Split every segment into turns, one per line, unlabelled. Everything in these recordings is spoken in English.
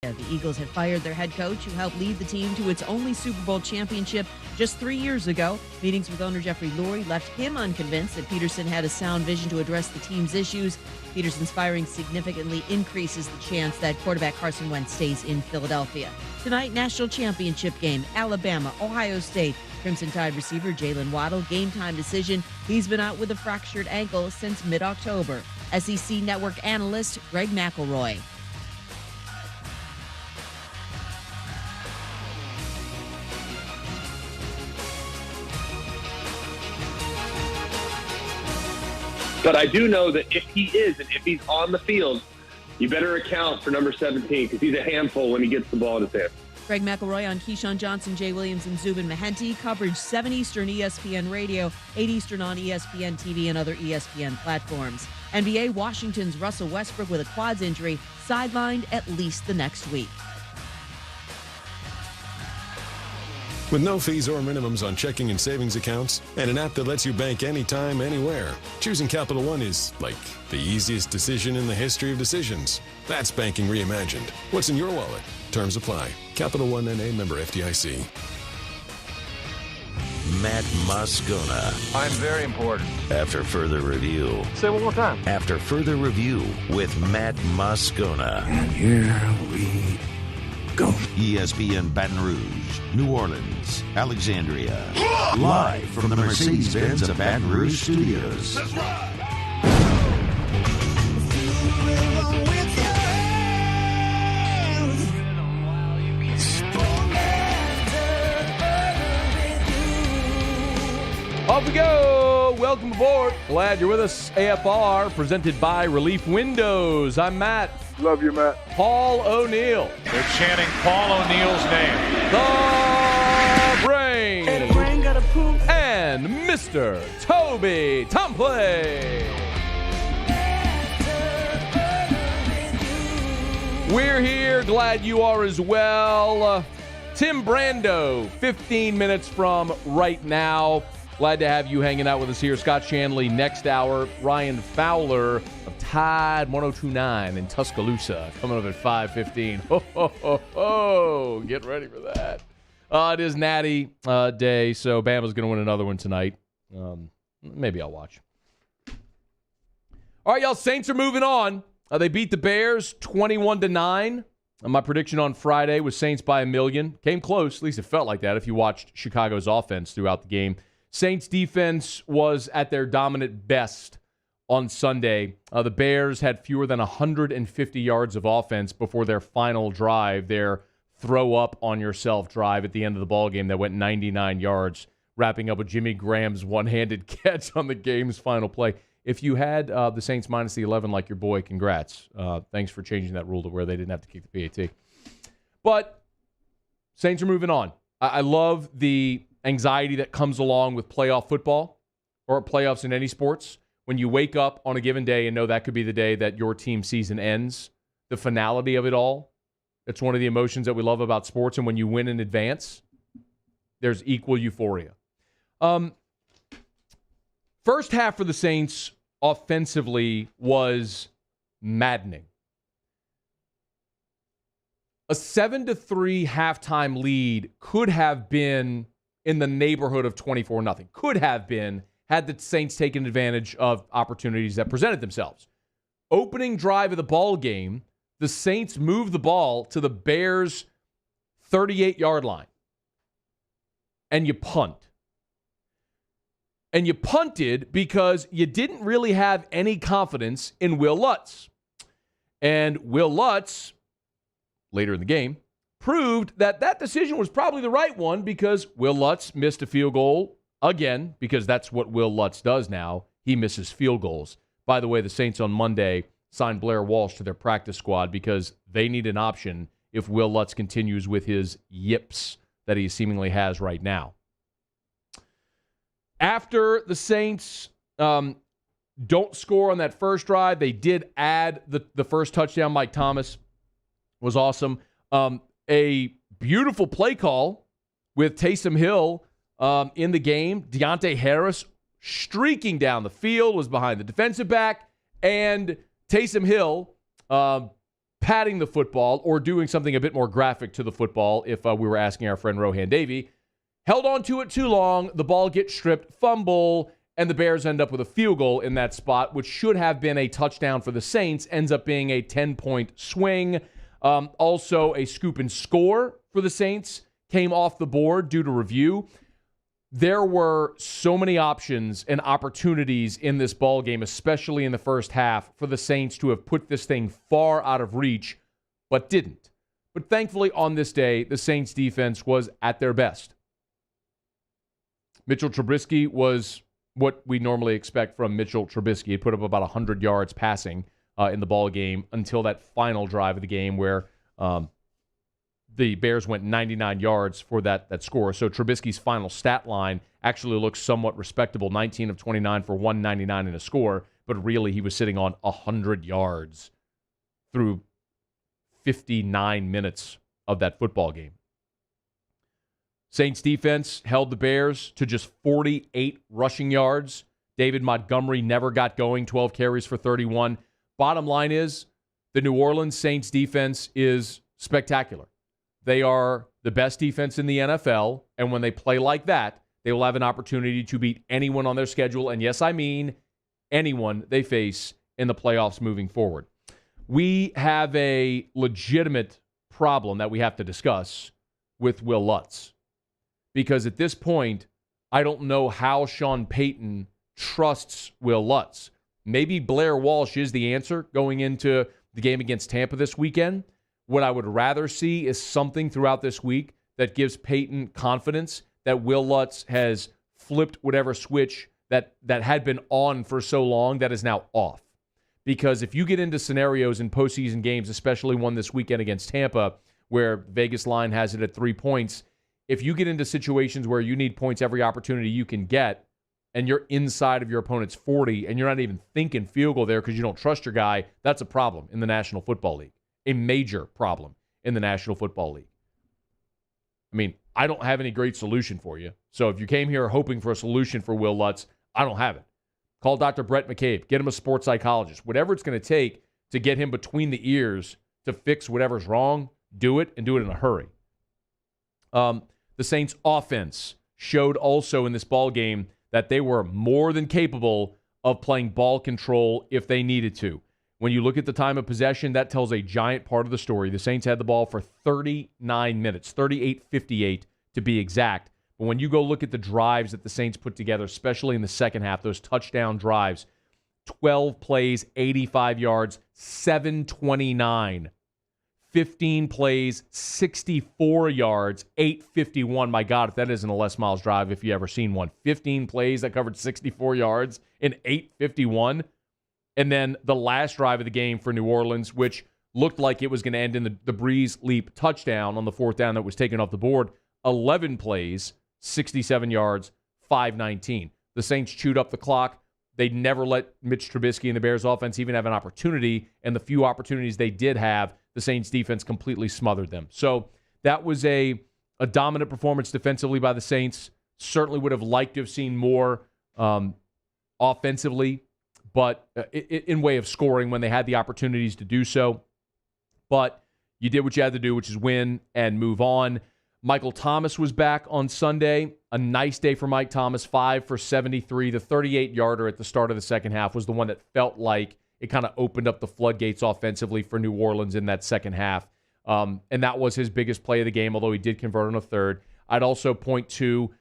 The Eagles had fired their head coach who helped lead the team to its only Super Bowl championship just 3 years ago. Meetings with owner Jeffrey Lurie left him unconvinced that Peterson had a sound vision to address the team's issues. Peterson's firing significantly increases the chance that quarterback Carson Wentz stays in Philadelphia. Tonight, national championship game, Alabama, Ohio State. Crimson Tide receiver Jalen Waddle, game-time decision. He's been out with a fractured ankle since mid-October. SEC Network analyst Greg McElroy.
But I do know that if he's on the field, you better account for number 17 because he's a handful when he gets the ball in his hand.
Greg McElroy on Keyshawn Johnson, Jay Williams, and Zubin Mehenti. Coverage 7 Eastern ESPN Radio, 8 Eastern on ESPN TV and other ESPN platforms. NBA, Washington's Russell Westbrook with a quads injury, sidelined at least the next week.
With no fees or minimums on checking and savings accounts, and an app that lets you bank anytime, anywhere, choosing Capital One is like the easiest decision in the history of decisions. That's banking reimagined. What's in your wallet? Terms apply. Capital One N.A. member FDIC.
Matt Moscona.
I'm very important.
After further review.
Say it one more time.
After further review with Matt Moscona.
And here we go.
ESPN Baton Rouge, New Orleans, Alexandria. Live from the Mercedes-Benz of Baton Rouge studios.
That's right.
Off we go. Welcome aboard. Glad you're with us. AFR presented by Relief Windows. I'm Matt.
Love you, Matt.
Paul O'Neill.
They're chanting Paul O'Neill's name.
The Brain. And Mr. Toby Tomplay. We're here. Glad you are as well. Tim Brando, 15 minutes from right now. Glad to have you hanging out with us here. Scott Shanley next hour. Ryan Fowler of Tide 102.9 in Tuscaloosa coming up at 5:15. Ho, ho, ho, ho. Get ready for that. It is Natty Day, so Bama's going to win another one tonight. Maybe I'll watch. All right, y'all. Saints are moving on. They beat the Bears 21-9. My prediction on Friday was Saints by 1,000,000. Came close. At least it felt like that if you watched Chicago's offense throughout the game. Saints defense was at their dominant best on Sunday. The Bears had fewer than 150 yards of offense before their final drive, their throw-up-on-yourself drive at the end of the ballgame that went 99 yards, wrapping up with Jimmy Graham's one-handed catch on the game's final play. If you had the Saints minus the 11 like your boy, congrats. Thanks for changing that rule to where they didn't have to kick the PAT. But Saints are moving on. I love the anxiety that comes along with playoff football or playoffs in any sports. When you wake up on a given day and know that could be the day that your team season ends, the finality of it all, it's one of the emotions that we love about sports. And when you win in advance, there's equal euphoria. First half for the Saints offensively was maddening. A 7-3 halftime lead could have been in the neighborhood of 24-0. Could have been had the Saints taken advantage of opportunities that presented themselves. Opening drive of the ball game, the Saints moved the ball to the Bears' 38-yard line. And you punt. And you punted because you didn't really have any confidence in Will Lutz. And Will Lutz, later in the game, proved that that decision was probably the right one because Will Lutz missed a field goal again, because that's what Will Lutz does now. He misses field goals. By the way, the Saints on Monday signed Blair Walsh to their practice squad because they need an option if Will Lutz continues with his yips that he seemingly has right now. After the Saints don't score on that first drive, they did add the first touchdown. Mike Thomas was awesome. A beautiful play call with Taysom Hill in the game. Deontay Harris streaking down the field, was behind the defensive back, and Taysom Hill patting the football or doing something a bit more graphic to the football, if we were asking our friend Rohan Davey, held on to it too long, the ball gets stripped, fumble, and the Bears end up with a field goal in that spot, which should have been a touchdown for the Saints, ends up being a 10-point swing. Also, a scoop and score for the Saints came off the board due to review. There were so many options and opportunities in this ball game, especially in the first half, for the Saints to have put this thing far out of reach, but didn't. But thankfully, on this day, the Saints defense was at their best. Mitchell Trubisky was what we normally expect from Mitchell Trubisky. He put up about 100 yards passing in the ball game until that final drive of the game where the Bears went 99 yards for that score. So Trubisky's final stat line actually looks somewhat respectable, 19 of 29 for 199 in a score, but really he was sitting on 100 yards through 59 minutes of that football game. Saints defense held the Bears to just 48 rushing yards. David Montgomery never got going, 12 carries for 31. Bottom line is, the New Orleans Saints defense is spectacular. They are the best defense in the NFL, and when they play like that, they will have an opportunity to beat anyone on their schedule, and yes, I mean anyone they face in the playoffs moving forward. We have a legitimate problem that we have to discuss with Will Lutz, because at this point, I don't know how Sean Payton trusts Will Lutz. Maybe Blair Walsh is the answer going into the game against Tampa this weekend. What I would rather see is something throughout this week that gives Payton confidence that Will Lutz has flipped whatever switch that had been on for so long that is now off. Because if you get into scenarios in postseason games, especially one this weekend against Tampa, where Vegas line has it at 3 points, if you get into situations where you need points every opportunity you can get, and you're inside of your opponent's 40, and you're not even thinking field goal there because you don't trust your guy, that's a problem in the National Football League. A major problem in the National Football League. I mean, I don't have any great solution for you. So if you came here hoping for a solution for Will Lutz, I don't have it. Call Dr. Brett McCabe. Get him a sports psychologist. Whatever it's going to take to get him between the ears to fix whatever's wrong, do it, and do it in a hurry. The Saints offense showed also in this ball game that they were more than capable of playing ball control if they needed to. When you look at the time of possession, that tells a giant part of the story. The Saints had the ball for 39 minutes, 38:58 to be exact. But when you go look at the drives that the Saints put together, especially in the second half, those touchdown drives, 12 plays, 85 yards, 729. 15 plays, 64 yards, 851. My God, if that isn't a Les Miles drive, if you ever seen one. 15 plays that covered 64 yards in 851. And then the last drive of the game for New Orleans, which looked like it was going to end in the Breeze Leap touchdown on the fourth down that was taken off the board. 11 plays, 67 yards, 519. The Saints chewed up the clock. They never let Mitch Trubisky and the Bears offense even have an opportunity, and the few opportunities they did have, the Saints defense completely smothered them. So that was a dominant performance defensively by the Saints. Certainly would have liked to have seen more offensively, but in way of scoring when they had the opportunities to do so. But you did what you had to do, which is win and move on. Michael Thomas was back on Sunday. A nice day for Mike Thomas, 5 for 73. The 38-yarder at the start of the second half was the one that felt like it kind of opened up the floodgates offensively for New Orleans in that second half. And that was his biggest play of the game, although he did convert on a third. I'd also point to,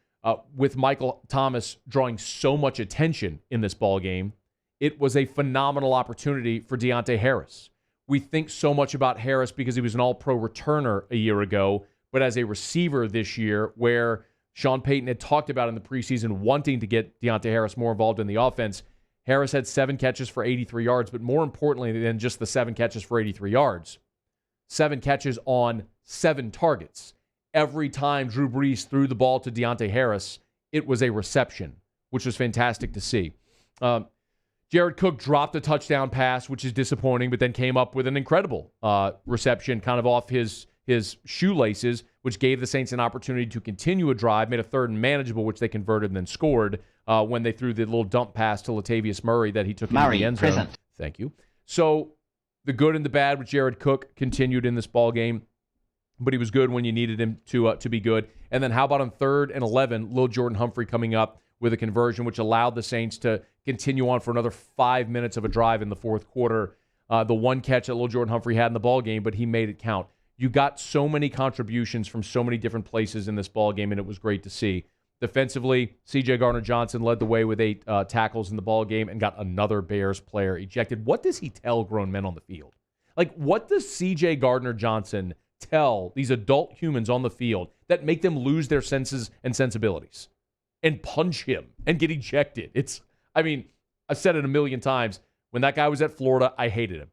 with Michael Thomas drawing so much attention in this ball game, it was a phenomenal opportunity for Deontay Harris. We think so much about Harris because he was an all-pro returner a year ago, but as a receiver this year, where Sean Payton had talked about in the preseason wanting to get Deontay Harris more involved in the offense, Harris had 7 catches for 83 yards, but more importantly than just the 7 catches for 83 yards, 7 catches on 7 targets. Every time Drew Brees threw the ball to Deontay Harris, it was a reception, which was fantastic to see. Jared Cook dropped a touchdown pass, which is disappointing, but then came up with an incredible reception kind of off his shoelaces, which gave the Saints an opportunity to continue a drive, made a third and manageable, which they converted and then scored when they threw the little dump pass to Latavius Murray that he took into the end zone. Thank you. So The good and the bad with Jared Cook continued in this ball game, but he was good when you needed him to be good. And then how about on 3rd and 11, Lil Jordan Humphrey coming up with a conversion, which allowed the Saints to continue on for another 5 minutes of a drive in the fourth quarter. The one catch that Lil Jordan Humphrey had in the ball game, but he made it count. You got so many contributions from so many different places in this ball game, and it was great to see. Defensively, C.J. Gardner-Johnson led the way with 8 tackles in the ball game and got another Bears player ejected. What does he tell grown men on the field? Like, what does C.J. Gardner-Johnson tell these adult humans on the field that make them lose their senses and sensibilities and punch him and get ejected? I've said it a million times. When that guy was at Florida, I hated him.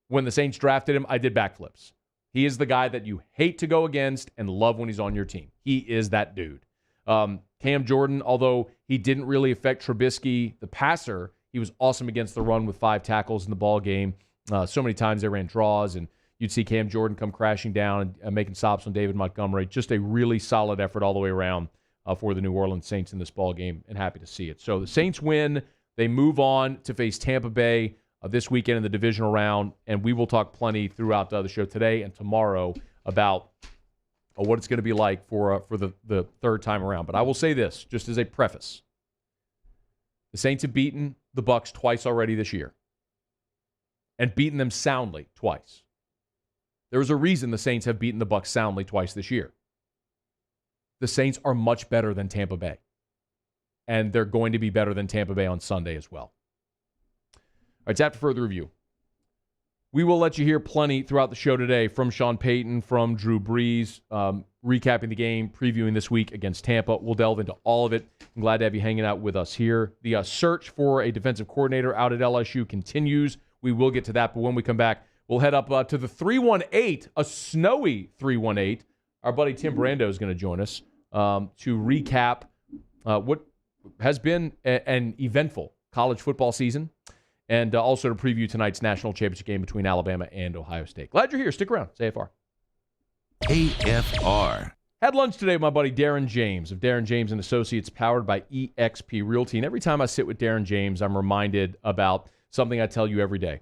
When the Saints drafted him, I did backflips. He is the guy that you hate to go against and love when he's on your team. He is that dude. Cam Jordan, although he didn't really affect Trubisky, the passer, he was awesome against the run with 5 tackles in the ball game. So many times they ran draws, and you'd see Cam Jordan come crashing down and making stops on David Montgomery. Just a really solid effort all the way around for the New Orleans Saints in this ball game, and happy to see it. So the Saints win. They move on to face Tampa Bay this weekend in the divisional round, and we will talk plenty throughout the show today and tomorrow about what it's going to be like for the third time around. But I will say this, just as a preface. The Saints have beaten the Bucs twice already this year and beaten them soundly twice. There's a reason the Saints have beaten the Bucs soundly twice this year. The Saints are much better than Tampa Bay, and they're going to be better than Tampa Bay on Sunday as well. All right, it's after further review. We will let you hear plenty throughout the show today from Sean Payton, from Drew Brees, recapping the game, previewing this week against Tampa. We'll delve into all of it. I'm glad to have you hanging out with us here. The search for a defensive coordinator out at LSU continues. We will get to that, but when we come back, we'll head up to the 318, a snowy 318. Our buddy Tim Brando is going to join us to recap what has been an eventful college football season, and also to preview tonight's national championship game between Alabama and Ohio State. Glad you're here. Stick around. It's AFR.
AFR.
Had lunch today with my buddy Darren James of Darren James & Associates, powered by eXp Realty. And every time I sit with Darren James, I'm reminded about something I tell you every day.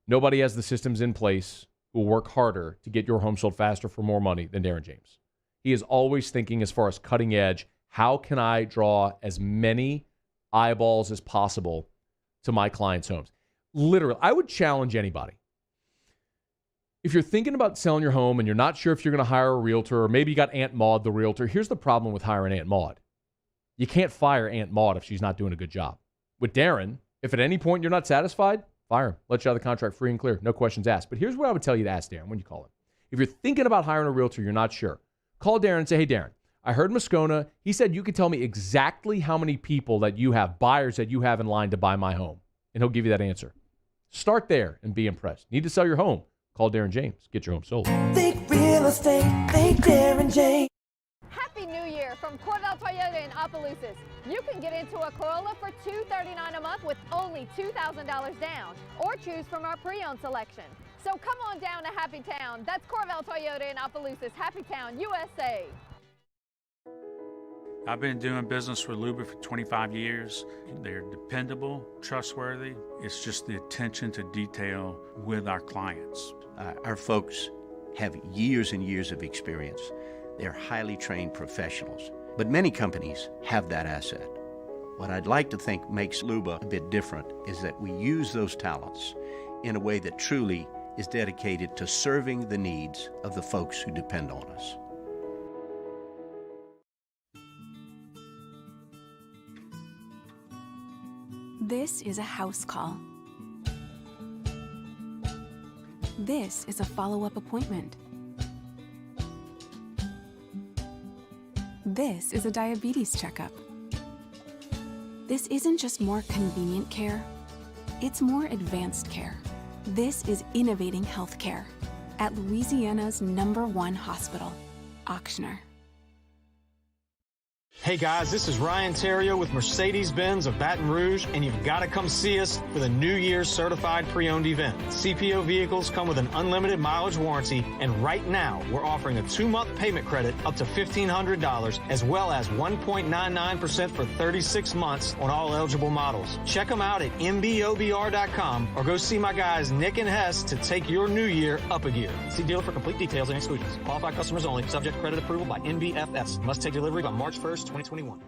Nobody has the systems in place who will work harder to get your home sold faster for more money than Darren James. He is always thinking as far as cutting edge, how can I draw as many eyeballs as possible to my clients' homes? Literally, I would challenge anybody. If you're thinking about selling your home and you're not sure if you're going to hire a realtor, or maybe you got Aunt Maud, the realtor, here's the problem with hiring Aunt Maud. You can't fire Aunt Maud if she's not doing a good job. With Darren, if at any point you're not satisfied, fire him. Let you out of the contract free and clear. No questions asked. But here's what I would tell you to ask Darren when you call him. If you're thinking about hiring a realtor, you're not sure, call Darren and say, hey, Darren, I heard Moscona. He said you could tell me exactly how many people that you have, buyers that you have in line to buy my home. And he'll give you that answer. Start there and be impressed. Need to sell your home? Call Darren James. Get your home sold.
Think real estate. Think Darren James.
Happy New Year from Corval Toyota in Opelousas. You can get into a Corolla for $239 a month with only $2,000 down, or choose from our pre-owned selection. So come on down to Happy Town. That's Corval Toyota in Opelousas, Happy Town, USA.
I've been doing business with Luba for 25 years. They're dependable, trustworthy. It's just the attention to detail with our clients.
Our folks have years and years of experience. They're highly trained professionals, but many companies have that asset. What I'd like to think makes Luba a bit different is that we use those talents in a way that truly is dedicated to serving the needs of the folks who depend on us.
This is a house call. This is a follow-up appointment. This is a diabetes checkup. This isn't just more convenient care, it's more advanced care. This is innovating healthcare at Louisiana's #1 hospital, Ochsner.
Hey guys, this is Ryan Terrio with Mercedes-Benz of Baton Rouge, and you've got to come see us for the New Year's Certified Pre-Owned event. CPO vehicles come with an unlimited mileage warranty, and right now we're offering a 2-month payment credit up to $1,500, as well as 1.99% for 36 months on all eligible models. Check them out at mbobr.com or go see my guys Nick and Hess to take your new year up a gear. See dealer for complete details and exclusions. Qualified customers only. Subject credit approval by NBFS. Must take delivery by March 1st, 2021.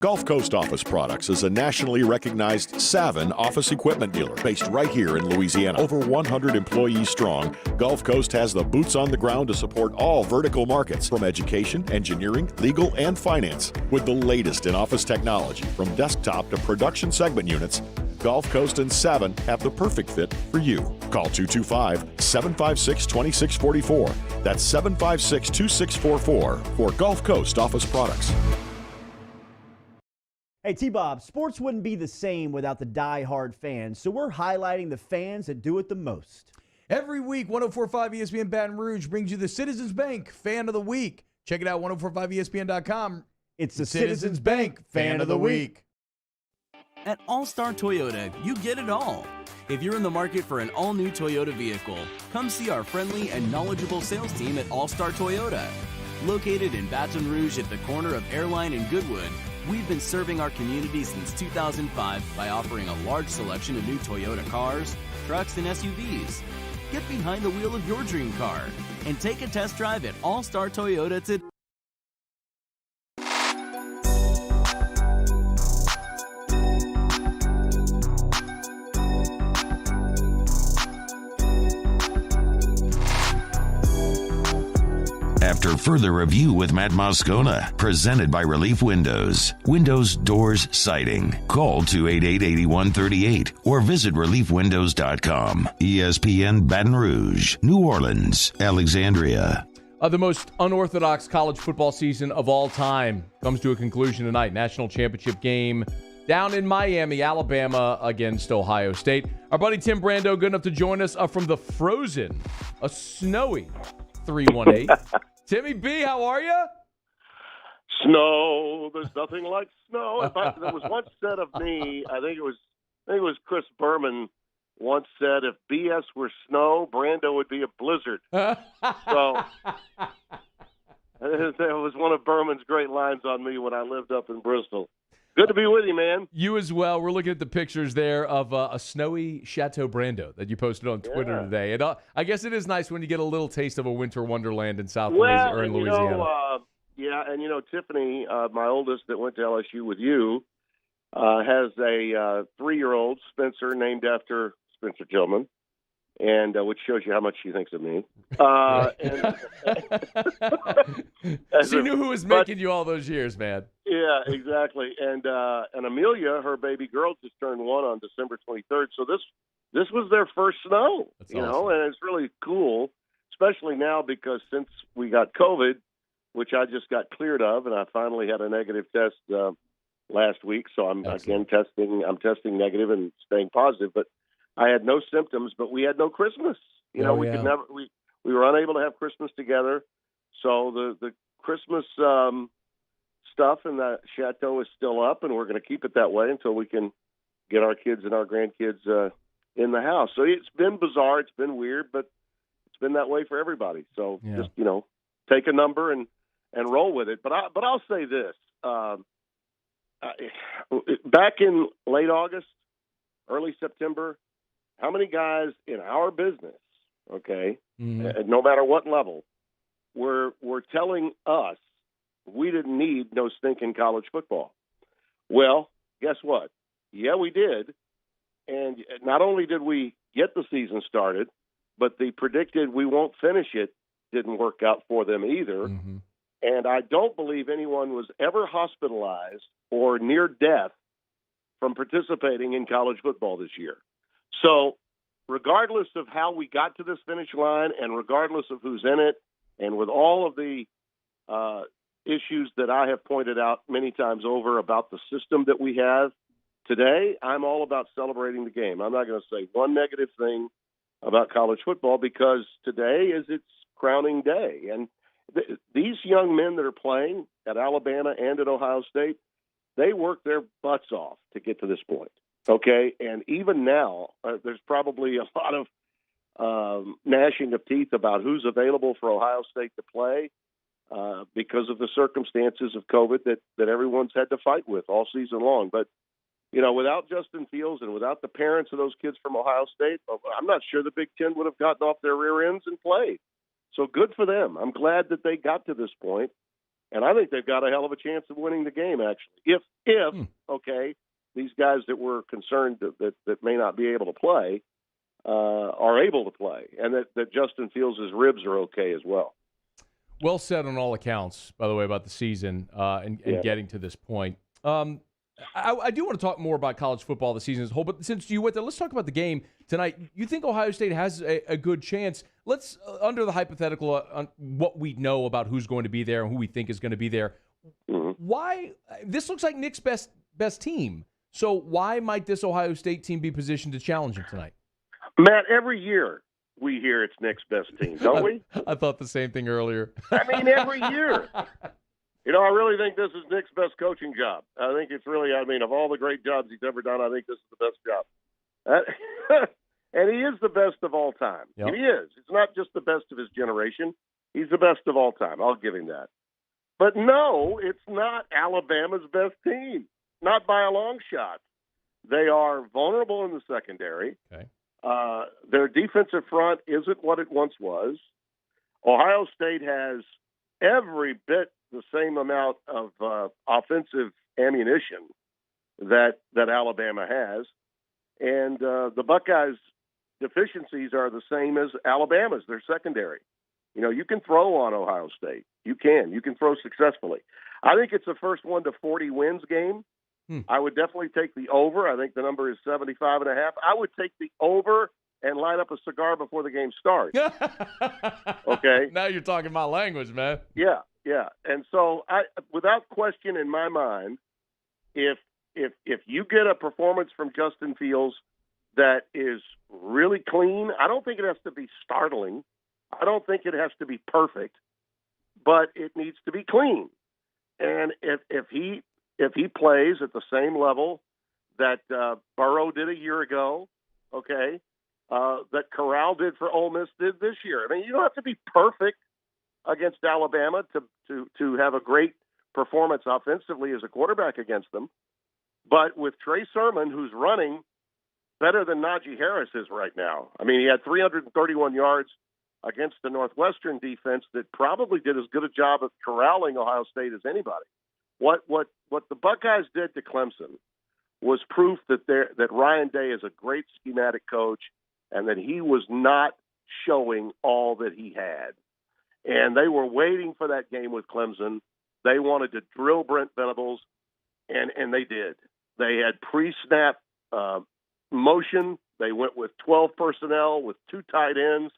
Gulf Coast Office Products is a nationally recognized Savin office equipment dealer based right here in Louisiana. Over 100 employees strong, Gulf Coast has the boots on the ground to support all vertical markets, from education, engineering, legal, and finance. With the latest in office technology, from desktop to production segment units, Gulf Coast and Savin have the perfect fit for you. Call 225-756-2644. That's 756-2644 for Gulf Coast Office Products.
Hey, T-Bob, sports wouldn't be the same without the die-hard fans, so we're highlighting the fans that do it the most.
Every week, 104.5 ESPN Baton Rouge brings you the Citizens Bank Fan of the Week. Check it out, 1045ESPN.com.
It's the Citizens Bank Fan of the Week.
At All-Star Toyota, you get it all. If you're in the market for an all-new Toyota vehicle, come see our friendly and knowledgeable sales team at All-Star Toyota. Located in Baton Rouge at the corner of Airline and Goodwood, we've been serving our community since 2005 by offering a large selection of new Toyota cars, trucks, and SUVs. Get behind the wheel of your dream car and take a test drive at All-Star Toyota today.
After further review with Matt Moscona, presented by Relief Windows. Windows, doors, siding. Call 288-8138 or visit reliefwindows.com. ESPN Baton Rouge, New Orleans, Alexandria.
The most unorthodox college football season of all time comes to a conclusion tonight. National championship game down in Miami, Alabama against Ohio State. Our buddy Tim Brando, good enough to join us from the frozen, a snowy 318. Timmy B, how are you?
Snow. There's nothing like snow. In fact, there was one said of me. I think it was Chris Berman once said, "If BS were snow, Brando would be a blizzard." So that was one of Berman's great lines on me when I lived up in Bristol. Good to be with you, man.
You as well. We're looking at the pictures there of a snowy Chateau Brando that you posted on Twitter today. And I guess it is nice when you get a little taste of a winter wonderland in South Louisiana or in Louisiana.
Tiffany, my oldest that went to LSU with you, has a 3-year-old, Spencer, named after Spencer Tillman, and which shows you how much she thinks of me.
She knew who was making you all those years, man.
Yeah, exactly. And Amelia, her baby girl, just turned 1 on December 23rd. So this was their first snow,
That's
you
awesome.
know, and it's really cool, especially now because since we got COVID, which I just got cleared of, and I finally had a negative test last week. So I'm testing negative and staying positive, but I had no symptoms, but we had no Christmas. You know, we were unable to have Christmas together. So the Christmas stuff in the chateau is still up, and we're going to keep it that way until we can get our kids and our grandkids in the house. So it's been bizarre. It's been weird, but it's been that way for everybody. So just, you know, take a number and roll with it. But I'll say this. Back in late August, early September, how many guys in our business, no matter what level, were telling us we didn't need no stinking college football? Well, guess what? Yeah, we did. And not only did we get the season started, but the predicted we won't finish it didn't work out for them either.
Mm-hmm.
And I don't believe anyone was ever hospitalized or near death from participating in college football this year. So regardless of how we got to this finish line and regardless of who's in it, and with all of the issues that I have pointed out many times over about the system that we have today, I'm all about celebrating the game. I'm not going to say one negative thing about college football because today is its crowning day. And these young men that are playing, at Alabama and at Ohio State, they worked their butts off to get to this point. Okay, and even now, there's probably a lot of gnashing of teeth about who's available for Ohio State to play because of the circumstances of COVID that everyone's had to fight with all season long. But, without Justin Fields and without the parents of those kids from Ohio State, I'm not sure the Big Ten would have gotten off their rear ends and played. So good for them. I'm glad that they got to this point, and I think they've got a hell of a chance of winning the game, actually. If these guys that were concerned that may not be able to play are able to play, and that Justin Fields' ribs are okay as well.
Well said on all accounts, by the way, about the season and getting to this point. I do want to talk more about college football the season as a whole, but since you went there, let's talk about the game tonight. You think Ohio State has a good chance? Let's, under the hypothetical on what we know about who's going to be there and who we think is going to be there, why – this looks like Nick's best team. So why might this Ohio State team be positioned to challenge him tonight?
Matt, every year we hear it's Nick's best team, don't we?
I thought the same thing earlier.
I mean, every year. I really think this is Nick's best coaching job. I think it's really, of all the great jobs he's ever done, I think this is the best job. And he is the best of all time.
Yep.
He is. It's not just the best of his generation. He's the best of all time. I'll give him that. But no, it's not Alabama's best team. Not by a long shot. They are vulnerable in the secondary.
Okay.
Their defensive front isn't what it once was. Ohio State has every bit the same amount of offensive ammunition that Alabama has. And the Buckeyes' deficiencies are the same as Alabama's, their secondary. You can throw on Ohio State. You can throw successfully. I think it's a first 1 to 40 wins game. I would definitely take the over. I think the number is 75.5. I would take the over and light up a cigar before the game starts. Okay?
Now you're talking my language, man.
Yeah. And so, without question in my mind, if you get a performance from Justin Fields that is really clean, I don't think it has to be startling. I don't think it has to be perfect, but it needs to be clean. And if he plays at the same level that Burrow did a year ago, okay, that Corral did for Ole Miss did this year. I mean, you don't have to be perfect against Alabama to have a great performance offensively as a quarterback against them. But with Trey Sermon, who's running better than Najee Harris is right now. I mean, he had 331 yards against the Northwestern defense that probably did as good a job of corralling Ohio State as anybody. What the Buckeyes did to Clemson was proof that Ryan Day is a great schematic coach and that he was not showing all that he had. And they were waiting for that game with Clemson. They wanted to drill Brent Venables, and they did. They had pre-snap motion. They went with 12 personnel with 2 tight ends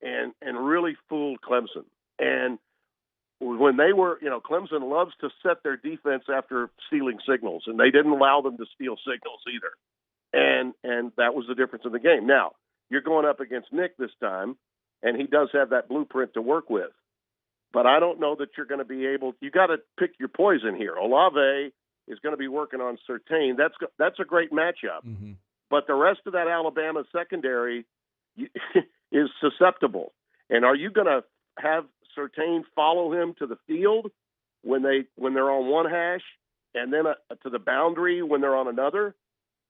and really fooled Clemson. And when they were, Clemson loves to set their defense after stealing signals, and they didn't allow them to steal signals either. And that was the difference in the game. Now, you're going up against Nick this time, and he does have that blueprint to work with. But I don't know that you're going to be able – you got to pick your poison here. Olave is going to be working on Surtain. That's a great matchup.
Mm-hmm.
But the rest of that Alabama secondary is susceptible. And are you going to have Surtain follow him to the field when they're on one hash and then to the boundary when they're on another?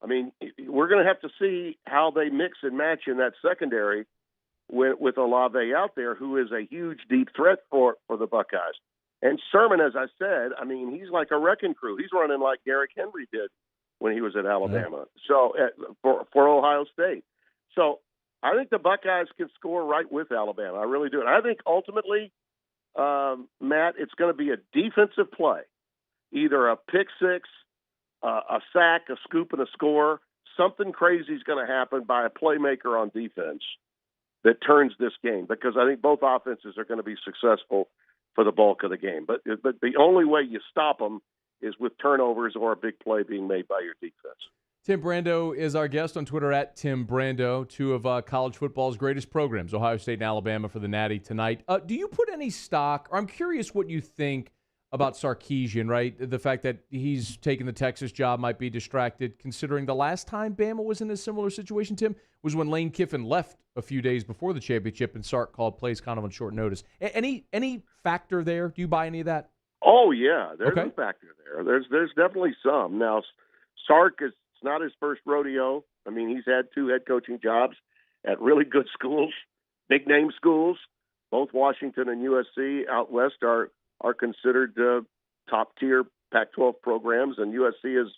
I mean, we're going to have to see how they mix and match in that secondary with Olave out there, who is a huge deep threat for the Buckeyes. And Sermon, as I said, I mean, he's like a wrecking crew. He's running like Derrick Henry did when he was at Alabama. So for Ohio State. So I think the Buckeyes can score right with Alabama. I really do. And I think ultimately, Matt, it's going to be a defensive play, either a pick six, a sack, a scoop, and a score. Something crazy is going to happen by a playmaker on defense that turns this game, because I think both offenses are going to be successful for the bulk of the game. But the only way you stop them is with turnovers or a big play being made by your defense.
Tim Brando is our guest on Twitter at Tim Brando, 2 of college football's greatest programs, Ohio State and Alabama for the Natty tonight. Do you put any stock, or I'm curious what you think about Sarkisian, right? The fact that he's taking the Texas job might be distracted, considering the last time Bama was in a similar situation, Tim, was when Lane Kiffin left a few days before the championship and Sark called plays kind of on short notice. Any factor there? Do you buy any of that?
Oh, yeah, there's a factor there. There's definitely some. Now, Sark is not his first rodeo. I mean, he's had 2 head coaching jobs at really good schools, big-name schools. Both Washington and USC out west are considered top-tier Pac-12 programs, and USC is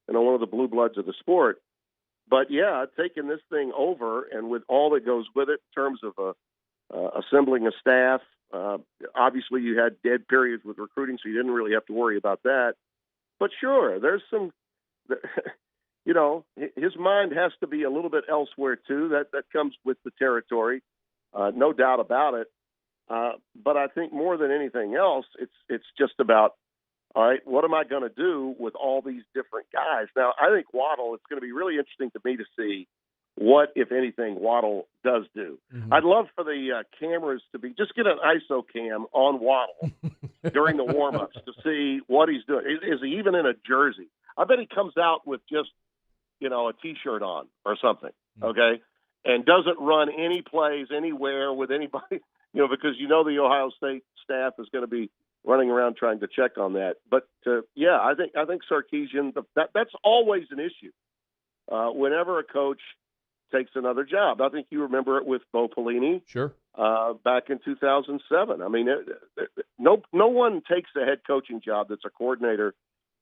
one of the blue bloods of the sport. But, yeah, taking this thing over and with all that goes with it in terms of assembling a staff, obviously you had dead periods with recruiting, so you didn't really have to worry about that. But, sure, there's some his mind has to be a little bit elsewhere, too. That comes with the territory, no doubt about it. But I think more than anything else, it's just about, all right, what am I going to do with all these different guys? Now, I think Waddle, it's going to be really interesting to me to see what, if anything, Waddle does do. Mm-hmm. I'd love for the cameras to just get an ISO cam on Waddle during the warm-ups to see what he's doing. Is he even in a jersey? I bet he comes out with just, a T-shirt on or something, okay, and doesn't run any plays anywhere with anybody, because the Ohio State staff is going to be running around trying to check on that. But I think Sarkisian, that's always an issue whenever a coach takes another job. I think you remember it with Bo Pelini,
sure,
back in 2007. I mean, no one takes a head coaching job that's a coordinator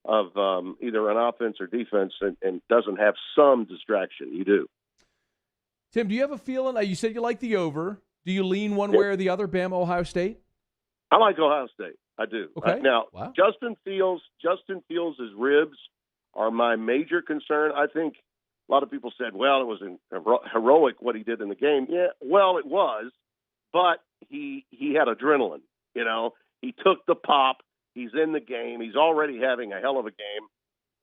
of either an offense or defense and doesn't have some distraction. You do.
Tim, do you have a feeling? You said you like the over. Do you lean one way or the other, Bama, Ohio State?
I like Ohio State. I do.
Okay.
Now,
wow.
Justin Fields' ribs are my major concern. I think a lot of people said, well, it was heroic what he did in the game. Yeah, well, it was, but he had adrenaline. He took the pop. He's in the game. He's already having a hell of a game,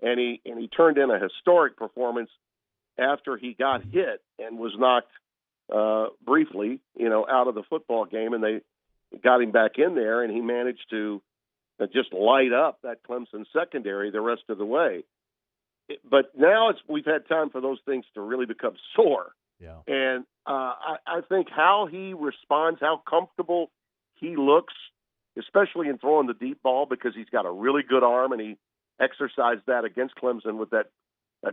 and he turned in a historic performance after he got hit and was knocked briefly, out of the football game, and they got him back in there, and he managed to just light up that Clemson secondary the rest of the way. But now we've had time for those things to really become sore.
Yeah.
And I think how he responds, how comfortable he looks, especially in throwing the deep ball, because he's got a really good arm, and he exercised that against Clemson with that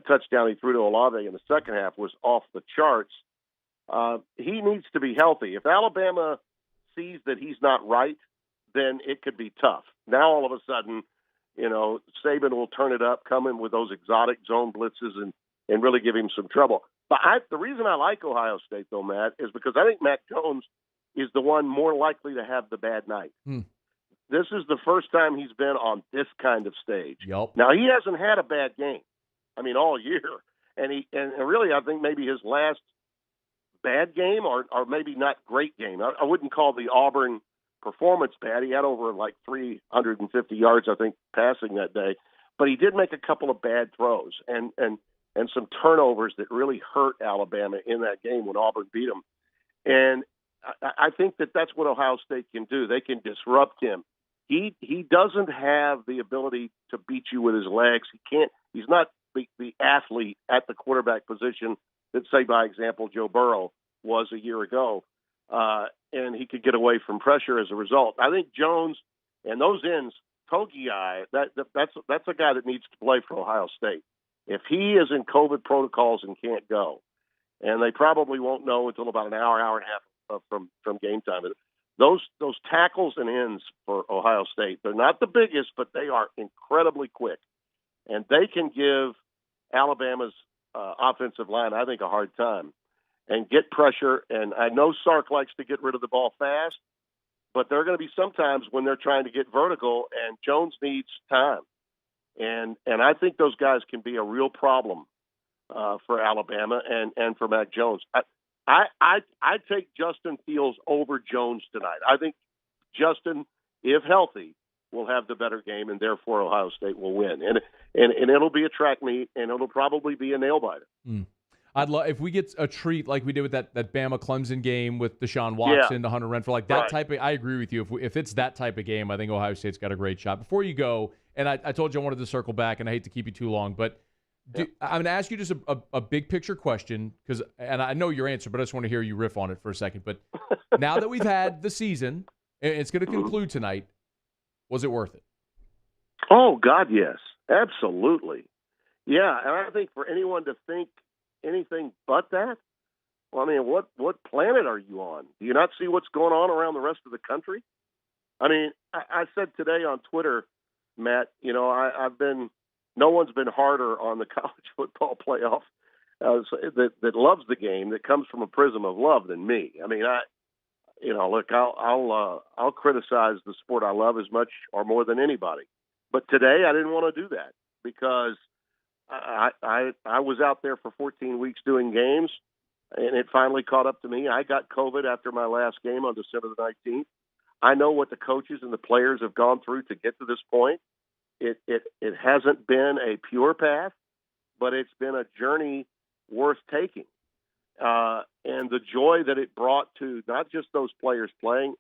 touchdown he threw to Olave in the second half was off the charts. He needs to be healthy. If Alabama sees that he's not right, then it could be tough. Now all of a sudden, Saban will turn it up, come in with those exotic zone blitzes and really give him some trouble. But the reason I like Ohio State, though, Matt, is because I think Mac Jones is the one more likely to have the bad night. This is the first time he's been on this kind of stage.
Yep.
Now, he hasn't had a bad game, all year. And really, I think maybe his last bad game or maybe not great game. I wouldn't call the Auburn performance bad. He had over 350 yards, I think, passing that day. But he did make a couple of bad throws and some turnovers that really hurt Alabama in that game when Auburn beat them. And I think that's what Ohio State can do. They can disrupt him. He doesn't have the ability to beat you with his legs. He's not the athlete at the quarterback position that, say, by example, Joe Burrow was a year ago. And he could get away from pressure as a result. I think Jones and those ends, Togiai, that's a guy that needs to play for Ohio State. If he is in COVID protocols and can't go, and they probably won't know until about an hour and a half from game time. Those tackles and ends for Ohio State, they're not the biggest, but they are incredibly quick. And they can give Alabama's offensive line, I think, a hard time and get pressure. And I know Sark likes to get rid of the ball fast, but there are going to be some times when they're trying to get vertical, and Jones needs time. And I think those guys can be a real problem for Alabama and for Mac Jones. I take Justin Fields over Jones tonight. I think Justin, if healthy, will have the better game, and therefore Ohio State will win. And it'll be a track meet, and it'll probably be a nail biter.
I'd love if we get a treat like we did with that Bama Clemson game with Deshaun Watson, the Hunter Renfrow, like that type of. I agree with you. If it's that type of game, I think Ohio State's got a great shot. Before you go, and I told you I wanted to circle back, and I hate to keep you too long, but I'm going to ask you just a big picture question and I know your answer, but I just want to hear you riff on it for a second. But now that we've had the season, and it's going to conclude tonight, was it worth it?
Oh God, yes, absolutely. Yeah, and I think for anyone to think anything but that, well, I mean, what planet are you on? Do you not see what's going on around the rest of the country? I mean, I said today on Twitter, Matt, no one's been harder on the college football playoff that loves the game, that comes from a prism of love than me. I mean, look, I'll criticize the sport I love as much or more than anybody, but today I didn't want to do that because I was out there for 14 weeks doing games, and it finally caught up to me. I got COVID after my last game on December the 19th. I know what the coaches and the players have gone through to get to this point. It hasn't been a pure path, but it's been a journey worth taking. And the joy that it brought to not just those players playing,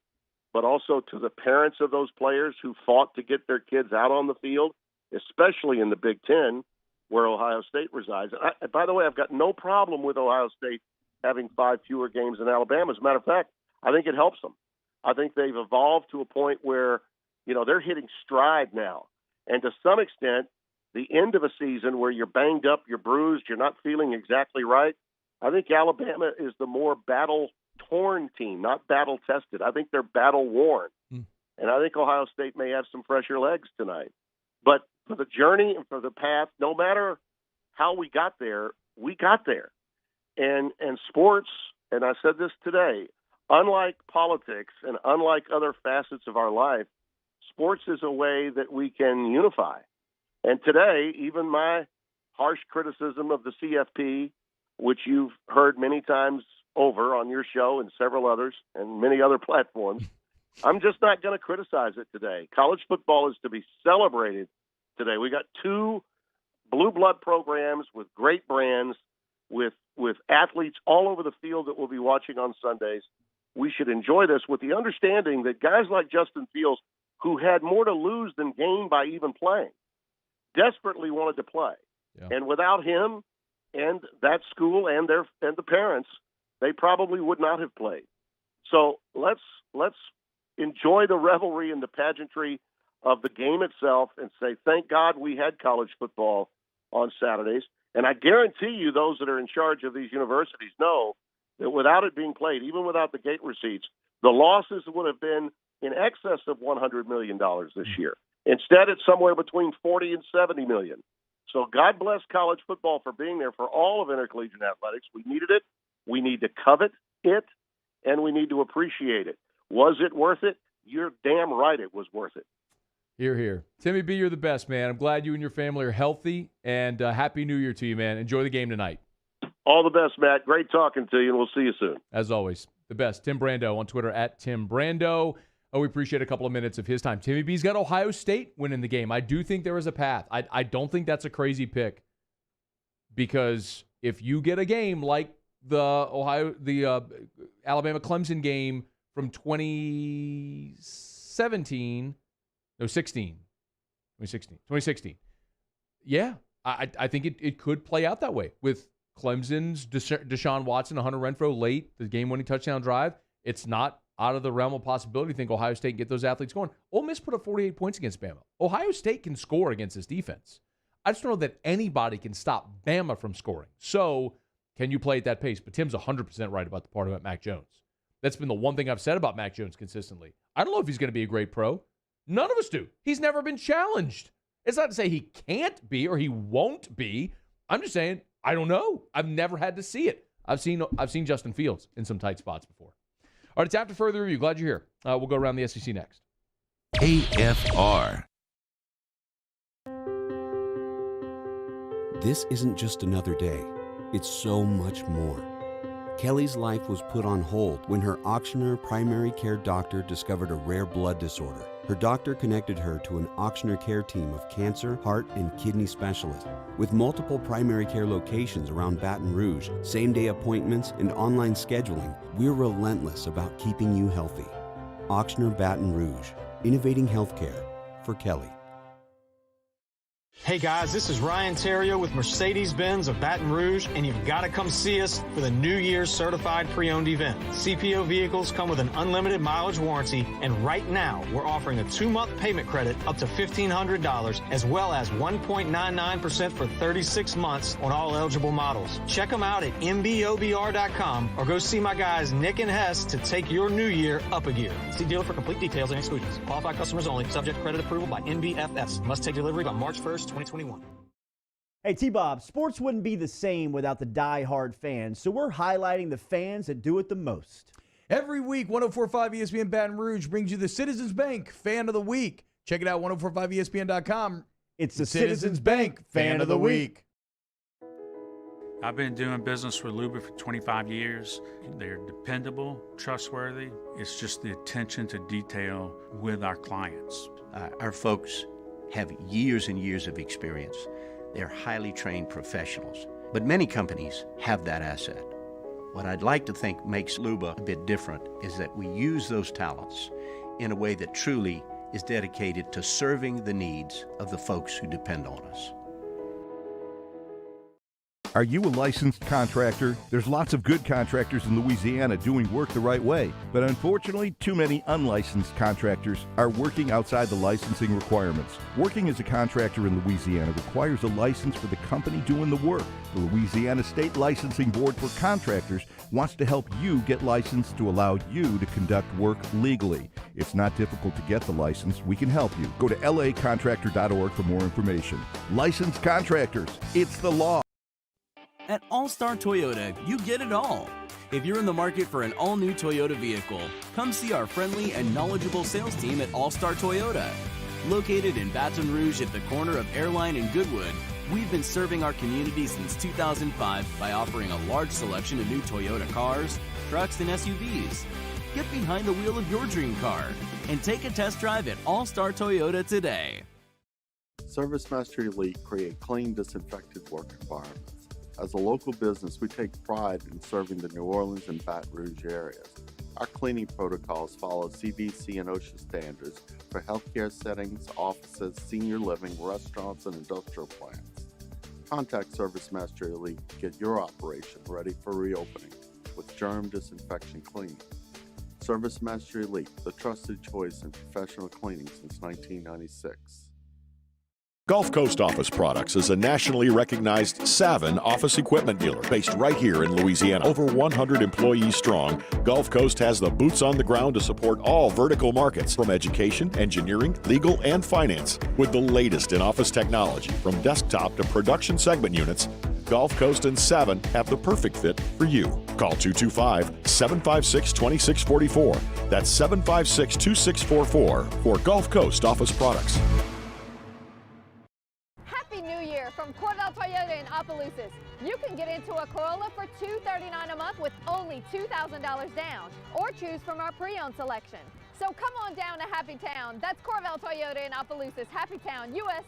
but also to the parents of those players who fought to get their kids out on the field, especially in the Big Ten, where Ohio State resides. And by the way, I've got no problem with Ohio State having 5 fewer games than Alabama. As a matter of fact, I think it helps them. I think they've evolved to a point where, they're hitting stride now. And to some extent, the end of a season where you're banged up, you're bruised, you're not feeling exactly right, I think Alabama is the more battle-torn team, not battle-tested. I think they're battle-worn. And I think Ohio State may have some fresher legs tonight. But for the journey and for the path, no matter how we got there, we got there. And sports, and I said this today, unlike politics and unlike other facets of our life, sports is a way that we can unify. And today, even my harsh criticism of the CFP, which you've heard many times over on your show and several others and many other platforms, I'm just not going to criticize it today. College football is to be celebrated today. We got 2 blue blood programs with great brands, with athletes all over the field that we'll be watching on Sundays. We should enjoy this with the understanding that guys like Justin Fields, who had more to lose than gain by even playing, desperately wanted to play. Yeah. And without him and that school and the parents, they probably would not have played. So let's enjoy the revelry and the pageantry of the game itself and say, thank God we had college football on Saturdays. And I guarantee you those that are in charge of these universities know that without it being played, even without the gate receipts, the losses would have been in excess of $100 million this year. Instead, it's somewhere between 40 and 70 million. So God bless college football for being there for all of intercollegiate athletics. We needed it. We need to covet it, and we need to appreciate it. Was it worth it? You're damn right it was worth it.
Hear, hear. Timmy B, you're the best, man. I'm glad you and your family are healthy, and Happy New Year to you, man. Enjoy the game tonight.
All the best, Matt. Great talking to you, and we'll see you soon.
As always, the best. Tim Brando on Twitter at Tim Brando. Oh, we appreciate a couple of minutes of his time. Timmy B's got Ohio State winning the game. I do think there is a path. I don't think that's a crazy pick, because if you get a game like the Alabama Clemson game from 2016. Yeah, I think it could play out that way with Clemson's Deshaun Watson, Hunter Renfrow late, the game-winning touchdown drive. It's not out of the realm of possibility to think Ohio State can get those athletes going. Ole Miss put up 48 points against Bama. Ohio State can score against this defense. I just don't know that anybody can stop Bama from scoring. So can you play at that pace? But Tim's 100% right about the part about Mac Jones. That's been the one thing I've said about Mac Jones consistently. I don't know if he's going to be a great pro. None of us do. He's never been challenged. It's not to say he can't be or he won't be. I'm just saying I don't know. I've never had to see it. I've seen Justin Fields in some tight spots before. All right, it's after further review. Glad you're here. We'll go around the SEC next.
AFR.
This isn't just another day. It's so much more. Kelly's life was put on hold when her auctioneer primary care doctor discovered a rare blood disorder. Her doctor connected her to an auctioneer care team of cancer, heart, and kidney specialists. With multiple primary care locations around Baton Rouge, same-day appointments, and online scheduling, we're relentless about keeping you healthy. Auctioneer Baton Rouge, innovating healthcare for Kelly.
Hey guys, this is Ryan Terrio with Mercedes-Benz of Baton Rouge, and you've got to come see us for the New Year's Certified Pre-Owned event. CPO vehicles come with an unlimited mileage warranty, and right now we're offering a 2-month payment credit up to $1,500, as well as 1.99% for 36 months on all eligible models. Check them out at mbobr.com or go see my guys Nick and Hess to take your new year up a gear. See dealer for complete details and exclusions. Qualified customers only. Subject credit approval by NBFS. Must take delivery by March 1st. 2021.
Hey, T-Bob, sports wouldn't be the same without the die-hard fans, so we're highlighting the fans that do it the most.
Every week, 104.5 ESPN Baton Rouge brings you the Citizens Bank Fan of the Week. Check it out, 1045ESPN.com.
It's the Citizens Bank Fan of the Week.
I've been doing business with Luba for 25 years. They're dependable, trustworthy. It's just the attention to detail with our clients.
Our folks have years and years of experience. They're highly trained professionals. But many companies have that asset. What I'd like to think makes Luba a bit different is that we use those talents in a way that truly is dedicated to serving the needs of the folks who depend on us.
Are you a licensed contractor? There's lots of good contractors in Louisiana doing work the right way, but unfortunately, too many unlicensed contractors are working outside the licensing requirements. Working as a contractor in Louisiana requires a license for the company doing the work. The Louisiana State Licensing Board for Contractors wants to help you get licensed to allow you to conduct work legally. It's not difficult to get the license. We can help you. Go to lacontractor.org for more information. Licensed contractors, it's the law.
At All-Star Toyota, you get it all. If you're in the market for an all-new Toyota vehicle, come see our friendly and knowledgeable sales team at All-Star Toyota. Located in Baton Rouge at the corner of Airline and Goodwood, we've been serving our community since 2005 by offering a large selection of new Toyota cars, trucks, and SUVs. Get behind the wheel of your dream car and take a test drive at All-Star Toyota today.
ServiceMaster Elite create clean, disinfected work environments. As a local business, we take pride in serving the New Orleans and Baton Rouge areas. Our cleaning protocols follow CDC and OSHA standards for healthcare settings, offices, senior living, restaurants, and industrial plants. Contact ServiceMaster Elite to get your operation ready for reopening with germ disinfection cleaning. ServiceMaster Elite, the trusted choice in professional cleaning since 1996.
Gulf Coast Office Products is a nationally recognized Savin office equipment dealer based right here in Louisiana. Over 100 employees strong, Gulf Coast has the boots on the ground to support all vertical markets, from education, engineering, legal, and finance. With the latest in office technology, from desktop to production segment units, Gulf Coast and Savin have the perfect fit for you. Call 225-756-2644. That's 756-2644 for Gulf Coast Office Products.
Happy New Year from Cordell Toyota in Opelousas. You can get into a Corolla for $239 a month with only $2,000 down, or choose from our pre-owned selection. So come on down to Happy Town. That's Cordell Toyota in Opelousas, Happy Town, U.S.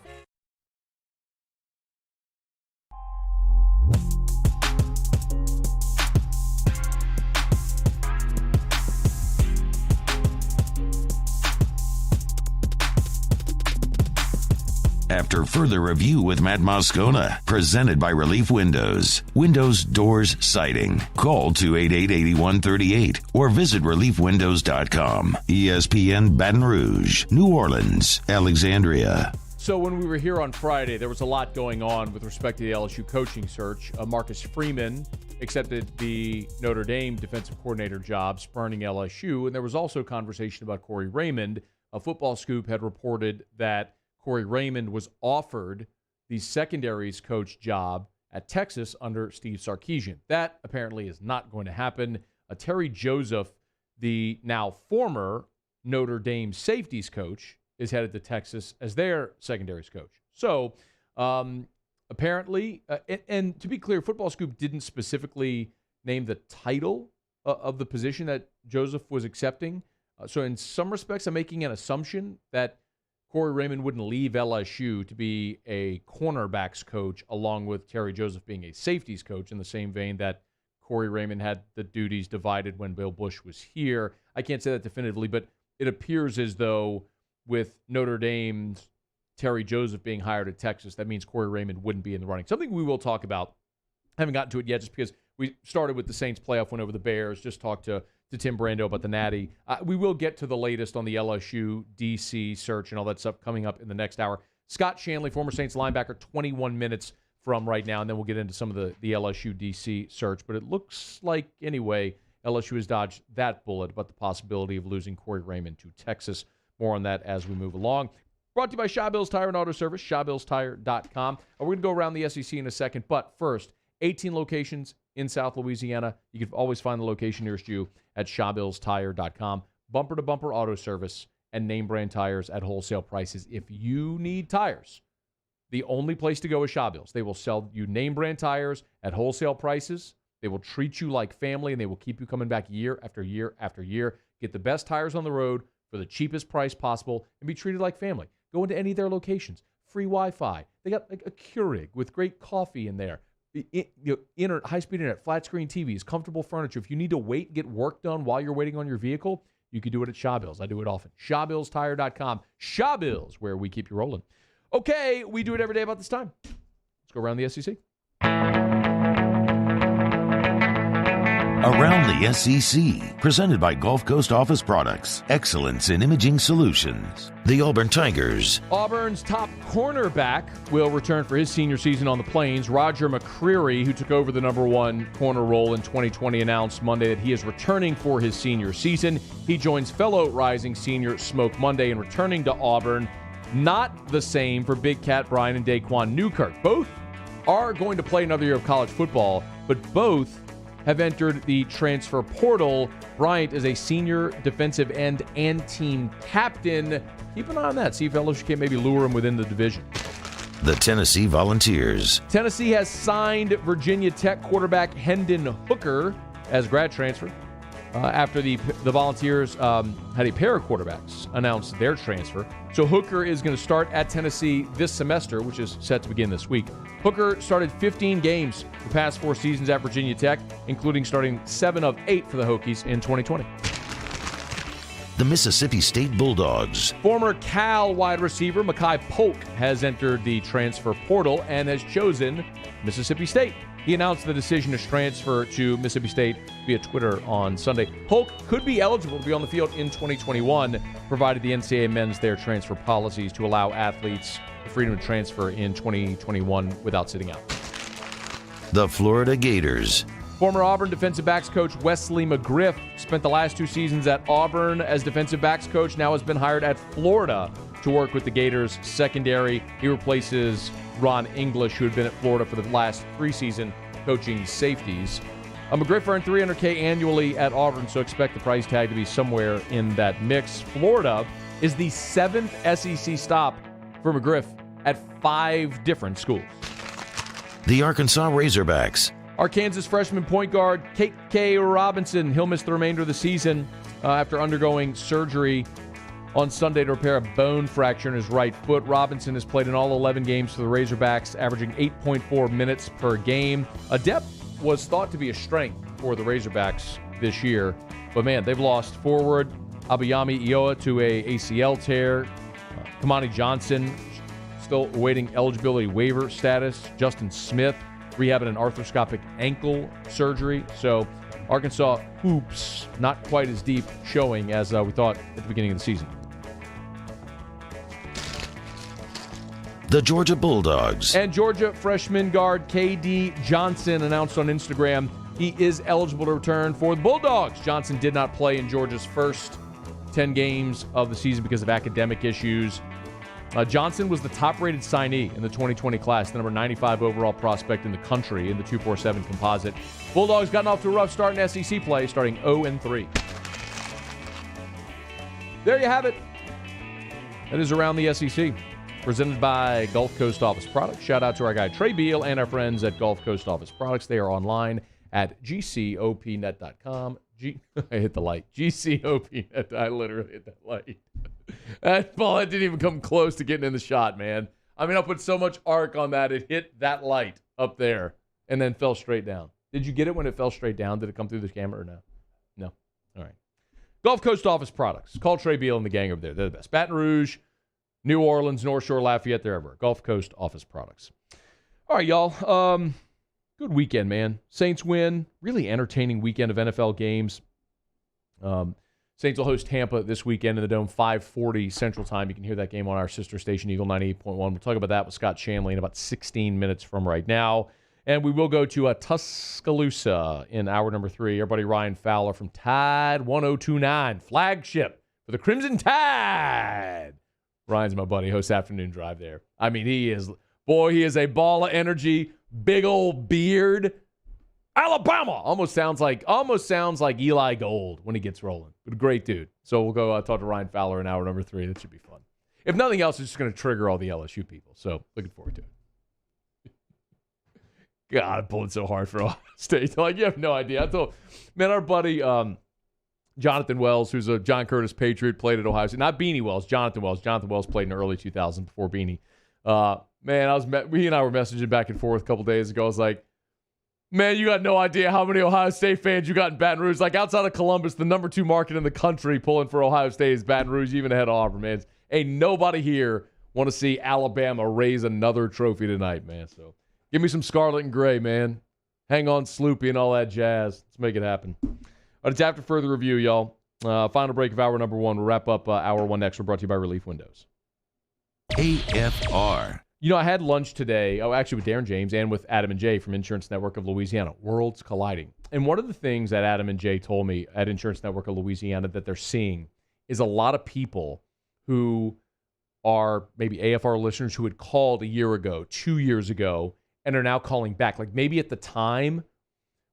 After further review with Matt Moscona, presented by Relief Windows. Windows, doors, siding. Call 288-8138 or visit reliefwindows.com. ESPN Baton Rouge, New Orleans, Alexandria.
So when we were here on Friday, there was a lot going on with respect to the LSU coaching search. Marcus Freeman accepted the Notre Dame defensive coordinator job, spurning LSU. And there was also conversation about Corey Raymond. A Football Scoop had reported that Corey Raymond was offered the secondaries coach job at Texas under Steve Sarkisian. That apparently is not going to happen. Terry Joseph, the now former Notre Dame safeties coach, is headed to Texas as their secondaries coach. So apparently, and to be clear, Football Scoop didn't specifically name the title of the position that Joseph was accepting. So in some respects, I'm making an assumption that Corey Raymond wouldn't leave LSU to be a cornerbacks coach along with Terry Joseph being a safeties coach, in the same vein that Corey Raymond had the duties divided when Bill Busch was here. I can't say that definitively, but it appears as though with Notre Dame's Terry Joseph being hired at Texas, that means Corey Raymond wouldn't be in the running. Something we will talk about. I haven't gotten to it yet just because we started with the Saints playoff win over the Bears, just talked to Tim Brando about the Natty. We will get to the latest on the LSU DC search and all that stuff coming up in the next hour. Scott Shanley, former Saints linebacker, 21 minutes from right now, and then we'll get into some of the LSU DC search. But it looks like, anyway, LSU has dodged that bullet about the possibility of losing Corey Raymond to Texas. More on that as we move along. Brought to you by Shaw Bills Tire and Auto Service, ShawBillsTire.com. We're going to go around the SEC in a second, but first, 18 locations in South Louisiana. You can always find the location nearest you at ShawBillsTire.com. Bumper-to-bumper auto service and name brand tires at wholesale prices. If you need tires, the only place to go is Shaw Bills. They will sell you name brand tires at wholesale prices. They will treat you like family, and they will keep you coming back year after year after year. Get the best tires on the road for the cheapest price possible and be treated like family. Go into any of their locations. Free Wi-Fi. They got like a Keurig with great coffee in there. High-speed internet, flat-screen TVs, comfortable furniture. If you need to wait and get work done while you're waiting on your vehicle, you can do it at Shaw Bills. I do it often. ShawBillsTire.com. Shaw Bills, where we keep you rolling. Okay, we do it every day about this time. Let's go around the SEC.
Around the SEC, presented by Gulf Coast Office Products, excellence in imaging solutions. The Auburn Tigers.
Auburn's top cornerback will return for his senior season on the Plains. Roger McCreary, who took over the number one corner role in 2020, announced Monday that he is returning for his senior season. He joins fellow rising senior Smoke Monday in returning to Auburn. Not the same for Big Cat Brian and Daquan Newkirk. Both are going to play another year of college football, but both have entered the transfer portal. Bryant is a senior defensive end and team captain. Keep an eye on that. See if LSU can maybe lure him within the division.
The Tennessee Volunteers.
Tennessee has signed Virginia Tech quarterback Hendon Hooker as grad transfer after the Volunteers had a pair of quarterbacks announce their transfer. So Hooker is going to start at Tennessee this semester, which is set to begin this week. Hooker started 15 games the past 4 seasons at Virginia Tech, including starting 7 of 8 for the Hokies in 2020.
The Mississippi State Bulldogs.
Former Cal wide receiver Mekhi Polk has entered the transfer portal and has chosen Mississippi State. He announced the decision to transfer to Mississippi State via Twitter on Sunday. Polk could be eligible to be on the field in 2021, provided the NCAA amends their transfer policies to allow athletes the freedom to transfer in 2021 without sitting out.
The Florida Gators.
Former Auburn defensive backs coach Wesley McGriff spent the last 2 seasons at Auburn as defensive backs coach, now has been hired at Florida to work with the Gators secondary. He replaces Ron English, who had been at Florida for the last 3 seasons coaching safeties. McGriff earned $300K annually at Auburn, so expect the price tag to be somewhere in that mix. Florida is the 7th SEC stop for McGriff at 5 different schools.
The Arkansas Razorbacks.
Arkansas freshman point guard K.K. Robinson, he'll miss the remainder of the season after undergoing surgery on Sunday to repair a bone fracture in his right foot. Robinson has played in all 11 games for the Razorbacks, averaging 8.4 minutes per game. Depth was thought to be a strength for the Razorbacks this year, but man, they've lost forward Abayami Ioa to a ACL tear. Kamani Johnson still awaiting eligibility waiver status. Justin Smith rehabbing an arthroscopic ankle surgery. So Arkansas hoops not quite as deep showing as we thought at the beginning of the season.
The Georgia Bulldogs.
And Georgia freshman guard K.D. Johnson announced on Instagram he is eligible to return for the Bulldogs. Johnson did not play in Georgia's first 10 games of the season because of academic issues. Johnson was the top-rated signee in the 2020 class, the number 95 overall prospect in the country in the 247 composite. Bulldogs gotten off to a rough start in SEC play, starting 0-3. There you have it. That is Around the SEC, presented by Gulf Coast Office Products. Shout out to our guy Trey Beal and our friends at Gulf Coast Office Products. They are online at gcopnet.com. I hit the light. GCOPnet. I literally hit that light. That ball didn't even come close to getting in the shot, man. I mean, I put so much arc on that. It hit that light up there and then fell straight down. Did you get it when it fell straight down? Did it come through the camera or no? No. All right. Gulf Coast Office Products. Call Trey Beal and the gang over there. They're the best. Baton Rouge, New Orleans, North Shore, Lafayette, they're everywhere. Gulf Coast Office Products. All right, y'all. Good weekend, man. Saints win. Really entertaining weekend of NFL games. Saints will host Tampa this weekend in the Dome, 5:40 Central Time. You can hear that game on our sister station, Eagle 98.1. We'll talk about that with Scott Shanley in about 16 minutes from right now. And we will go to Tuscaloosa in hour number 3. Our buddy Ryan Fowler from Tide 1029, flagship for the Crimson Tide. Ryan's my buddy, hosts Afternoon Drive there. I mean, he is a ball of energy, big old beard. Alabama almost sounds like Eli Gold when he gets rolling. But a great dude. So we'll go talk to Ryan Fowler in hour number 3. That should be fun. If nothing else, it's just going to trigger all the LSU people. So looking forward to it. God, I'm pulling so hard for Ohio State. Like, you have no idea. I told, man, our buddy Jonathan Wells, who's a John Curtis Patriot, played at Ohio State. Not Beanie Wells, Jonathan Wells. Jonathan Wells played in the early 2000s before Beanie. Man, he and I were messaging back and forth a couple days ago. I was like, man, you got no idea how many Ohio State fans you got in Baton Rouge. Like, outside of Columbus, the number 2 market in the country pulling for Ohio State is Baton Rouge, even ahead of Auburn, man. Ain't nobody here want to see Alabama raise another trophy tonight, man. So give me some scarlet and gray, man. Hang on, Sloopy and all that jazz. Let's make it happen. All right, it's after further review, y'all. Final break of hour number 1. We'll wrap up hour 1 next. We're brought to you by Relief Windows.
AFR.
You know, I had lunch today, actually with Darren James and with Adam and Jay from Insurance Network of Louisiana. Worlds colliding. And one of the things that Adam and Jay told me at Insurance Network of Louisiana that they're seeing is a lot of people who are maybe AFR listeners who had called a year ago, 2 years ago, and are now calling back. Like maybe at the time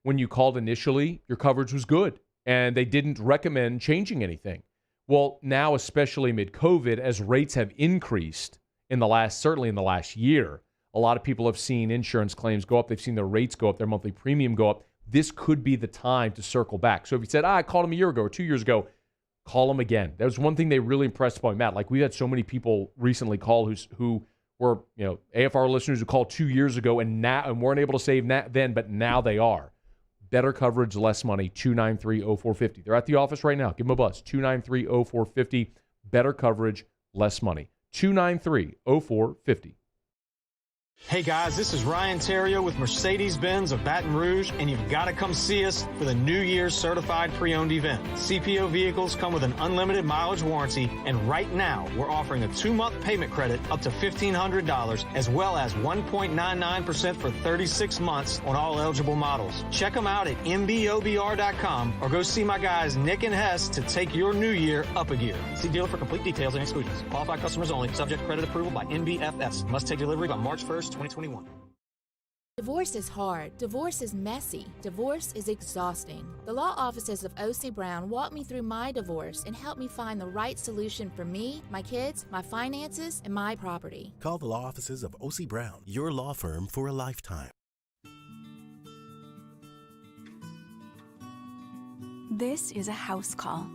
when you called initially, your coverage was good and they didn't recommend changing anything. Well, now, especially mid-COVID, as rates have increased, certainly in the last year, a lot of people have seen insurance claims go up. They've seen their rates go up, their monthly premium go up. This could be the time to circle back. So if you said, I called them a year ago or 2 years ago, call them again. That was one thing they really impressed upon Matt. Like, we had so many people recently call who were, AFR listeners who called 2 years ago and weren't able to save then, but now they are. Better coverage, less money, 293-0450. They're at the office right now. Give them a buzz, 293-0450. Better coverage, less money. 293-0450.
Hey guys, this is Ryan Terrio with Mercedes-Benz of Baton Rouge, and you've got to come see us for the New Year's Certified Pre-Owned event. CPO vehicles come with an unlimited mileage warranty, and right now we're offering a 2-month payment credit up to $1,500, as well as 1.99% for 36 months on all eligible models. Check them out at mbobr.com or go see my guys Nick and Hess to take your new year up a gear. See dealer for complete details and exclusions. Qualified customers only. Subject credit approval by NBFS. Must take delivery by March 1st. 2021.
Divorce is hard. Divorce is messy. Divorce is exhausting. The law offices of O.C. Brown walked me through my divorce and helped me find the right solution for me, my kids, my finances, and my property.
Call the law offices of O.C. Brown, your law firm for a lifetime.
This is a house call.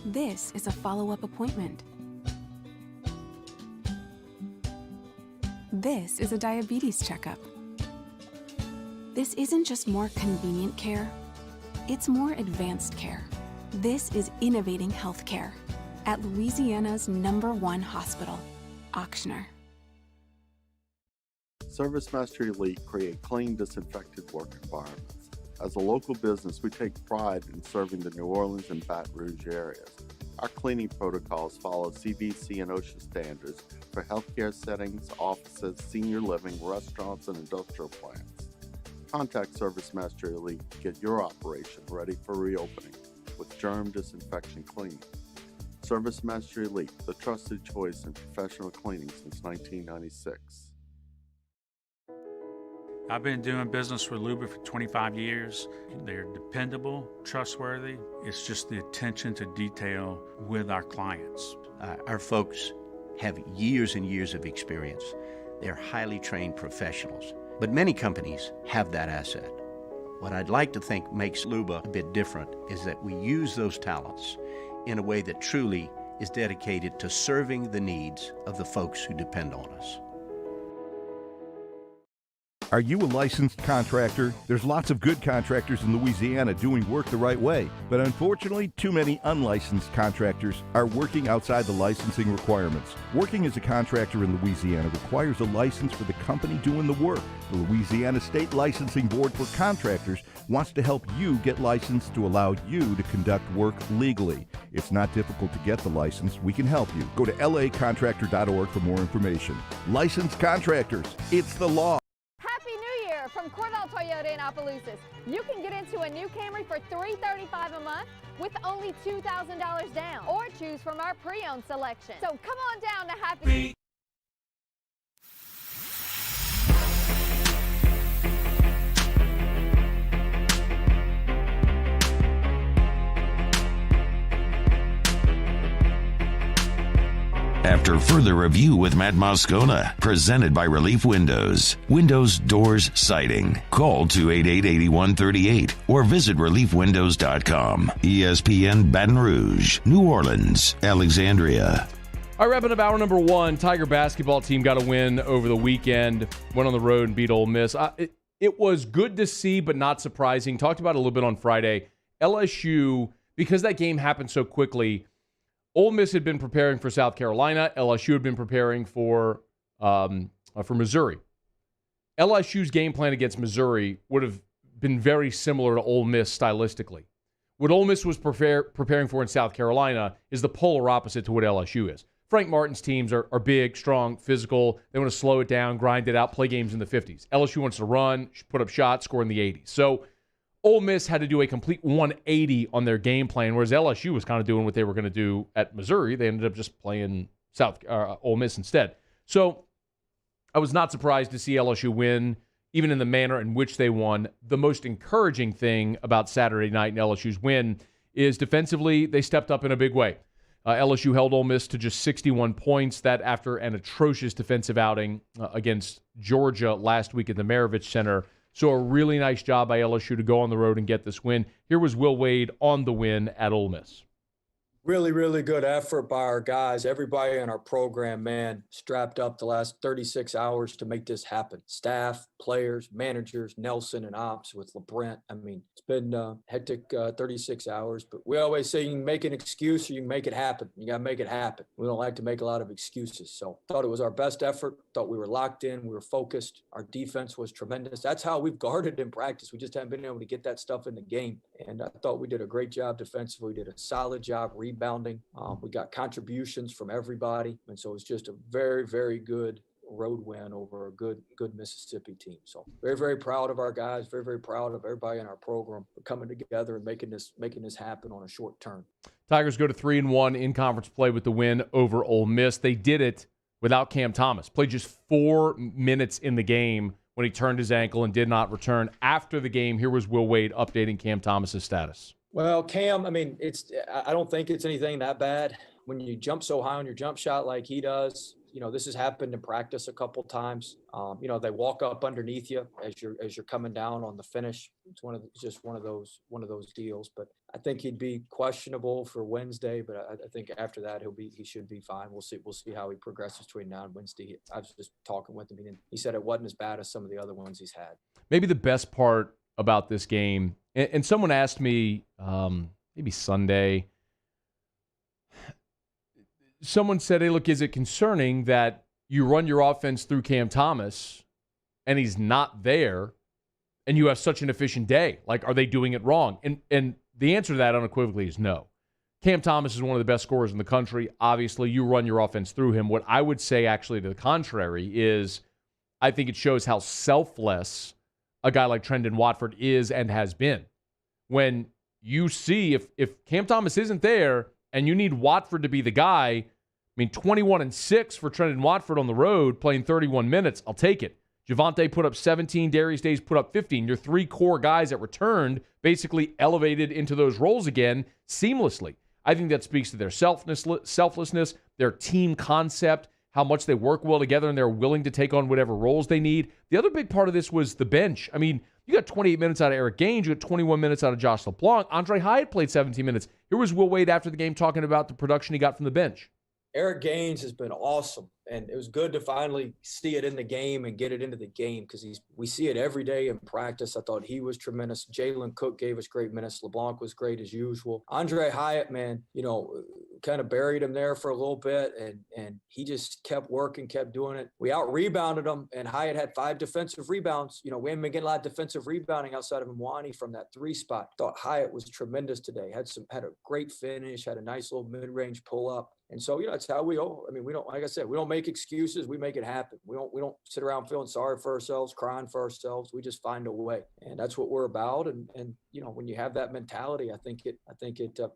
This is a follow-up appointment. This is a diabetes checkup. This isn't just more convenient care, it's more advanced care. This is innovating healthcare at Louisiana's #1 hospital, Auctioner.
ServiceMaster Elite create clean, disinfected work environments. As a local business, we take pride in serving the New Orleans and Baton Rouge areas. Our cleaning protocols follow CDC and OSHA standards for healthcare settings, offices, senior living, restaurants, and industrial plants. Contact ServiceMaster Elite to get your operation ready for reopening with germ disinfection cleaning. ServiceMaster Elite, the trusted choice in professional cleaning since 1996.
I've been doing business with Luba for 25 years. They're dependable, trustworthy. It's just the attention to detail with our clients.
Our folks have years and years of experience. They're highly trained professionals. But many companies have that asset. What I'd like to think makes Luba a bit different is that we use those talents in a way that truly is dedicated to serving the needs of the folks who depend on us.
Are you a licensed contractor? There's lots of good contractors in Louisiana doing work the right way, but unfortunately, too many unlicensed contractors are working outside the licensing requirements. Working as a contractor in Louisiana requires a license for the company doing the work. The Louisiana State Licensing Board for Contractors wants to help you get licensed to allow you to conduct work legally. It's not difficult to get the license. We can help you. Go to lacontractor.org for more information. Licensed contractors, it's the law.
From Cordell Toyota in Opelousas, you can get into a new Camry for $335 a month with only $2,000 down, or choose from our pre-owned selection. So come on down to Happy.
After further review with Matt Moscona, presented by Relief Windows. Windows, doors, siding. Call 288-8138 or visit reliefwindows.com. ESPN Baton Rouge, New Orleans, Alexandria.
All right, wrapping up hour number one. Tiger basketball team got a win over the weekend. Went on the road and beat Ole Miss. It was good to see, but not surprising. Talked about it a little bit on Friday. LSU, because that game happened so quickly, Ole Miss had been preparing for South Carolina. LSU had been preparing for Missouri. LSU's game plan against Missouri would have been very similar to Ole Miss stylistically. What Ole Miss was preparing for in South Carolina is the polar opposite to what LSU is. Frank Martin's teams are big, strong, physical. They want to slow it down, grind it out, play games in the 50s. LSU wants to run, put up shots, score in the 80s. So Ole Miss had to do a complete 180 on their game plan, whereas LSU was kind of doing what they were going to do at Missouri. They ended up just playing Ole Miss instead. So I was not surprised to see LSU win, even in the manner in which they won. The most encouraging thing about Saturday night and LSU's win is defensively, they stepped up in a big way. LSU held Ole Miss to just 61 points. That after an atrocious defensive outing against Georgia last week at the Maravich Center. So a really nice job by LSU to go on the road and get this win. Here was Will Wade on the win at Ole Miss.
Really, really good effort by our guys. Everybody in our program, man, strapped up the last 36 hours to make this happen. Staff, players, managers, Nelson and ops with LeBrant. I mean, it's been hectic 36 hours, but we always say you can make an excuse or you can make it happen. You got to make it happen. We don't like to make a lot of excuses. So thought it was our best effort. Thought we were locked in. We were focused. Our defense was tremendous. That's how we've guarded in practice. We just haven't been able to get that stuff in the game. And I thought we did a great job defensively. We did a solid job rebounding. We got contributions from everybody. And so it's just a very, very good road win over a good Mississippi team. So very, very proud of our guys. Very, very proud of everybody in our program for coming together and making this happen on a short term.
Tigers go to 3-1 in conference play with the win over Ole Miss. They did it without Cam Thomas. Played just 4 minutes in the game when he turned his ankle and did not return. After the game, here was Will Wade updating Cam Thomas's status.
Well, Cam, I mean, I don't think it's anything that bad. When you jump so high on your jump shot like he does, you know, this has happened in practice a couple times. You know, they walk up underneath you as you're coming down on the finish. It's just one of those deals. But I think he'd be questionable for Wednesday. But I think after that he should be fine. We'll see how he progresses between now and Wednesday. I was just talking with him. He said it wasn't as bad as some of the other ones he's had.
Maybe the best part about this game, and someone asked me maybe Sunday. Someone said, hey, look, is it concerning that you run your offense through Cam Thomas and he's not there and you have such an efficient day? Like, are they doing it wrong? And the answer to that unequivocally is no. Cam Thomas is one of the best scorers in the country. Obviously, you run your offense through him. What I would say actually to the contrary is I think it shows how selfless a guy like Trendon Watford is and has been. When you see if Cam Thomas isn't there and you need Watford to be the guy, I mean, 21-6 for Trendon Watford on the road, playing 31 minutes. I'll take it. Javonte put up 17. Darius Days put up 15. Your 3 core guys that returned basically elevated into those roles again seamlessly. I think that speaks to their selflessness, their team concept, how much they work well together, and they're willing to take on whatever roles they need. The other big part of this was the bench. I mean, you got 28 minutes out of Eric Gaines. You got 21 minutes out of Josh LeBlanc. Andre Hyatt played 17 minutes. Here was Will Wade after the game talking about the production he got from the bench.
Eric Gaines has been awesome, and it was good to finally see it in the game and get it into the game because we see it every day in practice. I thought he was tremendous. Jalen Cook gave us great minutes. LeBlanc was great as usual. Andre Hyatt, man, kind of buried him there for a little bit, and he just kept working, kept doing it. We out-rebounded him, and Hyatt had 5 defensive rebounds. We haven't been getting a lot of defensive rebounding outside of Mwani from that 3 spot. Thought Hyatt was tremendous today. Had a great finish, had a nice little mid-range pull-up. And so, it's how we go. I mean, we don't, like I said, we don't make excuses. We make it happen. We don't sit around feeling sorry for ourselves, crying for ourselves. We just find a way. And that's what we're about. And when you have that mentality, I think it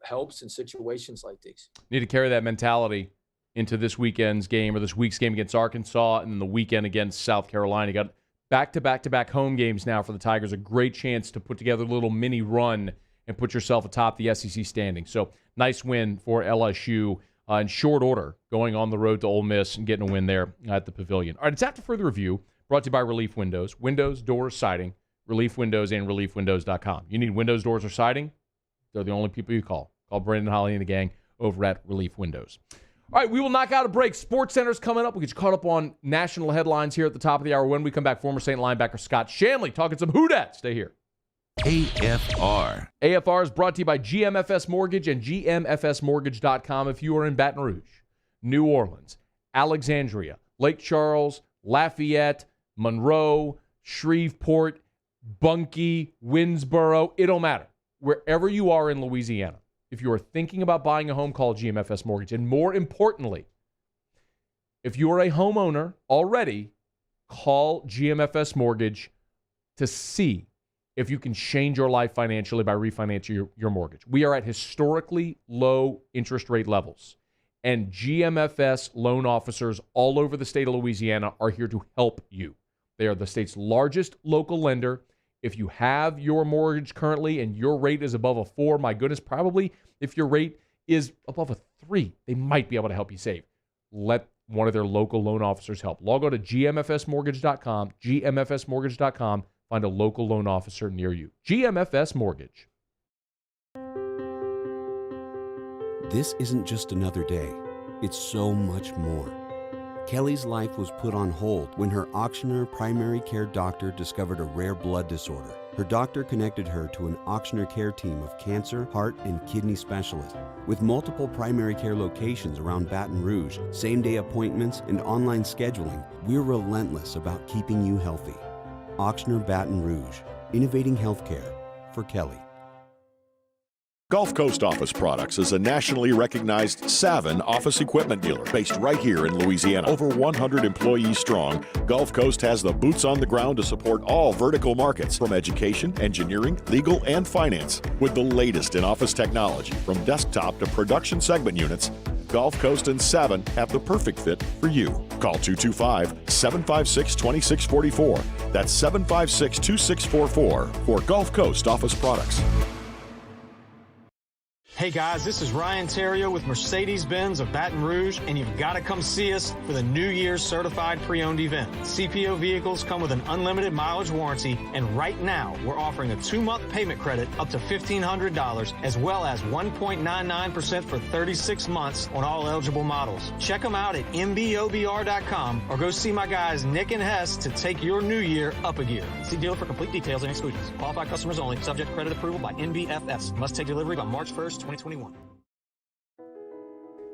helps in situations like these.
Need to carry that mentality into this weekend's game or this week's game against Arkansas and then the weekend against South Carolina. You got back-to-back home games now for the Tigers. A great chance to put together a little mini run and put yourself atop the SEC standing. So nice win for LSU. In short order, going on the road to Ole Miss and getting a win there at the Pavilion. All right, it's After Further Review, brought to you by Relief Windows. Windows, doors, siding, Relief Windows, and ReliefWindows.com. You need windows, doors, or siding? They're the only people you call. Call Brandon Holly and the gang over at Relief Windows. All right, we will knock out a break. Sportscenter's coming up. We'll get you caught up on national headlines here at the top of the hour. When we come back, former Saint linebacker Scott Shanle talking some Who-Dat. Stay here.
AFR.
AFR is brought to you by GMFS Mortgage and GMFSmortgage.com. If you are in Baton Rouge, New Orleans, Alexandria, Lake Charles, Lafayette, Monroe, Shreveport, Bunkie, Winnsboro, it don't matter. Wherever you are in Louisiana, if you are thinking about buying a home, call GMFS Mortgage. And more importantly, if you are a homeowner already, call GMFS Mortgage to see if you can change your life financially by refinancing your mortgage. We are at historically low interest rate levels, and GMFS loan officers all over the state of Louisiana are here to help you. They are the state's largest local lender. If you have your mortgage currently and your rate is above a 4, my goodness, probably if your rate is above a 3, they might be able to help you save. Let one of their local loan officers help. Log on to gmfsmortgage.com, gmfsmortgage.com. Find a local loan officer near you. GMFS Mortgage.
This isn't just another day. It's so much more. Kelly's life was put on hold when her auctioneer primary care doctor discovered a rare blood disorder. Her doctor connected her to an auctioneer care team of cancer, heart, and kidney specialists. With multiple primary care locations around Baton Rouge, same-day appointments, and online scheduling, we're relentless about keeping you healthy. Auctioneer Baton Rouge, innovating healthcare for Kelly.
Gulf Coast Office Products is a nationally recognized Savin office equipment dealer based right here in Louisiana. Over 100 employees strong, Gulf Coast has the boots on the ground to support all vertical markets, from education, engineering, legal, and finance. With the latest in office technology, from desktop to production segment units, Gulf Coast and Savin have the perfect fit for you. Call 225-756-2644. That's 756-2644 for Gulf Coast Office Products.
Hey guys, this is Ryan Terrio with Mercedes-Benz of Baton Rouge, and you've got to come see us for the New Year's Certified Pre-Owned event. CPO vehicles come with an unlimited mileage warranty, and right now we're offering a 2-month payment credit up to $1,500, as well as 1.99% for 36 months on all eligible models. Check them out at mbobr.com or go see my guys Nick and Hess to take your new year up a gear. See dealer for complete details and exclusions. Qualified customers only. Subject credit approval by NBFS. Must take delivery by March 1st, 2021.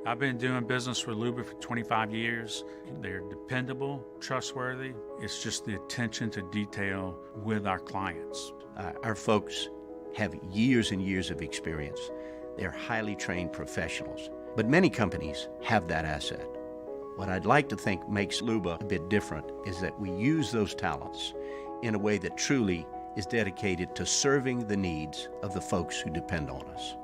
I've been doing business with Luba for 25 years. They're dependable, trustworthy. It's just the attention to detail with our clients.
Our folks have years and years of experience. They're highly trained professionals. But many companies have that asset. What I'd like to think makes Luba a bit different is that we use those talents in a way that truly is dedicated to serving the needs of the folks who depend on us.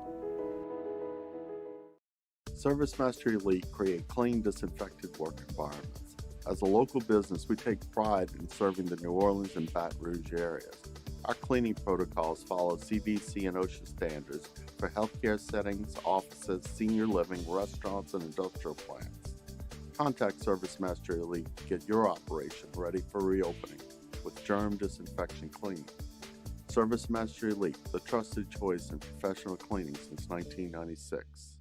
ServiceMaster Elite create clean, disinfected work environments. As a local business, we take pride in serving the New Orleans and Baton Rouge areas. Our cleaning protocols follow CDC and OSHA standards for healthcare settings, offices, senior living, restaurants, and industrial plants. Contact Service Mastery Elite to get your operation ready for reopening with germ disinfection cleaning. Service Mastery Elite, the trusted choice in professional cleaning since 1996.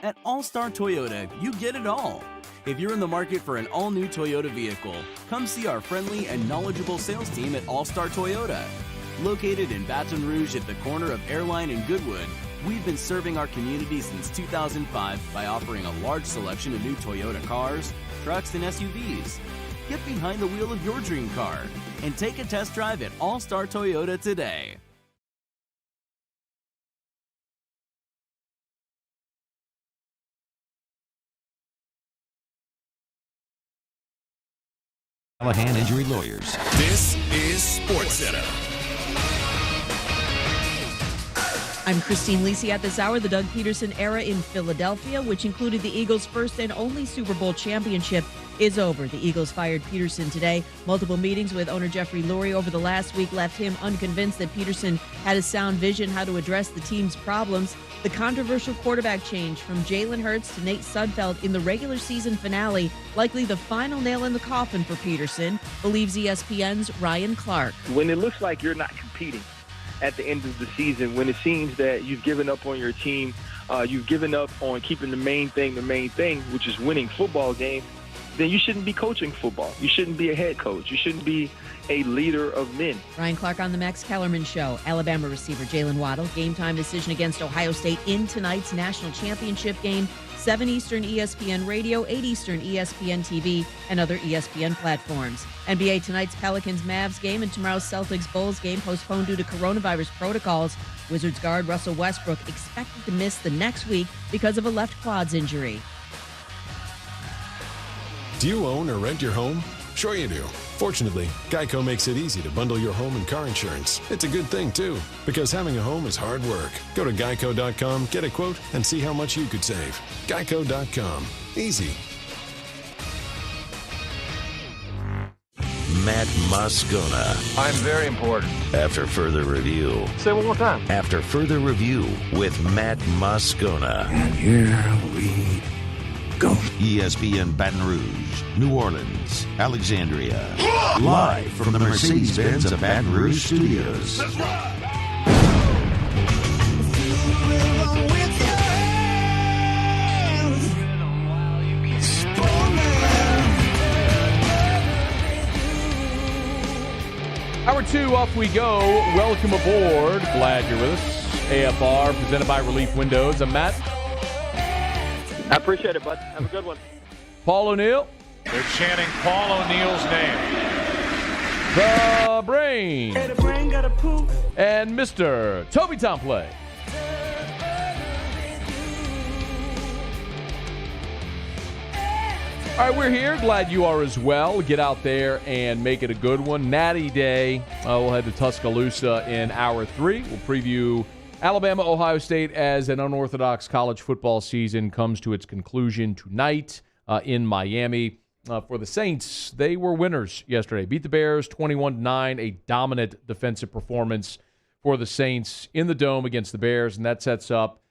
At All-Star Toyota, you get it all. If you're in the market for an all-new Toyota vehicle, come see our friendly and knowledgeable sales team at All-Star Toyota. Located in Baton Rouge at the corner of Airline and Goodwood, we've been serving our community since 2005 by offering a large selection of new Toyota cars, trucks, and SUVs. Get behind the wheel of your dream car and take a test drive at All-Star Toyota today.
Callahan Injury Lawyers.
This is SportsCenter.
I'm Christine Lisi. At this hour, the Doug Peterson era in Philadelphia, which included the Eagles' first and only Super Bowl championship, is over. The Eagles fired Peterson today. Multiple meetings with owner Jeffrey Lurie over the last week left him unconvinced that Peterson had a sound vision how to address the team's problems. The controversial quarterback change from Jalen Hurts to Nate Sudfeld in the regular season finale, likely the final nail in the coffin for Peterson, believes ESPN's Ryan Clark.
When it looks like you're not competing at the end of the season, when it seems that you've given up on your team, you've given up on keeping the main thing, which is winning football games, then you shouldn't be coaching football. You shouldn't be a head coach. You shouldn't be a leader of men.
Ryan Clark on the Max Kellerman Show. Alabama receiver Jalen Waddle, game time decision against Ohio State in tonight's national championship game. 7 Eastern ESPN Radio, 8 Eastern ESPN TV, and other ESPN platforms. NBA tonight's Pelicans-Mavs game and tomorrow's Celtics-Bulls game postponed due to coronavirus protocols. Wizards guard Russell Westbrook expected to miss the next week because of a left quads injury.
Do you own or rent your home? Sure you do. Fortunately, Geico makes it easy to bundle your home and car insurance. It's a good thing, too, because having a home is hard work. Go to geico.com, get a quote, and see how much you could save. Geico.com. Easy.
Matt Moscona.
I'm very important.
After further review.
Say it one more time.
After further review with Matt Moscona.
And here we go.
ESPN Baton Rouge, New Orleans, Alexandria. Live from the Mercedes-Benz of Baton Rouge studios.
Let's ride.
Hour 2, off we go. Welcome aboard. Glad you're with us. AFR, presented by Relief Windows. I'm Matt.
I appreciate it, bud. Have a good one.
Paul O'Neill.
They're chanting Paul O'Neill's name.
The Brain.
Hey, the brain got a poop.
And Mr. Toby Tomplay. All right, we're here. Glad you are as well. Get out there and make it a good one. Natty Day. We'll head to Tuscaloosa in hour 3. We'll preview Alabama, Ohio State as an unorthodox college football season comes to its conclusion tonight in Miami. For the Saints, they were winners yesterday. Beat the Bears 21-9, a dominant defensive performance for the Saints in the Dome against the Bears, and that sets up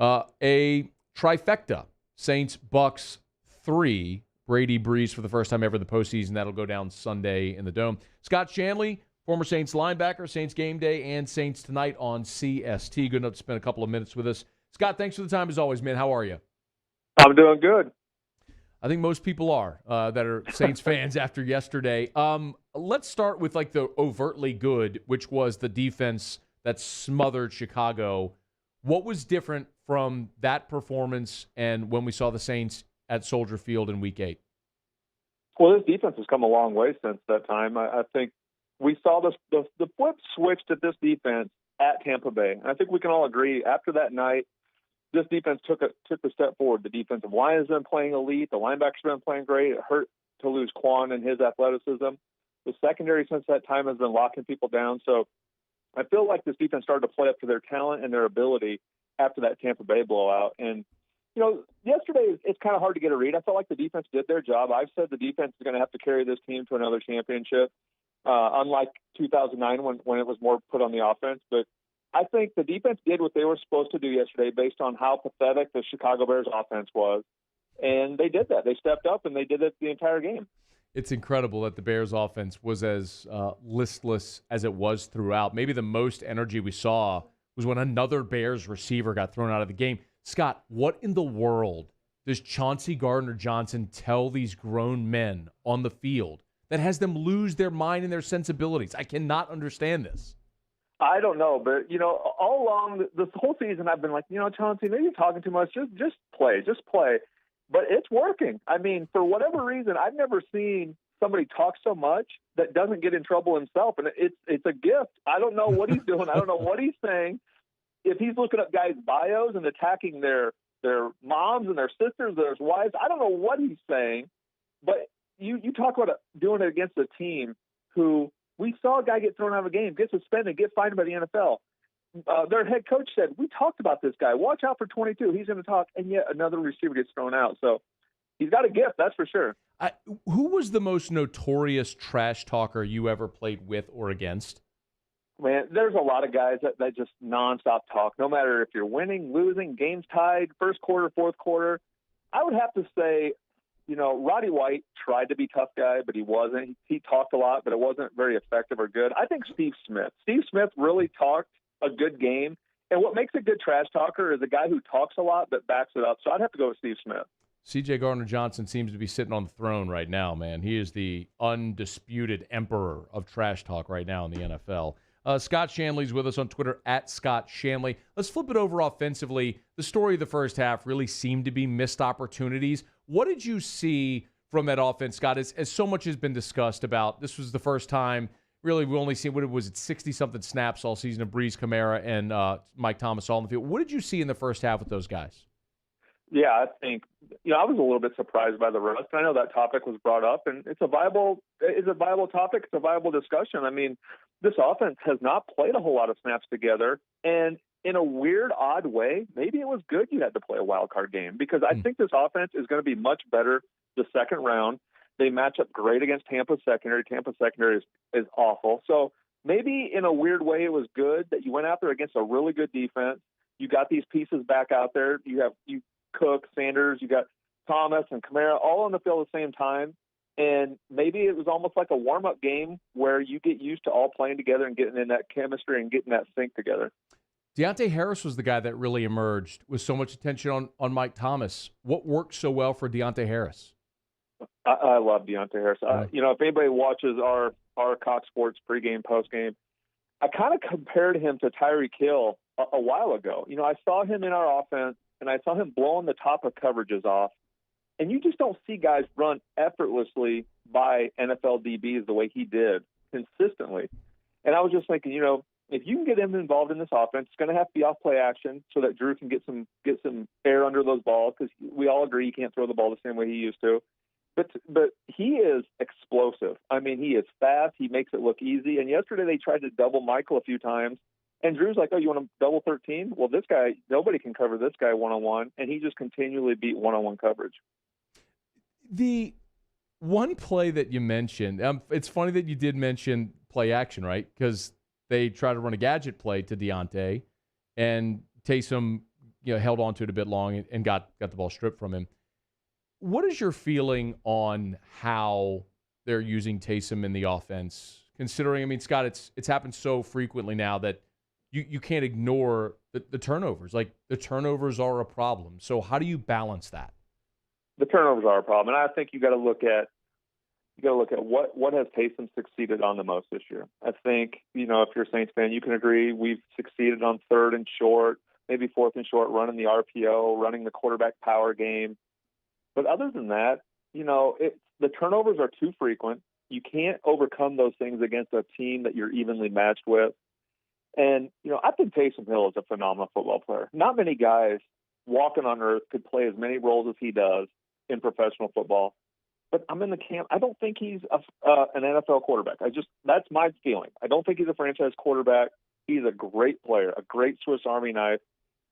a trifecta. Saints, Bucks, 3. Brady, Breeze for the first time ever in the postseason. That'll go down Sunday in the Dome. Scott Shanley, former Saints linebacker, Saints Game Day, and Saints Tonight on CST. Good enough to spend a couple of minutes with us. Scott, thanks for the time as always, man. How are you?
I'm doing good.
I think most people are that are Saints fans after yesterday. Let's start with like the overtly good, which was the defense that smothered Chicago. What was different from that performance and when we saw the Saints at Soldier Field in Week 8?
Well, this defense has come a long way since that time. I think we saw the flip switched at this defense at Tampa Bay. And I think we can all agree after that night, this defense took a step forward. The defensive line has been playing elite. The linebackers have been playing great. It hurt to lose Quan and his athleticism. The secondary since that time has been locking people down. So I feel like this defense started to play up to their talent and their ability after that Tampa Bay blowout. And, you know, yesterday it's kind of hard to get a read. I felt like the defense did their job. I've said the defense is going to have to carry this team to another championship, unlike 2009 when it was more put on the offense. But I think the defense did what they were supposed to do yesterday based on how pathetic the Chicago Bears offense was. And they did that. They stepped up, and they did it the entire game.
It's incredible that the Bears offense was as listless as it was throughout. Maybe the most energy we saw was when another Bears receiver got thrown out of the game. Scott, what in the world does Chauncey Gardner-Johnson tell these grown men on the field that has them lose their mind and their sensibilities? I cannot understand this.
I don't know, but, all along this whole season I've been like, Chauncey, maybe you're talking too much. Just play. But it's working. I mean, for whatever reason, I've never seen somebody talk so much that doesn't get in trouble himself, and it's a gift. I don't know what he's doing. I don't know what he's saying. If he's looking up guys' bios and attacking their moms and their sisters, their wives, I don't know what he's saying. But you talk about doing it against a team who we saw a guy get thrown out of a game, get suspended, get fined by the NFL. Their head coach said, we talked about this guy. Watch out for 22. He's going to talk. And yet another receiver gets thrown out. So he's got a gift, that's for sure.
Who was the most notorious trash talker you ever played with or against?
Man, there's a lot of guys that just nonstop talk, no matter if you're winning, losing, games tied, first quarter, fourth quarter. I would have to say, Roddy White tried to be tough guy, but he wasn't. He talked a lot, but it wasn't very effective or good. I think Steve Smith really talked a good game. And what makes a good trash talker is a guy who talks a lot but backs it up. So I'd have to go with Steve Smith.
C.J. Gardner-Johnson seems to be sitting on the throne right now, man. He is the undisputed emperor of trash talk right now in the NFL. Scott Shanley's with us on Twitter, @Scott Shanley. Let's flip it over offensively. The story of the first half really seemed to be missed opportunities. What did you see from that offense, Scott? As so much has been discussed about, this was the first time, really, we only seen, 60-something snaps all season of Breeze Kamara and Mike Thomas all in the field. What did you see in the first half with those guys?
Yeah, I think, I was a little bit surprised by the rust. I know that topic was brought up, and it's a viable topic. It's a viable discussion. I mean, this offense has not played a whole lot of snaps together, and in a weird, odd way, maybe it was good you had to play a wild card game, because I think this offense is going to be much better the second round. They match up great against Tampa's secondary. Tampa's secondary is awful. So maybe in a weird way it was good that you went out there against a really good defense. You got these pieces back out there. You Cook, Sanders, you got Thomas and Kamara all on the field at the same time. And maybe it was almost like a warm-up game where you get used to all playing together and getting in that chemistry and getting that sync together.
Deontay Harris was the guy that really emerged with so much attention on Mike Thomas. What worked so well for Deontay Harris?
I love Deontay Harris. If anybody watches our Cox Sports pregame, postgame, I kind of compared him to Tyreek Hill a while ago. I saw him in our offense, and I saw him blowing the top of coverages off. And you just don't see guys run effortlessly by NFL DBs the way he did consistently. And I was just thinking, if you can get him involved in this offense, it's going to have to be off play action so that Drew can get some air under those balls, because we all agree he can't throw the ball the same way he used to. But he is explosive. I mean, he is fast. He makes it look easy. And yesterday they tried to double Michael a few times. And Drew's like, oh, you want to double 13? Well, this guy, nobody can cover this guy one-on-one. And he just continually beat one-on-one coverage.
The one play that you mentioned, it's funny that you did mention play action, right? Because they tried to run a gadget play to Deontay, and Taysom held on to it a bit long and got the ball stripped from him. What is your feeling on how they're using Taysom in the offense? Considering, Scott, it's happened so frequently now that you can't ignore the turnovers. Like, the turnovers are a problem. So how do you balance that?
The turnovers are a problem, and I think you got to look at what has Taysom succeeded on the most this year. I think if you're a Saints fan, you can agree we've succeeded on third and short, maybe fourth and short, running the RPO, running the quarterback power game. But other than that, the turnovers are too frequent. You can't overcome those things against a team that you're evenly matched with. And, I think Taysom Hill is a phenomenal football player. Not many guys walking on earth could play as many roles as he does in professional football. But I'm in the camp. I don't think he's an NFL quarterback. That's my feeling. I don't think he's a franchise quarterback. He's a great player, a great Swiss Army knife.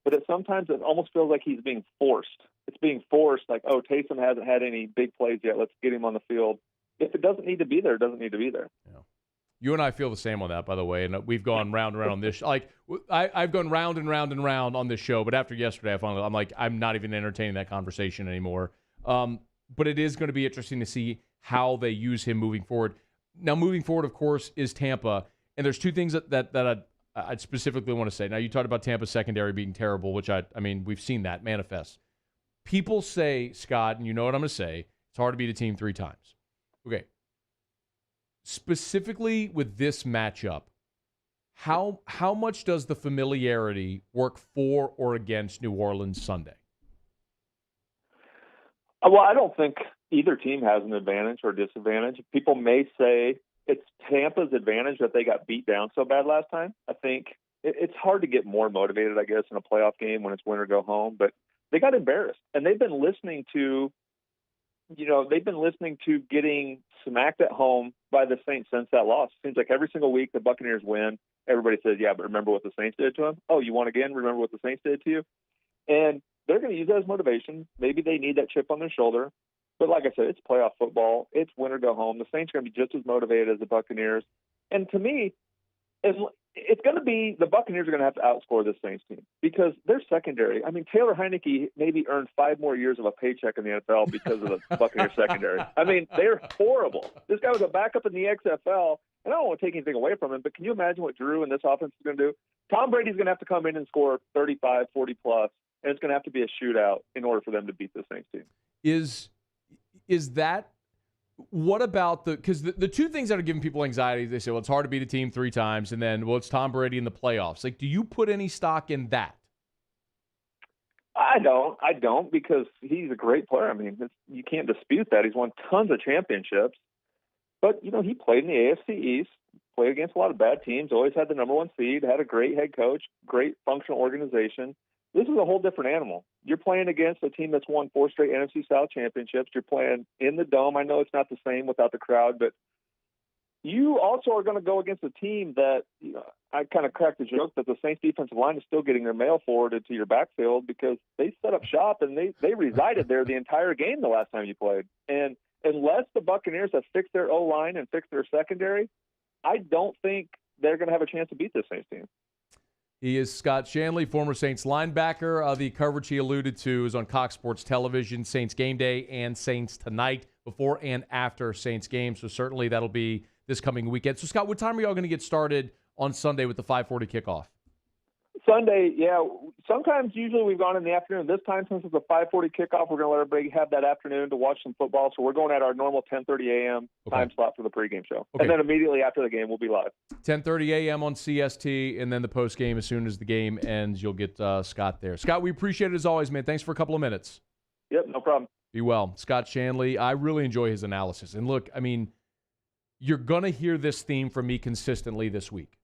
But sometimes it almost feels like he's being forced. It's being forced, like, oh, Taysom hasn't had any big plays yet. Let's get him on the field. If it doesn't need to be there, it doesn't need to be there.
Yeah. You and I feel the same on that, by the way, and we've gone round and round on this. I've gone round and round and round on this show, but after yesterday, I'm like, I'm not even entertaining that conversation anymore. But it is going to be interesting to see how they use him moving forward. Now, moving forward, of course, is Tampa. And there's two things that I'd specifically want to say. Now, you talked about Tampa's secondary being terrible, which I mean, we've seen that manifest. People say, Scott, and you know what I'm going to say, it's hard to beat a team 3 times. Okay. Specifically with this matchup, how much does the familiarity work for or against New Orleans Sunday?
Well, I don't think either team has an advantage or disadvantage. People may say it's Tampa's advantage that they got beat down so bad last time. I think it's hard to get more motivated, I guess, in a playoff game when it's win or go home. But they got embarrassed, and they've been listening to getting smacked at home by the Saints since that loss. Seems like every single week the Buccaneers win, everybody says, yeah, but remember what the Saints did to them? Oh, you won again? Remember what the Saints did to you? And they're going to use that as motivation. Maybe they need that chip on their shoulder. But like I said, it's playoff football. It's win or go home. The Saints are going to be just as motivated as the Buccaneers. And to me, it's going to be the Buccaneers are going to have to outscore this Saints team because their secondary. I mean, Taylor Heineke maybe earned 5 more years of a paycheck in the NFL because of the Buccaneers secondary. I mean, they're horrible. This guy was a backup in the XFL, and I don't want to take anything away from him, but can you imagine what Drew and this offense is going to do? Tom Brady's going to have to come in and score 35, 40-plus, and it's going to have to be a shootout in order for them to beat the Saints team.
Is that what about because the two things that are giving people anxiety, they say, well, it's hard to beat a team 3 times, and then, well, it's Tom Brady in the playoffs. Like, do you put any stock in that?
I don't because he's a great player. I mean, you can't dispute that. He's won tons of championships. But, he played in the AFC East, played against a lot of bad teams, always had the number 1 seed, had a great head coach, great functional organization. This is a whole different animal. You're playing against a team that's won 4 straight NFC South championships. You're playing in the Dome. I know it's not the same without the crowd, but you also are going to go against a team that, I kind of cracked the joke that the Saints defensive line is still getting their mail forwarded to your backfield because they set up shop and they resided there the entire game the last time you played. And unless the Buccaneers have fixed their O-line and fixed their secondary, I don't think they're going to have a chance to beat this Saints team.
He is Scott Shanley, former Saints linebacker. The coverage he alluded to is on Cox Sports Television, Saints Game Day and Saints Tonight, before and after Saints games. So certainly that'll be this coming weekend. So, Scott, what time are y'all going to get started on Sunday with the 5:40 kickoff?
Sunday, yeah. Usually we've gone in the afternoon. This time, since it's a 5:40 kickoff, we're going to let everybody have that afternoon to watch some football. So we're going at our normal 10:30 a.m. time slot for the pregame show. Okay. And then immediately after the game, we'll be live. 10:30
a.m. on CST, and then the postgame as soon as the game ends. You'll get Scott there. Scott, we appreciate it as always, man. Thanks for a couple of minutes.
Yep, no problem.
Be well. Scott Shanley, I really enjoy his analysis. And look, I mean, you're going to hear this theme from me consistently this week.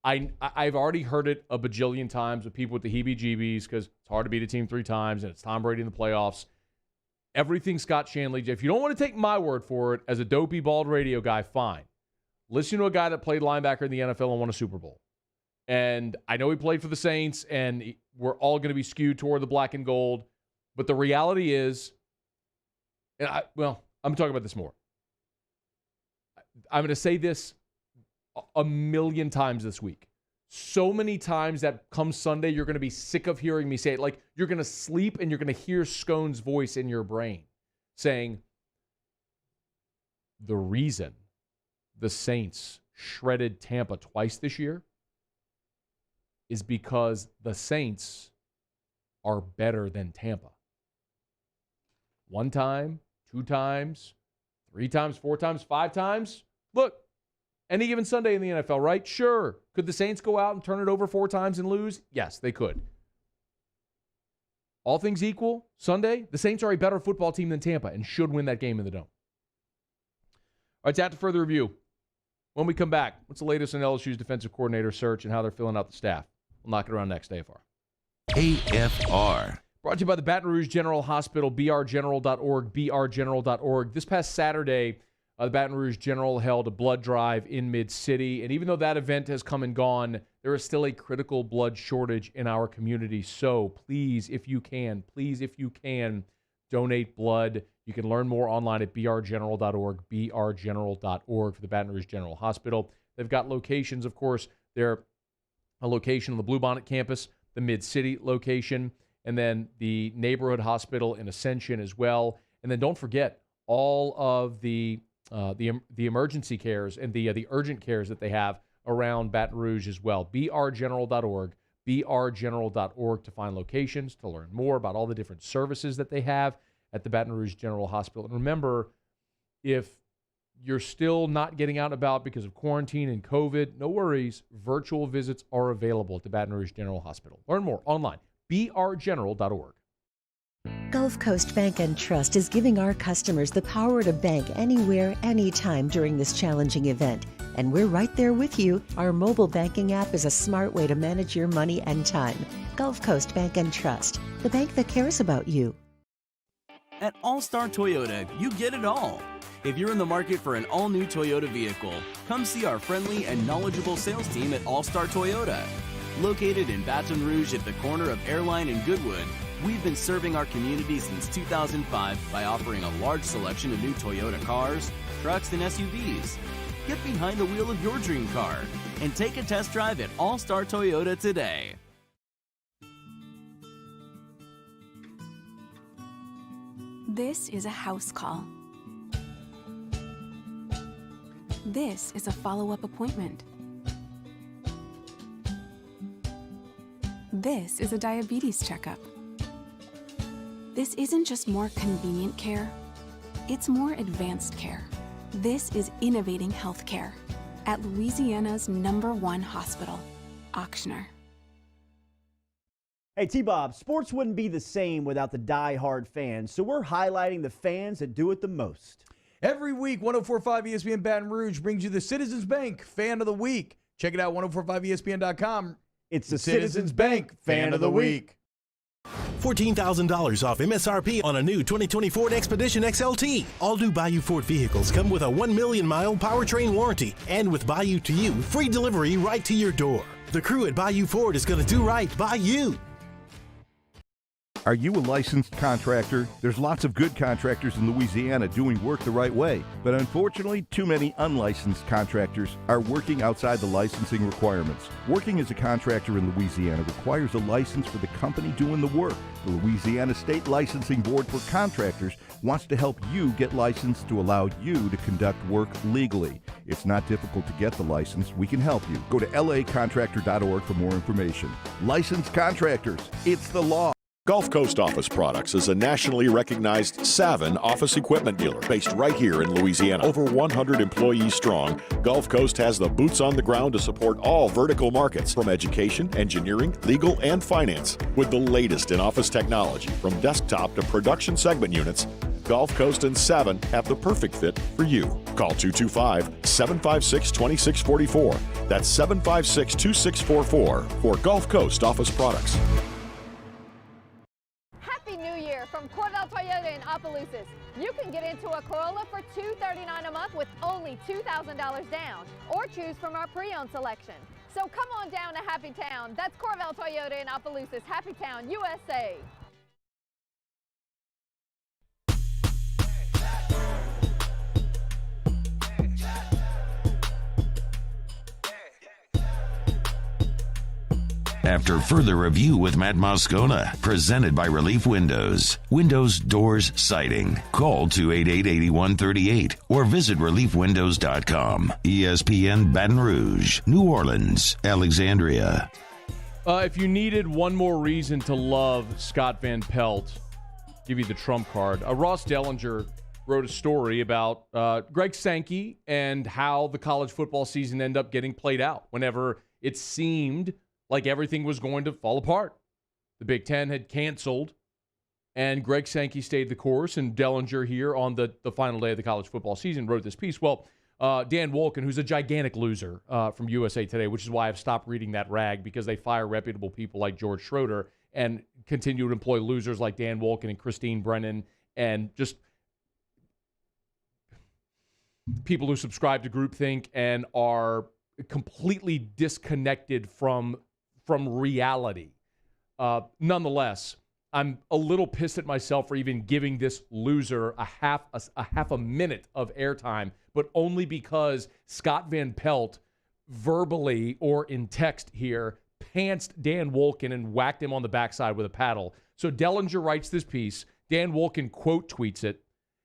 I've already heard it a bajillion times with people with the heebie-jeebies because it's hard to beat a team 3 times and it's Tom Brady in the playoffs. Everything Scott Shanley, if you don't want to take my word for it as a dopey, bald radio guy, fine. Listen to a guy that played linebacker in the NFL and won a Super Bowl. And I know he played for the Saints, and we're all going to be skewed toward the black and gold. But the reality is, and I'm talking about this more. I'm going to say this a million times this week. So many times that come Sunday, you're going to be sick of hearing me say it. Like, you're going to sleep and you're going to hear Scone's voice in your brain saying, the reason the Saints shredded Tampa twice this year is because the Saints are better than Tampa. 1 time, 2 times, 3 times, 4 times, 5 times. Look, any given Sunday in the NFL, right? Sure. Could the Saints go out and turn it over 4 times and lose? Yes, they could. All things equal, Sunday, the Saints are a better football team than Tampa and should win that game in the Dome. All right, it's after further review. When we come back, what's the latest on LSU's defensive coordinator search and how they're filling out the staff? We'll knock it around next. AFR.
AFR.
Brought to you by the Baton Rouge General Hospital, brgeneral.org, brgeneral.org. This past Saturday, the Baton Rouge General held a blood drive in Mid-City, and even though that event has come and gone, there is still a critical blood shortage in our community. So please, if you can, donate blood. You can learn more online at brgeneral.org, brgeneral.org for the Baton Rouge General Hospital. They've got locations, of course. They're a location on the Bluebonnet campus, the Mid-City location, and then the neighborhood hospital in Ascension as well. And then don't forget all of the emergency cares and the urgent cares that they have around Baton Rouge as well. brgeneral.org, brgeneral.org to find locations, to learn more about all the different services that they have at the Baton Rouge General Hospital. And remember, if you're still not getting out and about because of quarantine and COVID, no worries. Virtual visits are available at the Baton Rouge General Hospital. Learn more online, brgeneral.org.
Gulf Coast Bank and Trust is giving our customers the power to bank anywhere, anytime during this challenging event. And we're right there with you. Our mobile banking app is a smart way to manage your money and time. Gulf Coast Bank and Trust, the bank that cares about you.
At All-Star Toyota, you get it all. If you're in the market for an all-new Toyota vehicle, come see our friendly and knowledgeable sales team at All-Star Toyota. Located in Baton Rouge at the corner of Airline and Goodwood, we've been serving our community since 2005 by offering a large selection of new Toyota cars, trucks, and SUVs. Get behind the wheel of your dream car and take a test drive at All-Star Toyota today.
This is a house call. This is a follow-up appointment. This is a diabetes checkup. This isn't just more convenient care, it's more advanced care. This is innovating healthcare at Louisiana's #1 hospital, Auctioner.
Hey, T-Bob, sports wouldn't be the same without the die-hard fans, so we're highlighting the fans that do it the most.
Every week, 104.5 ESPN Baton Rouge brings you the Citizens Bank Fan of the Week. Check it out, 1045ESPN.com.
It's the Citizens Bank Fan of the Week.
$14,000 off MSRP on a new 2020 Ford Expedition XLT. All new Bayou Ford vehicles come with a 1 million-mile powertrain warranty, and with Bayou to You, free delivery right to your door. The crew at Bayou Ford is going to do right by you.
Are you a licensed contractor? There's lots of good contractors in Louisiana doing work the right way, but unfortunately, too many unlicensed contractors are working outside the licensing requirements. Working as a contractor in Louisiana requires a license for the company doing the work. The Louisiana State Licensing Board for Contractors wants to help you get licensed to allow you to conduct work legally. It's not difficult to get the license. We can help you. Go to lacontractor.org for more information. Licensed contractors, it's the law.
Gulf Coast Office Products is a nationally recognized Savin office equipment dealer based right here in Louisiana. Over 100 employees strong, Gulf Coast has the boots on the ground to support all vertical markets, from education, engineering, legal, and finance. With the latest in office technology, from desktop to production segment units, Gulf Coast and Savin have the perfect fit for you. Call 225-756-2644. That's 756-2644 for Gulf Coast Office Products.
From Corvell Toyota in Opelousas. You can get into a Corolla for $239 a month with only $2,000 down, or choose from our pre-owned selection. So come on down to Happy Town. That's Corvell Toyota in Opelousas, Happy Town, USA.
After further review with Matt Moscona, presented by Relief Windows. Windows, doors, siding. Call 288-8138 or visit reliefwindows.com. ESPN Baton Rouge, New Orleans, Alexandria.
If you needed one more reason to love Scott Van Pelt, give you the trump card. Ross Dellinger wrote a story about Greg Sankey and how the college football season ended up getting played out whenever it seemed like everything was going to fall apart. The Big Ten had canceled, and Greg Sankey stayed the course, and Dellinger here on the final day of the college football season wrote this piece. Well, Dan Wolken, who's a gigantic loser from USA Today, which is why I've stopped reading that rag, because they fire reputable people like George Schroeder and continue to employ losers like Dan Wolken and Christine Brennan and just people who subscribe to groupthink and are completely disconnected from reality. Nonetheless, I'm a little pissed at myself for even giving this loser a half a minute of airtime, but only because Scott Van Pelt verbally or in text here pantsed Dan Wolken and whacked him on the backside with a paddle So Dellinger writes this piece. Dan Wolken quote tweets it.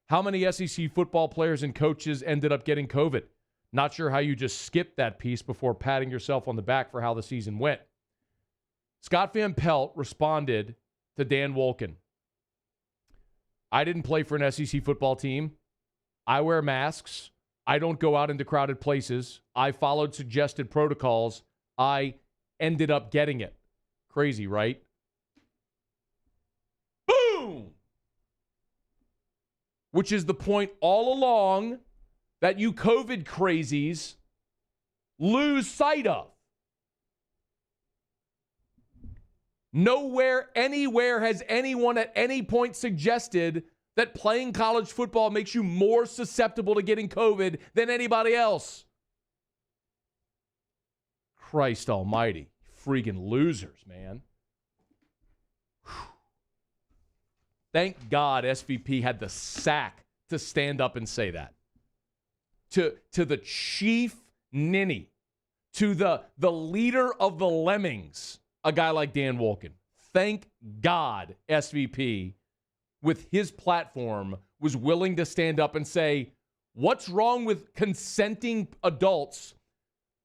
How many SEC football players and coaches ended up getting COVID? Not sure how you just skipped that piece before patting yourself on the back for how the season went. Scott Van Pelt responded to Dan Wolken. I didn't play for an SEC football team. I wear masks. I don't go out into crowded places. I followed suggested protocols. I ended up getting it. Crazy, right? Boom! Which is the point all along that you COVID crazies lose sight of. Nowhere, anywhere has anyone at any point suggested that playing college football makes you more susceptible to getting COVID than anybody else. Christ almighty. Freaking losers, man. Whew. Thank God SVP had the sack to stand up and say that. To the chief ninny, to the leader of the lemmings, a guy like Dan Wolken. Thank God SVP, with his platform, was willing to stand up and say, what's wrong with consenting adults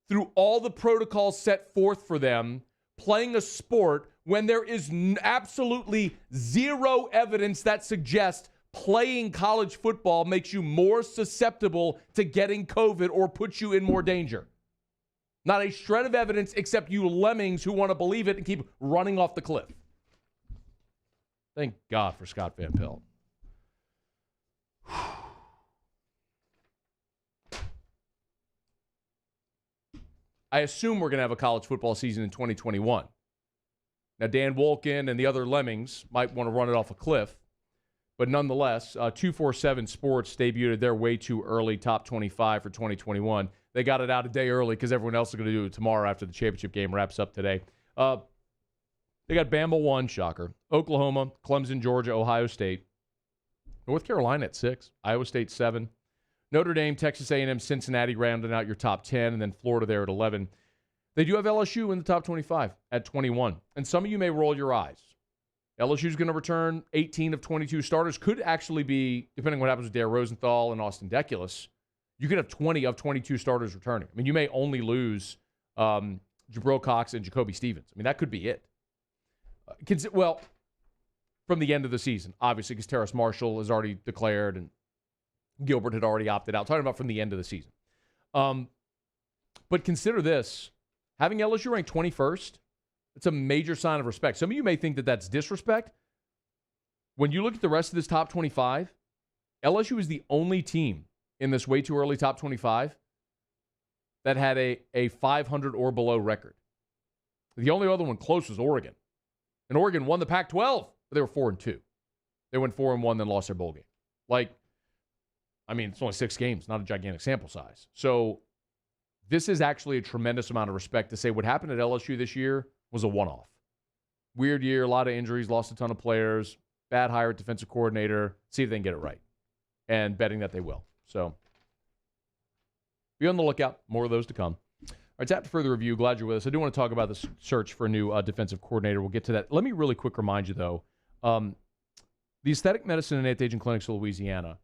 through all the protocols set forth for them, playing a sport when there is absolutely zero evidence that suggests playing college football makes you more susceptible to getting COVID or puts you in more danger. Not a shred of evidence except you lemmings who want to believe it and keep running off the cliff. Thank God for Scott Van Pelt. I assume we're going to have a college football season in 2021. Now, Dan Wolken and the other lemmings might want to run it off a cliff. But nonetheless, 247 Sports debuted their way too early top 25 for 2021. They got it out a day early because everyone else is going to do it tomorrow after the championship game wraps up today. They got Bama 1, shocker. Oklahoma, Clemson, Georgia, Ohio State. North Carolina at 6. Iowa State 7. Notre Dame, Texas A&M, Cincinnati rounding out your top 10. And then Florida there at 11. They do have LSU in the top 25 at 21. And some of you may roll your eyes. LSU's going to return 18 of 22 starters. Could actually be, depending on what happens with Dare Rosenthal and Austin Deculus, you could have 20 of 22 starters returning. I mean, you may only lose Jabril Cox and Jacoby Stevens. I mean, that could be it. Well, from the end of the season, obviously, because Terrace Marshall has already declared and Gilbert had already opted out. Talking about from the end of the season. But consider this. Having LSU ranked 21st, it's a major sign of respect. Some of you may think that that's disrespect. When you look at the rest of this top 25, LSU is the only team in this way too early top 25 that had a 500 or below record. The only other one close was Oregon. And Oregon won the Pac-12, but they were 4-2. They went 4-1, then lost their bowl game. It's only 6 games, not a gigantic sample size. So this is actually a tremendous amount of respect to say what happened at LSU this year was a one-off. Weird year, a lot of injuries, lost a ton of players, bad hire at defensive coordinator. See if they can get it right. And betting that they will. So be on the lookout. More of those to come. All right, after further review, glad you're with us. I do want to talk about the search for a new defensive coordinator. We'll get to that. Let me really quick remind you, though. The Aesthetic Medicine and Anti-Aging Clinics of Louisiana,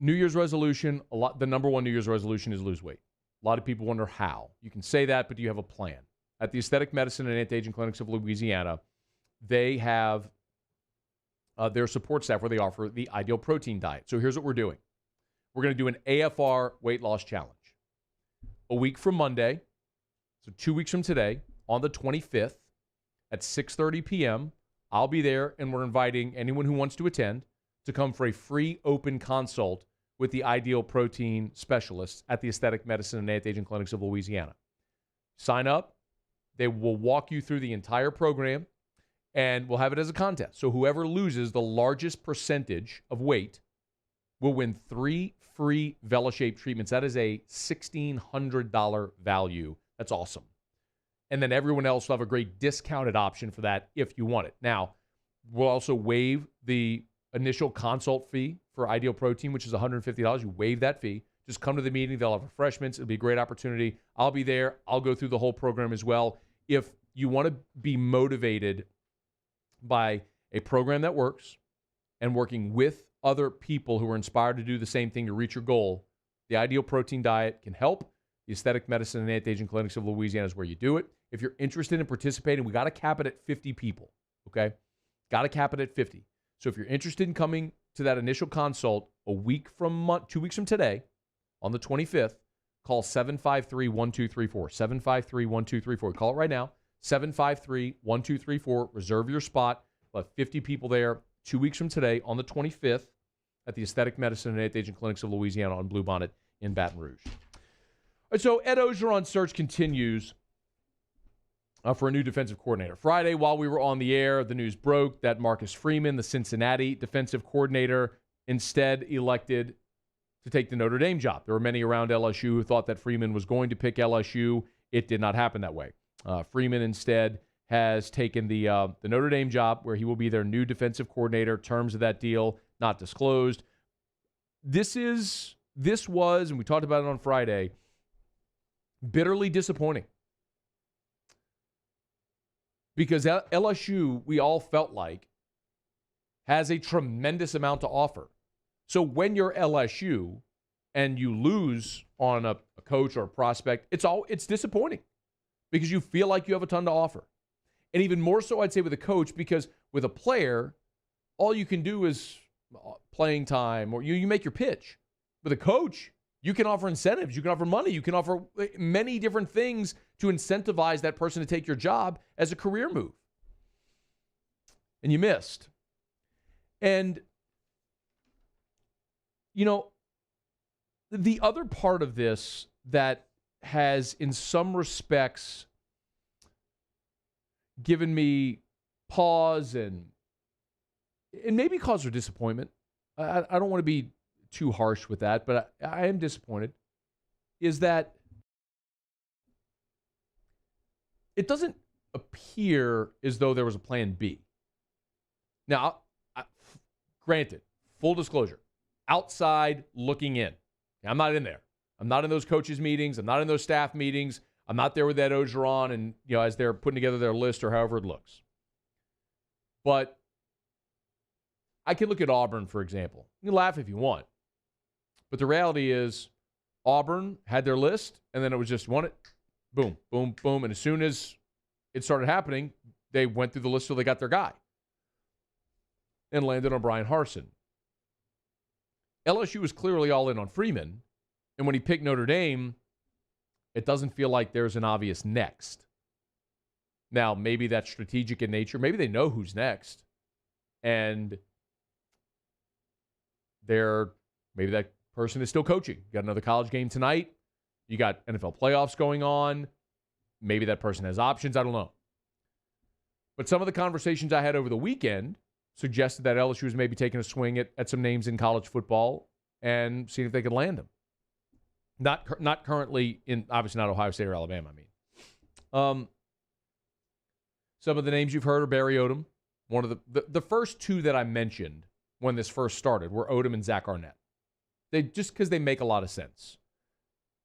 New Year's resolution, the number one New Year's resolution is lose weight. A lot of people wonder how. You can say that, but do you have a plan? At the Aesthetic Medicine and Anti-Aging Clinics of Louisiana, they have their support staff where they offer the Ideal Protein Diet. So here's what we're doing. We're going to do an AFR weight loss challenge. A week from Monday, so 2 weeks from today, on the 25th at 6:30 p.m., I'll be there, and we're inviting anyone who wants to attend to come for a free open consult with the Ideal Protein specialists at the Aesthetic Medicine and Anti-Aging Clinics of Louisiana. Sign up. They will walk you through the entire program, and we'll have it as a contest. So whoever loses the largest percentage of weight will win 3 free VeloShape treatments. That is a $1,600 value. That's awesome. And then everyone else will have a great discounted option for that if you want it. Now, we'll also waive the initial consult fee for Ideal Protein, which is $150. You waive that fee. Just come to the meeting. They'll have refreshments. It'll be a great opportunity. I'll be there. I'll go through the whole program as well. If you want to be motivated by a program that works and working with other people who are inspired to do the same thing to reach your goal, the Ideal Protein Diet can help. The Aesthetic Medicine and Anti-Aging Clinics of Louisiana is where you do it. If you're interested in participating, we got to cap it at 50 people, okay? Got to cap it at 50. So if you're interested in coming to that initial consult 2 weeks from today, on the 25th, call 753-1234. 753-1234. Call it right now. 753-1234. Reserve your spot. We'll have 50 people there 2 weeks from today on the 25th at the Aesthetic Medicine and Anti-Aging Clinics of Louisiana on Bluebonnet in Baton Rouge. All right, so Ed Ogeron search continues for a new defensive coordinator. Friday, while we were on the air, the news broke that Marcus Freeman, the Cincinnati defensive coordinator, instead elected to take the Notre Dame job. There were many around LSU who thought that Freeman was going to pick LSU. It did not happen that way. Freeman instead has taken the Notre Dame job, where he will be their new defensive coordinator. Terms of that deal not disclosed. This was, and we talked about it on Friday, bitterly disappointing. Because LSU, we all felt like, has a tremendous amount to offer. So when you're LSU and you lose on a coach or a prospect, it's disappointing because you feel like you have a ton to offer. And even more so, I'd say, with a coach, because with a player, all you can do is playing time, or you make your pitch. With a coach, you can offer incentives, you can offer money, you can offer many different things to incentivize that person to take your job as a career move. And you missed. And, you know, the other part of this that has, in some respects, given me pause and maybe cause for disappointment. I don't want to be too harsh with that, but I am disappointed, is that it doesn't appear as though there was a plan B. Now, granted, full disclosure, outside looking in. I'm not in there. I'm not in those coaches' meetings. I'm not in those staff meetings. I'm not there with Ed Ogeron and, as they're putting together their list or however it looks. But I can look at Auburn, for example. You can laugh if you want. But the reality is Auburn had their list, and then it was just boom, boom, boom. And as soon as it started happening, they went through the list till they got their guy and landed on Brian Harsin. LSU was clearly all in on Freeman, and when he picked Notre Dame, it doesn't feel like there's an obvious next. Now, maybe that's strategic in nature. Maybe they know who's next, and maybe that person is still coaching. You got another college game tonight. You got NFL playoffs going on. Maybe that person has options. I don't know. But some of the conversations I had over the weekend suggested that LSU was maybe taking a swing at some names in college football and seeing if they could land them. Not currently obviously not Ohio State or Alabama, I mean. Some of the names you've heard are Barry Odom. One of the first two that I mentioned when this first started were Odom and Zach Arnett. Just because they make a lot of sense.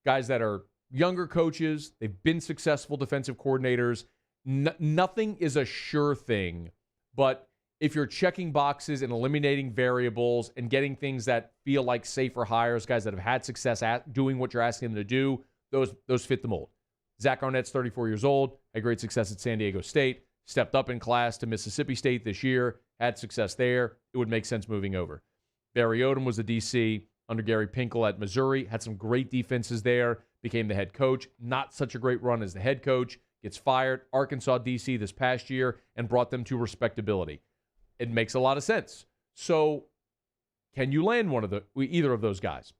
Guys that are younger coaches, they've been successful defensive coordinators. Nothing is a sure thing, but if you're checking boxes and eliminating variables and getting things that feel like safer hires, guys that have had success at doing what you're asking them to do, those fit the mold. Zach Arnett's 34 years old, had great success at San Diego State, stepped up in class to Mississippi State this year, had success there. It would make sense moving over. Barry Odom was the DC under Gary Pinkel at Missouri, had some great defenses there, became the head coach. Not such a great run as the head coach, gets fired. Arkansas DC this past year and brought them to respectability. It makes a lot of sense. So can you land either of those guys?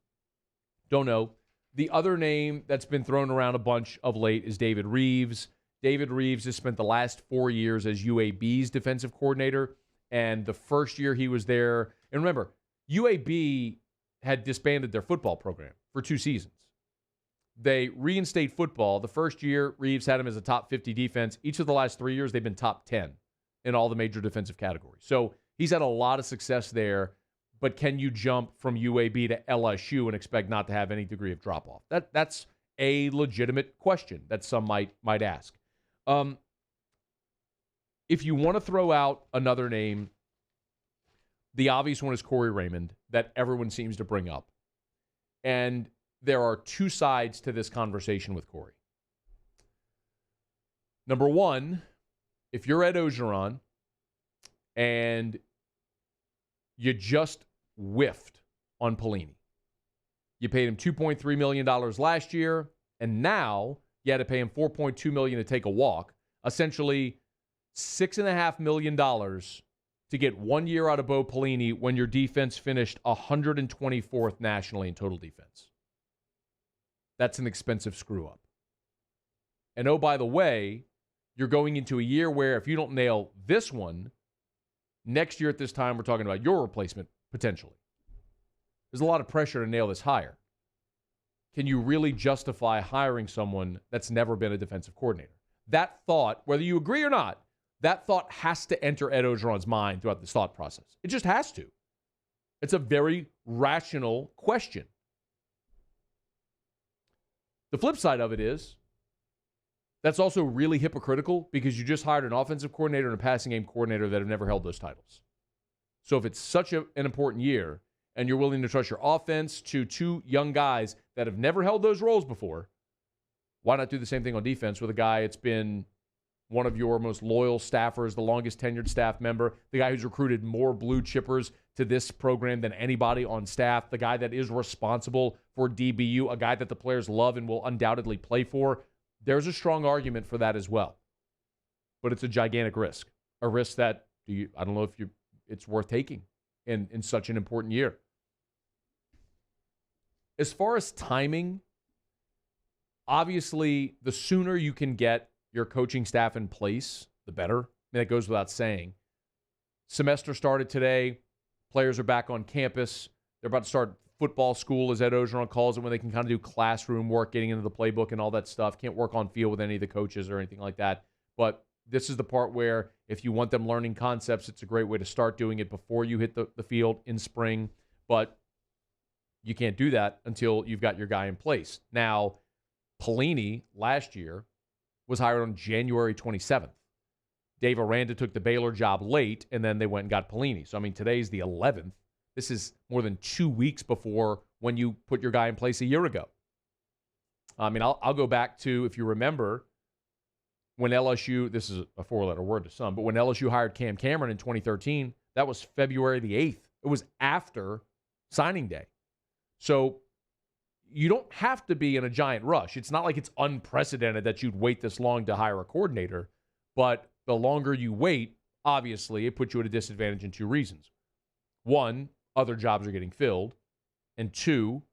Don't know. The other name that's been thrown around a bunch of late is David Reeves. David Reeves has spent the last 4 years as UAB's defensive coordinator, and the first year he was there, and remember, UAB had disbanded their football program for 2 seasons. They reinstate football. The first year, Reeves had him as a top 50 defense. Each of the last 3 years, they've been top 10 in all the major defensive categories. So he's had a lot of success there, but can you jump from UAB to LSU and expect not to have any degree of drop-off? That's a legitimate question that some might ask. If you want to throw out another name, The obvious one is Corey Raymond that everyone seems to bring up. And there are two sides to this conversation with Corey. Number one, if you're Ed Orgeron and you just whiffed on Pelini, you paid him $2.3 million last year, and now you had to pay him $4.2 million to take a walk, essentially $6.5 million to get 1 year out of Bo Pelini when your defense finished 124th nationally in total defense. That's an expensive screw-up. And oh, by the way, you're going into a year where if you don't nail this one, next year at this time, we're talking about your replacement potentially. There's a lot of pressure to nail this hire. Can you really justify hiring someone that's never been a defensive coordinator? That thought, whether you agree or not, that thought has to enter Ed Orgeron's mind throughout this thought process. It just has to. It's a very rational question. The flip side of it is that's also really hypocritical because you just hired an offensive coordinator and a passing game coordinator that have never held those titles. So if it's such an important year and you're willing to trust your offense to two young guys that have never held those roles before, why not do the same thing on defense with a guy that's been one of your most loyal staffers, the longest tenured staff member, the guy who's recruited more blue chippers to this program than anybody on staff, the guy that is responsible for DBU, a guy that the players love and will undoubtedly play for. There's a strong argument for that as well. But it's a gigantic risk, a risk that I don't know if it's worth taking in such an important year. As far as timing, obviously, the sooner you can get your coaching staff in place, the better. I mean, it goes without saying. Semester started today. Players are back on campus. They're about to start football school, as Ed Orgeron calls it, when they can kind of do classroom work, getting into the playbook and all that stuff. Can't work on field with any of the coaches or anything like that. But this is the part where if you want them learning concepts, it's a great way to start doing it before you hit the field in spring. But you can't do that until you've got your guy in place. Now, Pelini last year was hired on January 27th. Dave Aranda took the Baylor job late, and then they went and got Pelini. So, I mean, today's the 11th. This is more than 2 weeks before when you put your guy in place a year ago. I mean, I'll go back to, if you remember, when LSU, this is a four-letter word to some, but when LSU hired Cam Cameron in 2013, that was February the 8th. It was after signing day. So you don't have to be in a giant rush. It's not like it's unprecedented that you'd wait this long to hire a coordinator, but the longer you wait, obviously, it puts you at a disadvantage in two reasons. One, other jobs are getting filled, and two,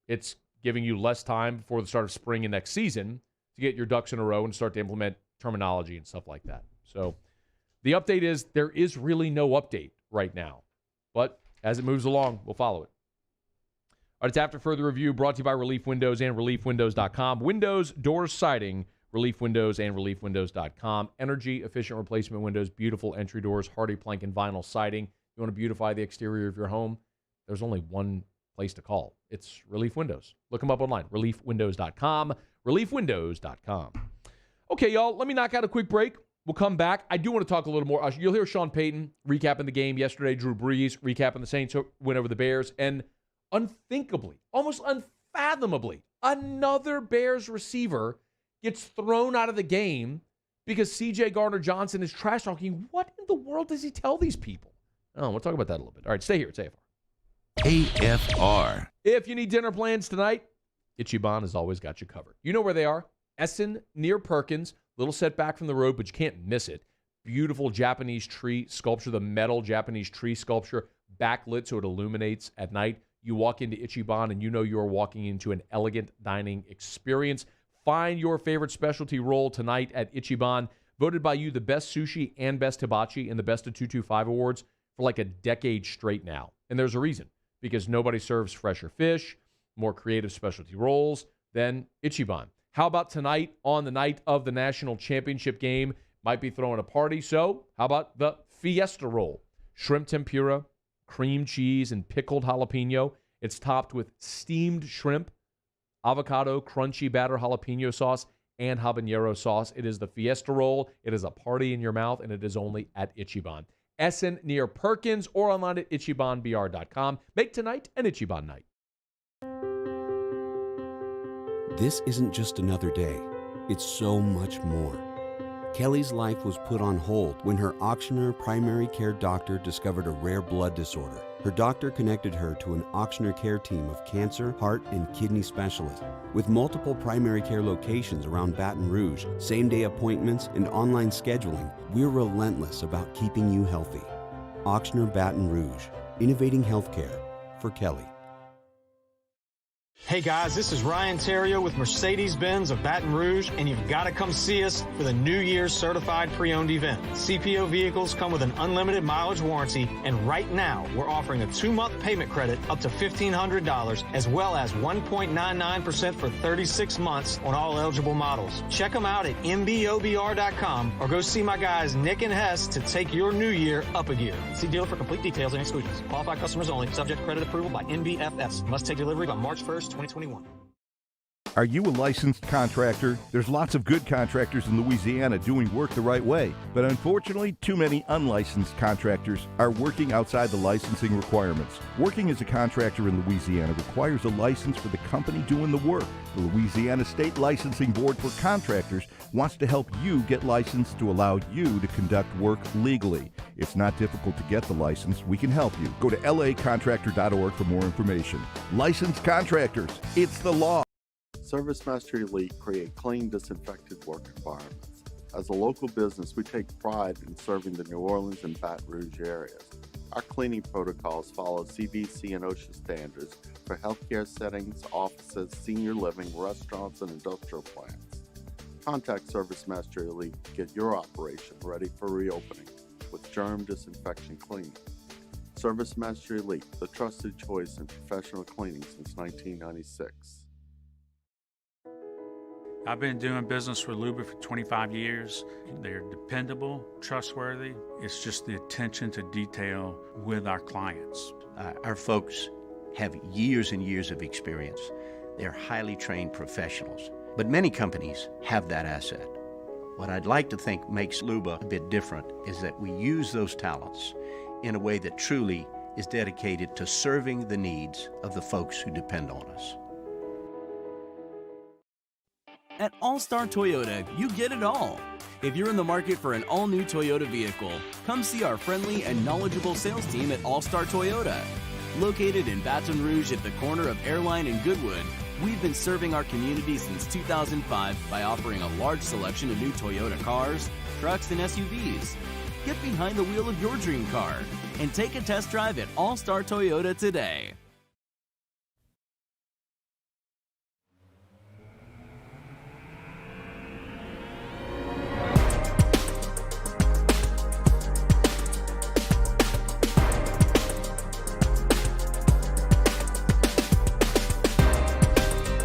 it's giving you less time before the start of spring and next season to get your ducks in a row and start to implement terminology and stuff like that. So the update is there is really no update right now, but as it moves along, we'll follow it. All right, it's After Further Review, brought to you by Relief Windows and ReliefWindows.com. Windows, doors, siding, Relief Windows and ReliefWindows.com. Energy-efficient replacement windows, beautiful entry doors, hardy plank and vinyl siding. You want to beautify the exterior of your home? There's only one place to call. It's Relief Windows. Look them up online, ReliefWindows.com, ReliefWindows.com. Okay, y'all, let me knock out a quick break. We'll come back. I do want to talk a little more. You'll hear Sean Payton recapping the game yesterday, Drew Brees recapping the Saints win over the Bears, and unthinkably, almost unfathomably, another Bears receiver gets thrown out of the game because C.J. Gardner-Johnson is trash talking. What in the world does he tell these people? Oh, we'll talk about that a little bit. All right, stay here. It's AFR.
AFR.
If you need dinner plans tonight, Ichiban has always got you covered. You know where they are. Essen near Perkins. Little setback from the road, but you can't miss it. Beautiful Japanese tree sculpture, the metal Japanese tree sculpture, backlit so it illuminates at night. You walk into Ichiban and you know you're walking into an elegant dining experience. Find your favorite specialty roll tonight at Ichiban. Voted by you the best sushi and best hibachi in the Best of 225 awards for like a decade straight now. And there's a reason, because nobody serves fresher fish, more creative specialty rolls than Ichiban. How about tonight on the night of the national championship game? Might be throwing a party, so how about the Fiesta Roll? Shrimp tempura, cream cheese, and pickled jalapeno. It's topped with steamed shrimp, avocado, crunchy batter jalapeno sauce, and habanero sauce. It is the Fiesta Roll. It is a party in your mouth, and it is only at Ichiban. Essen near Perkins, or online at ichibanbr.com. Make tonight an Ichiban night.
This isn't just another day. It's so much more. Kelly's life was put on hold when her auctioneer primary care doctor discovered a rare blood disorder. Her doctor connected her to an auctioneer care team of cancer, heart, and kidney specialists. With multiple primary care locations around Baton Rouge, same-day appointments, and online scheduling, we're relentless about keeping you healthy. Auctioneer Baton Rouge, innovating healthcare for Kelly.
Hey guys, this is Ryan Terrio with Mercedes-Benz of Baton Rouge, and you've got to come see us for the New Year's Certified Pre-Owned event. CPO vehicles come with an unlimited mileage warranty, and right now we're offering a 2-month payment credit up to $1,500, as well as 1.99% for 36 months on all eligible models. Check them out at mbobr.com or go see my guys Nick and Hess to take your new year up a gear. See dealer for complete details and exclusions. Qualified customers only. Subject credit approval by NBFS. Must take delivery by March 1st. 2021.
Are you a licensed contractor? There's lots of good contractors in Louisiana doing work the right way, but unfortunately, too many unlicensed contractors are working outside the licensing requirements. Working as a contractor in Louisiana requires a license for the company doing the work. The Louisiana State Licensing Board for Contractors wants to help you get licensed to allow you to conduct work legally. It's not difficult to get the license. We can help you. Go to lacontractor.org for more information. Licensed contractors, it's the law.
ServiceMaster Elite create clean, disinfected work environments. As a local business, we take pride in serving the New Orleans and Baton Rouge areas. Our cleaning protocols follow CDC and OSHA standards for healthcare settings, offices, senior living, restaurants, and industrial plants. Contact ServiceMaster Elite to get your operation ready for reopening with germ disinfection cleaning. ServiceMaster Elite, the trusted choice in professional cleaning since 1996.
I've been doing business with Luba for 25 years. They're dependable, trustworthy. It's just the attention to detail with our clients.
Our folks have years and years of experience. They're highly trained professionals. But many companies have that asset. What I'd like to think makes Luba a bit different is that we use those talents in a way that truly is dedicated to serving the needs of the folks who depend on us.
At All-Star Toyota, you get it all. If you're in the market for an all-new Toyota vehicle, come see our friendly and knowledgeable sales team at All-Star Toyota. Located in Baton Rouge at the corner of Airline and Goodwood, we've been serving our community since 2005 by offering a large selection of new Toyota cars, trucks, and SUVs. Get behind the wheel of your dream car and take a test drive at All-Star Toyota today.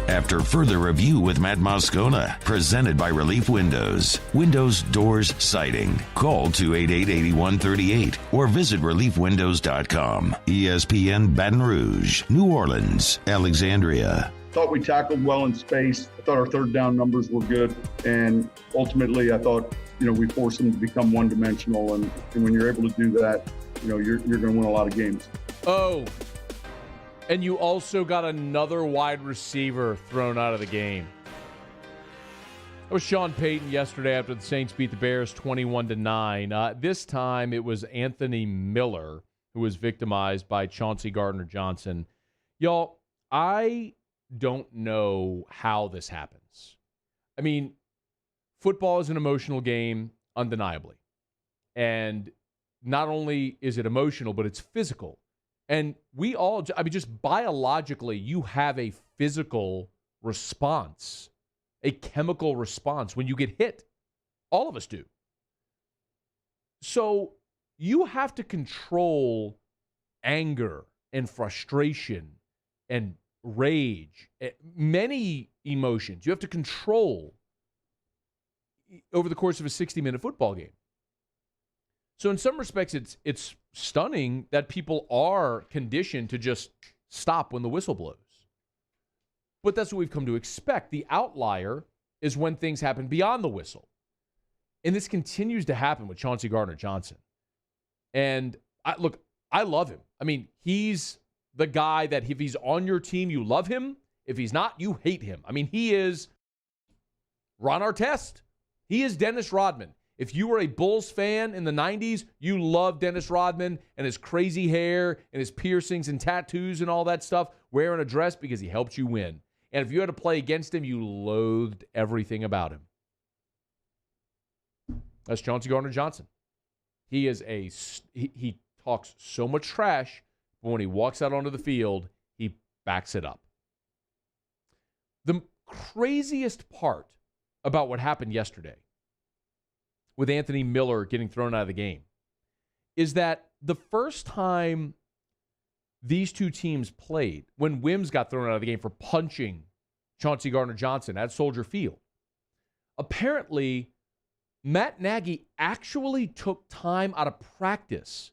After further review with Matt Moscona, presented by Relief Windows. Windows, doors, siding. Call 288-8138 or visit reliefwindows.com. ESPN Baton Rouge, New Orleans, Alexandria.
Thought we tackled well in space. I thought our third down numbers were good. And ultimately, I thought, we forced them to become one-dimensional. And when you're able to do that, you're going to win a lot of games.
Oh, and you also got another wide receiver thrown out of the game. That was Sean Payton yesterday after the Saints beat the Bears 21-9. This time it was Anthony Miller who was victimized by Chauncey Gardner-Johnson. Y'all, I don't know how this happens. I mean, football is an emotional game, undeniably. And not only is it emotional, but it's physical. And we all, just biologically, you have a physical response, a chemical response when you get hit. All of us do. So you have to control anger and frustration and rage, many emotions. You have to control over the course of a 60-minute football game. So in some respects, it's stunning that people are conditioned to just stop when the whistle blows. But that's what we've come to expect. The outlier is when things happen beyond the whistle. And this continues to happen with Chauncey Gardner-Johnson. And I love him. I mean, he's the guy that if he's on your team, you love him. If he's not, you hate him. I mean, he is Ron Artest. He is Dennis Rodman. If you were a Bulls fan in the 90s, you loved Dennis Rodman and his crazy hair and his piercings and tattoos and all that stuff, wearing a dress because he helped you win. And if you had to play against him, you loathed everything about him. That's Chauncey Gardner-Johnson. He is he talks so much trash, but when he walks out onto the field, he backs it up. The craziest part about what happened yesterday with Anthony Miller getting thrown out of the game is that the first time these two teams played, when Wims got thrown out of the game for punching Chauncey Gardner-Johnson at Soldier Field, apparently Matt Nagy actually took time out of practice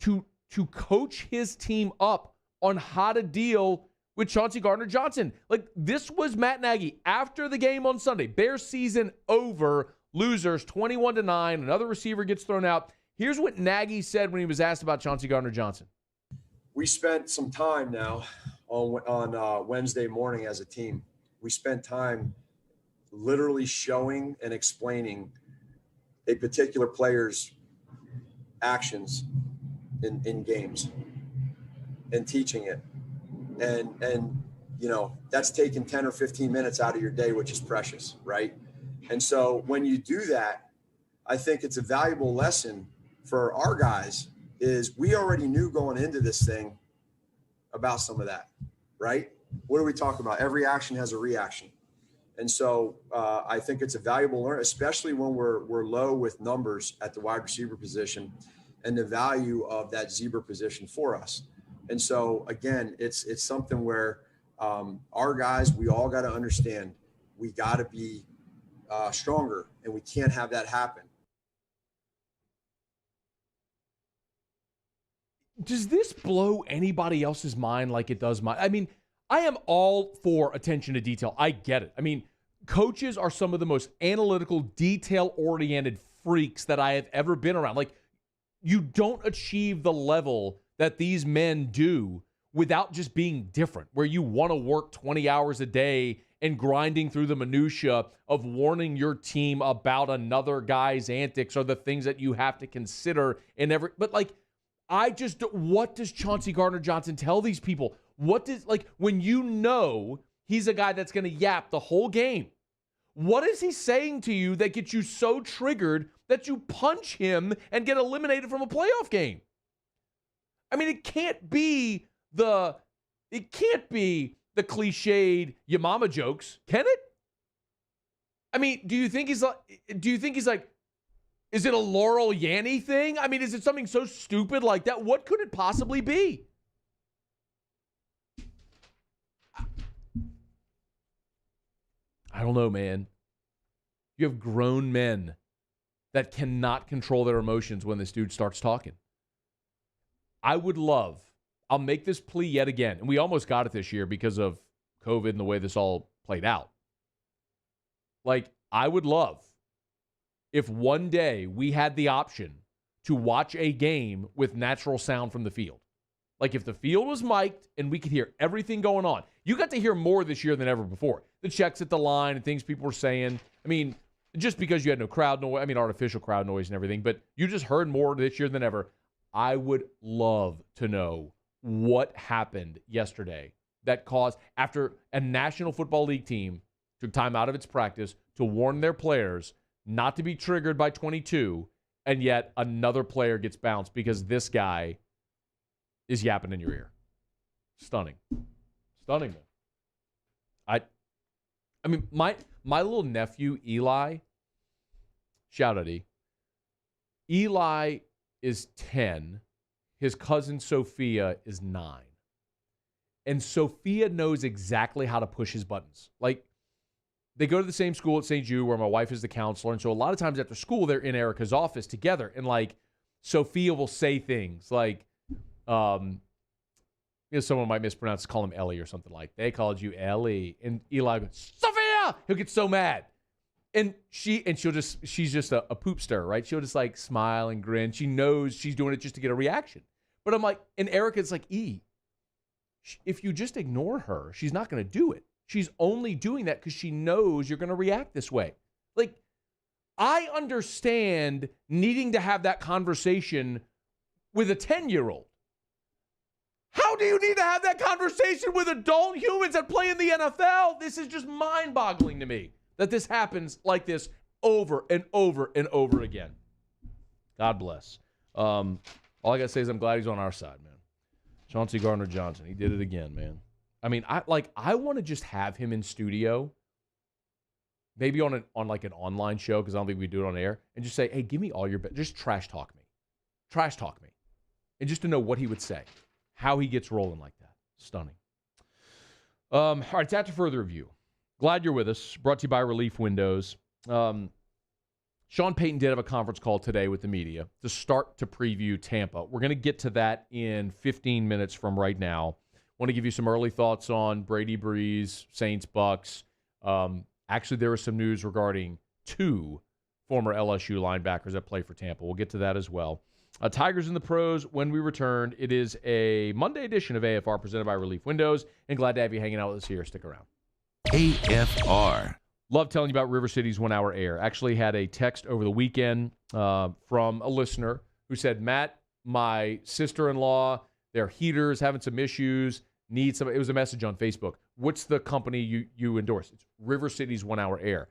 to coach his team up on how to deal with Chauncey Gardner-Johnson. Like, this was Matt Nagy after the game on Sunday. Bears season over, losers 21-9. Another receiver gets thrown out. Here's what Nagy said when he was asked about Chauncey Gardner-Johnson.
We spent some time now on Wednesday morning as a team. We spent time literally showing and explaining a particular player's actions in games and teaching it. And you know, that's taking 10 or 15 minutes out of your day, which is precious, right? And so when you do that, I think it's a valuable lesson for our guys is we already knew going into this thing about some of that, right? What are we talking about? Every action has a reaction. And so I think it's a valuable learn, especially when we're low with numbers at the wide receiver position and the value of that zebra position for us. And so, again, it's something where our guys, we all got to understand we got to be stronger, and we can't have that happen.
Does this blow anybody else's mind like it does mine? I mean, I am all for attention to detail. I get it. I mean, coaches are some of the most analytical, detail-oriented freaks that I have ever been around. Like, you don't achieve the level that these men do without just being different, where you want to work 20 hours a day and grinding through the minutia of warning your team about another guy's antics or the things that you have to consider in every. But like, what does Chauncey Gardner-Johnson tell these people? What does, like, when you know he's a guy that's going to yap the whole game, what is he saying to you that gets you so triggered that you punch him and get eliminated from a playoff game? I mean, it can't be the cliched your mama jokes, can it? I mean, do you think he's like, is it a Laurel Yanny thing? I mean, is it something so stupid like that? What could it possibly be? I don't know, man. You have grown men that cannot control their emotions when this dude starts talking. I'll make this plea yet again, and we almost got it this year because of COVID and the way this all played out. Like, I would love if one day we had the option to watch a game with natural sound from the field. Like, if the field was mic'd and we could hear everything going on. You got to hear more this year than ever before. The checks at the line and things people were saying. I mean, just because you had no crowd noise, I mean, artificial crowd noise and everything, but you just heard more this year than ever. I would love to know what happened yesterday that caused, after a National Football League team took time out of its practice to warn their players not to be triggered by 22, and yet another player gets bounced because this guy is yapping in your ear. Stunning. Stunning, man. I mean, my little nephew, Eli, shout out, Eli is 10. His cousin Sophia is 9. And Sophia knows exactly how to push his buttons. Like, they go to the same school at St. Jude where my wife is the counselor. And so a lot of times after school, they're in Erica's office together. And, like, Sophia will say things like, someone might mispronounce, call him Ellie or something like, they called you Ellie. And Eli goes, Sophia! He'll get so mad. And she's just a poopster, right? She'll just like smile and grin. She knows she's doing it just to get a reaction. But I'm like, and Erica's like, if you just ignore her, she's not going to do it. She's only doing that because she knows you're going to react this way. Like, I understand needing to have that conversation with a 10-year-old. How do you need to have that conversation with adult humans that play in the NFL? This is just mind-boggling to me that this happens like this over and over and over again. God bless. All I got to say is I'm glad he's on our side, man. Chauncey Gardner-Johnson, he did it again, man. I mean, I want to just have him in studio, maybe on like an online show, because I don't think we do it on air, and just say, hey, give me all your best. Just trash talk me. Trash talk me. And just to know what he would say, how he gets rolling like that. Stunning. All right, it's after further review. Glad you're with us. Brought to you by Relief Windows. Sean Payton did have a conference call today with the media to start to preview Tampa. We're going to get to that in 15 minutes from right now. Want to give you some early thoughts on Brady, Breeze, Saints, Bucks. Actually, there was some news regarding 2 former LSU linebackers that play for Tampa. We'll get to that as well. Tigers in the Pros when we return. It is a Monday edition of AFR presented by Relief Windows, and glad to have you hanging out with us here. Stick around.
AFR.
Love telling you about River City's 1 hour air. Actually had a text over the weekend from a listener who said, Matt, my sister-in-law, their heater's having some issues, need some. It was a message on Facebook. What's the company you endorse? It's River City's 1 hour air.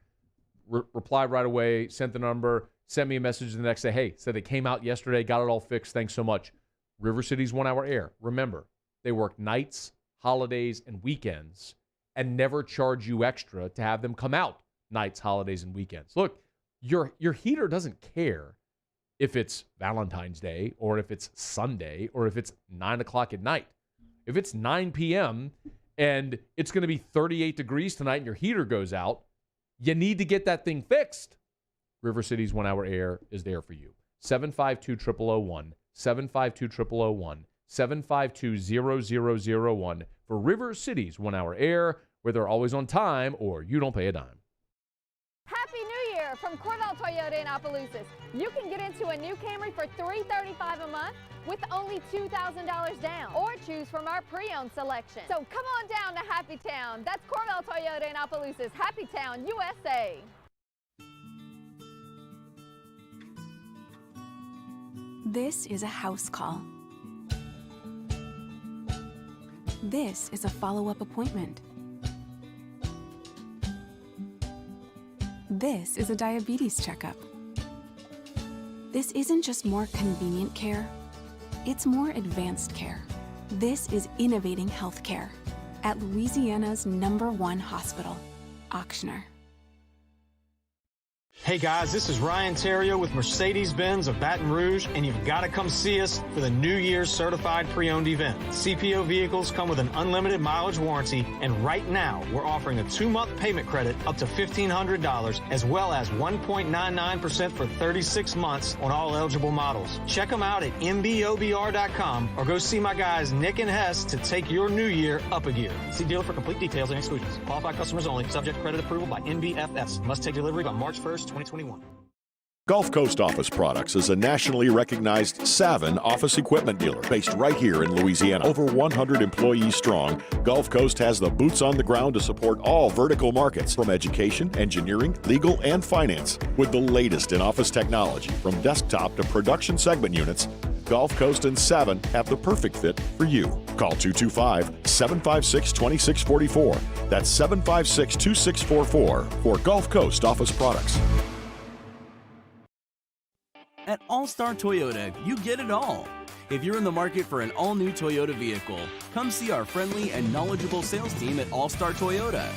Replied right away, sent the number, sent me a message the next day. Hey, said they came out yesterday, got it all fixed. Thanks so much. River City's 1 hour air. Remember, they work nights, holidays, and weekends, and never charge you extra to have them come out nights, holidays, and weekends. Look, your heater doesn't care if it's Valentine's Day or if it's Sunday or if it's 9 o'clock at night. If it's 9 p.m. and it's going to be 38 degrees tonight and your heater goes out, you need to get that thing fixed. River City's 1 hour air is there for you. 752-0001, 752-0001, 752-0001 for River City's 1 hour air, where they're always on time or you don't pay a dime.
Happy New Year from Cordell Toyota in Opelousas. You can get into a new Camry for $335 a month with only $2,000 down, or choose from our pre-owned selection. So come on down to Happy Town. That's Cordell Toyota in Opelousas, Happy Town, USA.
This is a house call. This is a follow-up appointment. This is a diabetes checkup. This isn't just more convenient care, it's more advanced care. This is innovating healthcare at Louisiana's #1 hospital, Auctioner.
Hey guys, this is Ryan Terrio with Mercedes-Benz of Baton Rouge, and you've got to come see us for the New Year's Certified Pre-Owned event. CPO vehicles come with an unlimited mileage warranty, and right now we're offering a 2-month payment credit up to $1,500, as well as 1.99% for 36 months on all eligible models. Check them out at mbobr.com or go see my guys Nick and Hess to take your new year up a gear. See dealer for complete details and exclusions. Qualified customers only. Subject credit approval by NBFS. Must take delivery by March 1st, 2021.
Gulf Coast Office Products is a nationally recognized Savin office equipment dealer based right here in Louisiana. Over 100 employees strong, Gulf Coast has the boots on the ground to support all vertical markets, from education, engineering, legal, and finance. With the latest in office technology, from desktop to production segment units, Gulf Coast and Savin have the perfect fit for you. Call 225-756-2644. That's 756-2644 for Gulf Coast Office Products.
At All-Star Toyota, you get it all. If you're in the market for an all-new Toyota vehicle, come see our friendly and knowledgeable sales team at All-Star Toyota.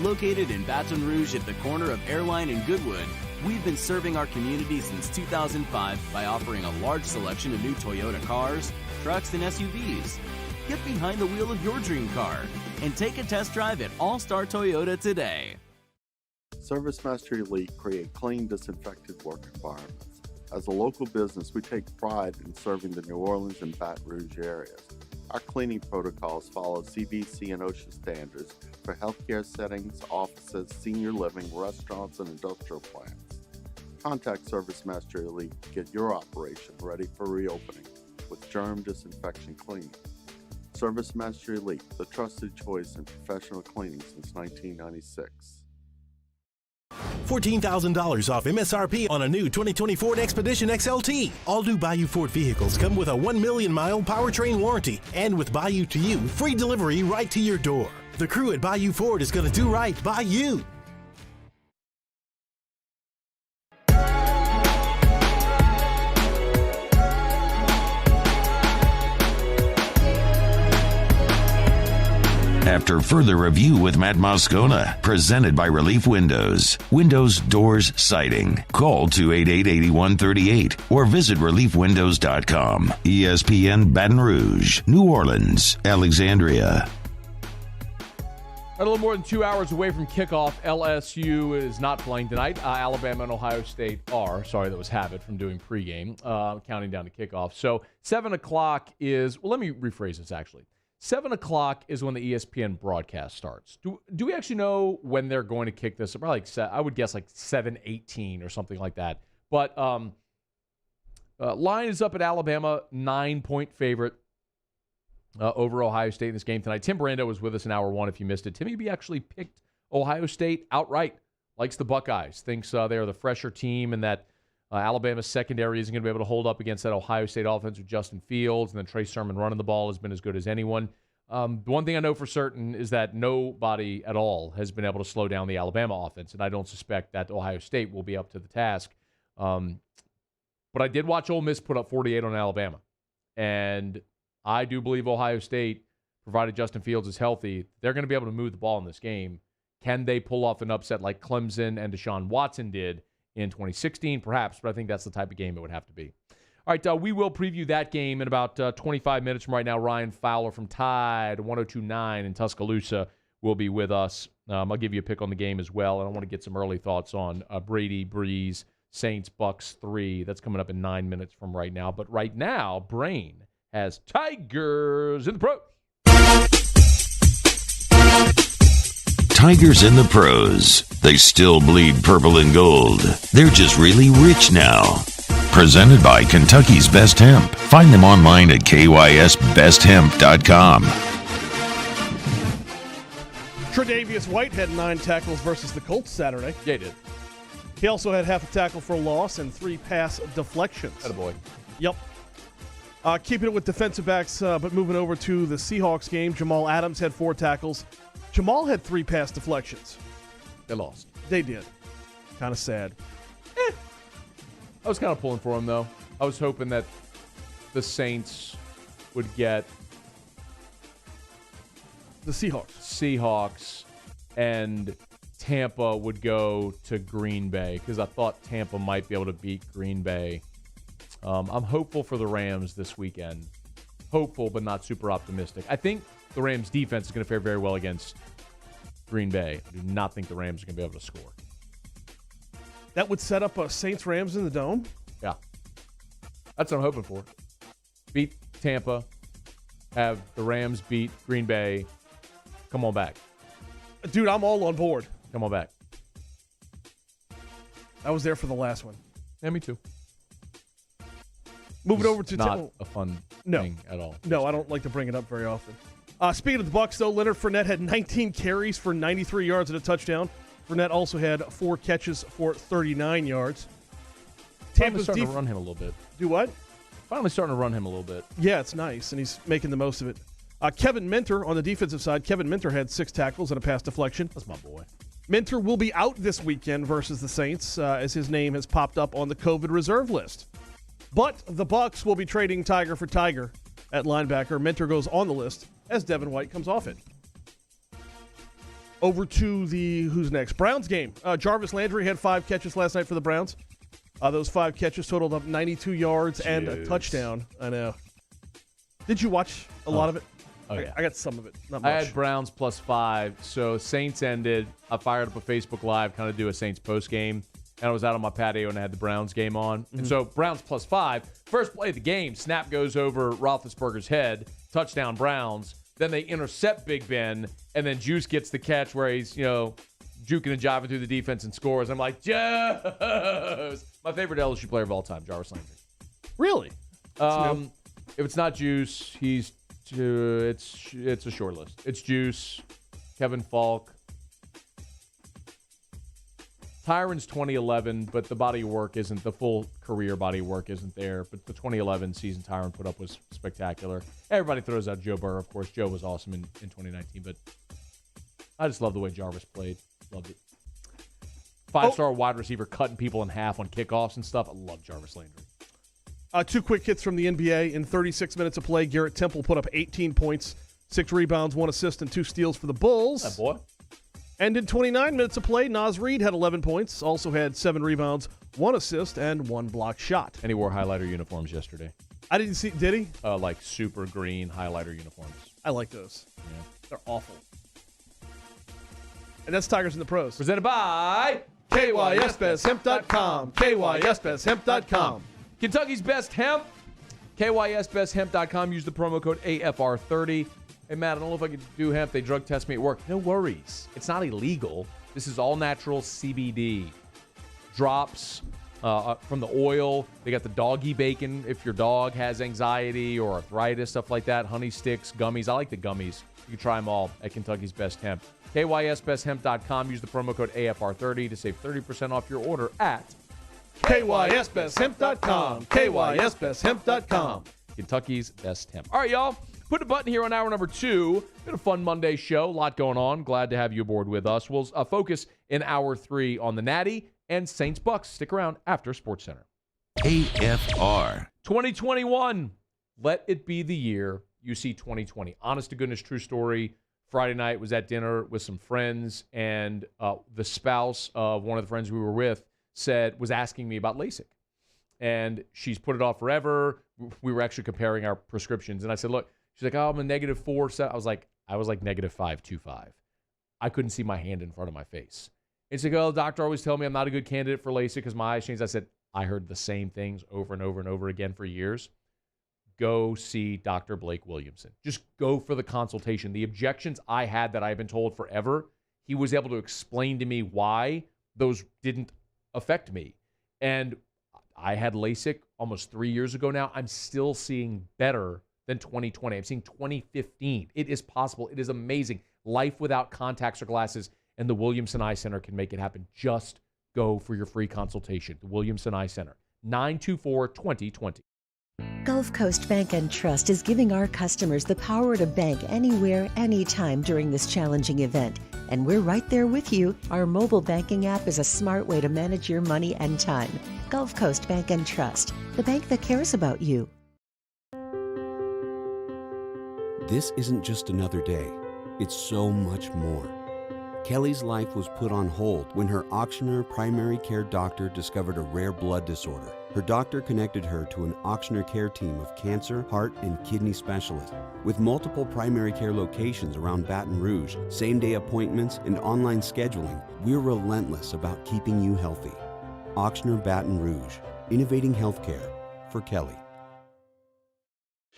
Located in Baton Rouge at the corner of Airline and Goodwood, we've been serving our community since 2005 by offering a large selection of new Toyota cars, trucks, and SUVs. Get behind the wheel of your dream car and take a test drive at All-Star Toyota today.
ServiceMaster Elite create clean, disinfected work environments. As a local business, we take pride in serving the New Orleans and Baton Rouge areas. Our cleaning protocols follow CDC and OSHA standards for healthcare settings, offices, senior living, restaurants, and industrial plants. Contact Service Master Elite to get your operation ready for reopening with germ disinfection cleaning. Service Master Elite, the trusted choice in professional cleaning since 1996.
$14,000 off MSRP on a new 2020 Ford Expedition XLT. All new Bayou Ford vehicles come with a 1 million mile powertrain warranty, and with Bayou to You, free delivery right to your door. The crew at Bayou Ford is going to do right by you.
After further review with Matt Moscona, presented by Relief Windows. Windows, doors, siding. Call 288-8138 or visit reliefwindows.com. ESPN Baton Rouge, New Orleans, Alexandria.
A little more than 2 hours away from kickoff. LSU is not playing tonight. Alabama and Ohio State are. Sorry, that was habit from doing pregame, counting down to kickoff. So 7 o'clock is, well, let me rephrase this actually. 7 o'clock is when the ESPN broadcast starts. Do we actually know when they're going to kick this? Probably I would guess like 7:18 or something like that. But line is up at Alabama, 9-point favorite over Ohio State in this game tonight. Tim Brando was with us in hour one if you missed it. Timmy B actually picked Ohio State outright. Likes the Buckeyes. Thinks they are the fresher team and that Alabama's secondary isn't going to be able to hold up against that Ohio State offense with Justin Fields, and then Trey Sermon running the ball has been as good as anyone. The one thing I know for certain is that nobody at all has been able to slow down the Alabama offense, and I don't suspect that Ohio State will be up to the task. But I did watch Ole Miss put up 48 on Alabama, and I do believe Ohio State, provided Justin Fields is healthy, they're going to be able to move the ball in this game. Can they pull off an upset like Clemson and Deshaun Watson did in 2016, perhaps, but I think that's the type of game it would have to be. All right, we will preview that game in about 25 minutes from right now. Ryan Fowler from Tide 102.9 in Tuscaloosa will be with us. I'll give you a pick on the game as well, and I want to get some early thoughts on Brady, Breeze, Saints, Bucks 3. That's coming up in 9 minutes from right now. But right now, Brain has Tigers in the Pros.
Tigers in the Pros. They still bleed purple and gold. They're just really rich now. Presented by Kentucky's Best Hemp. Find them online at kysbesthemp.com.
Tre'Davious White had 9 tackles versus the Colts Saturday.
Yeah, he did.
He also had half a tackle for a loss and 3 pass deflections.
Attaboy.
Yep. Keeping it with defensive backs, but moving over to the Seahawks game, Jamal Adams had 4 tackles. Jamal had 3 pass deflections.
They lost.
They did. Kind of sad.
I was kind of pulling for him, though. I was hoping that the Saints would get
the
Seahawks, and Tampa would go to Green Bay because I thought Tampa might be able to beat Green Bay. I'm hopeful for the Rams this weekend. Hopeful, but not super optimistic. I think the Rams' defense is going to fare very well against Green Bay. I do not think the Rams are going to be able to score.
That would set up a Saints-Rams in the Dome?
Yeah. That's what I'm hoping for. Beat Tampa. Have the Rams beat Green Bay. Come on back.
Dude, I'm all on board.
Come on back.
I was there for the last one.
Yeah, me too.
Moving over to
not a fun thing at all.
No, I don't like to bring it up very often. Speaking of the Bucs, though, Leonard Fournette had 19 carries for 93 yards and a touchdown. Fournette also had 4 catches for 39 yards.
Tampa's starting to run him a little bit.
Do what?
Finally starting to run him a little bit.
Yeah, it's nice, and he's making the most of it. Kevin Minter on the defensive side. Kevin Minter had 6 tackles and a pass deflection.
That's my boy.
Minter will be out this weekend versus the Saints as his name has popped up on the COVID reserve list. But the Bucs will be trading Tiger for Tiger at linebacker. Minter goes on the list as Devin White comes off it. Over to the, who's next? Browns game. Jarvis Landry had 5 catches last night for the Browns. Those 5 catches totaled up 92 yards and a touchdown. I know. Did you watch a lot of it?
Oh, yeah.
I got some of it. Not much.
I had Browns +5. So Saints ended. I fired up a Facebook Live, kind of do a Saints post game. And I was out on my patio and I had the Browns game on. And so Browns +5. First play of the game, snap goes over Roethlisberger's head. touchdown Browns. Then they intercept Big Ben, and then Juice gets the catch where he's, juking and jiving through the defense and scores. I'm like, Juice! My favorite LSU player of all time, Jarvis Landry.
Really?
If it's not Juice, it's a short list. It's Juice, Kevin Falk. Tyron's 2011, but the body of work isn't, the full career body of work isn't there. But the 2011 season Tyron put up was spectacular. Everybody throws out Joe Burrow, of course. Joe was awesome in 2019, but I just love the way Jarvis played. Loved it. 5-star wide receiver cutting people in half on kickoffs and stuff. I love Jarvis Landry.
2 quick hits from the NBA. In 36 minutes of play, Garrett Temple put up 18 points, 6 rebounds, 1 assist, and 2 steals for the Bulls.
That boy.
And in 29 minutes of play, Naz Reid had 11 points, also had 7 rebounds, 1 assist, and 1 block shot.
And he wore highlighter uniforms yesterday.
I didn't see, did he?
Like super green highlighter uniforms.
I like those.
Yeah.
They're awful. And that's Tigers in the Pros.
Presented by
KYSBestHemp.com. KYSBestHemp.com.
Kentucky's Best Hemp. KYSBestHemp.com. Use the promo code AFR30. Hey, Matt, I don't know if I could do hemp. They drug test me at work. No worries. It's not illegal. This is all natural CBD. Drops from the oil. They got the doggy bacon if your dog has anxiety or arthritis, stuff like that. Honey sticks, gummies. I like the gummies. You can try them all at Kentucky's Best Hemp. KYSBestHemp.com. Use the promo code AFR30 to save 30% off your order at
KYSBestHemp.com. KYSBestHemp.com.
Kentucky's Best Hemp. All right, y'all. Put a button here on hour number 2. Been a fun Monday show. A lot going on. Glad to have you aboard with us. We'll focus in hour 3 on the Natty and Saints Bucks. Stick around after Sportscenter.
AFR
2021. Let it be the year you see 2020. Honest to goodness, true story. Friday night was at dinner with some friends, and the spouse of one of the friends we were with was asking me about LASIK. And she's put it off forever. We were actually comparing our prescriptions. And I said, look, she's like, oh, I'm a -4. So I was like -5.25. I couldn't see my hand in front of my face. And she's like, oh, the doctor always tell me I'm not a good candidate for LASIK because my eyes changed. I said, I heard the same things over and over and over again for years. Go see Dr. Blake Williamson. Just go for the consultation. The objections I had that I've been told forever, he was able to explain to me why those didn't affect me. And I had LASIK almost 3 years ago now. I'm still seeing better than 2020. I'm seeing 2015. It is possible. It is amazing. Life without contacts or glasses, and the Williamson Eye Center can make it happen. Just go for your free consultation. The Williamson Eye Center, 924-2020.
Gulf Coast Bank and Trust is giving our customers the power to bank anywhere, anytime during this challenging event. And we're right there with you. Our mobile banking app is a smart way to manage your money and time. Gulf Coast Bank and Trust, the bank that cares about you.
This isn't just another day. It's so much more. Kelly's life was put on hold when her auctioneer primary care doctor discovered a rare blood disorder. Her doctor connected her to an auctioneer care team of cancer, heart, and kidney specialists. With multiple primary care locations around Baton Rouge, same-day appointments, and online scheduling, we're relentless about keeping you healthy. Auctioneer Baton Rouge, innovating healthcare for Kelly.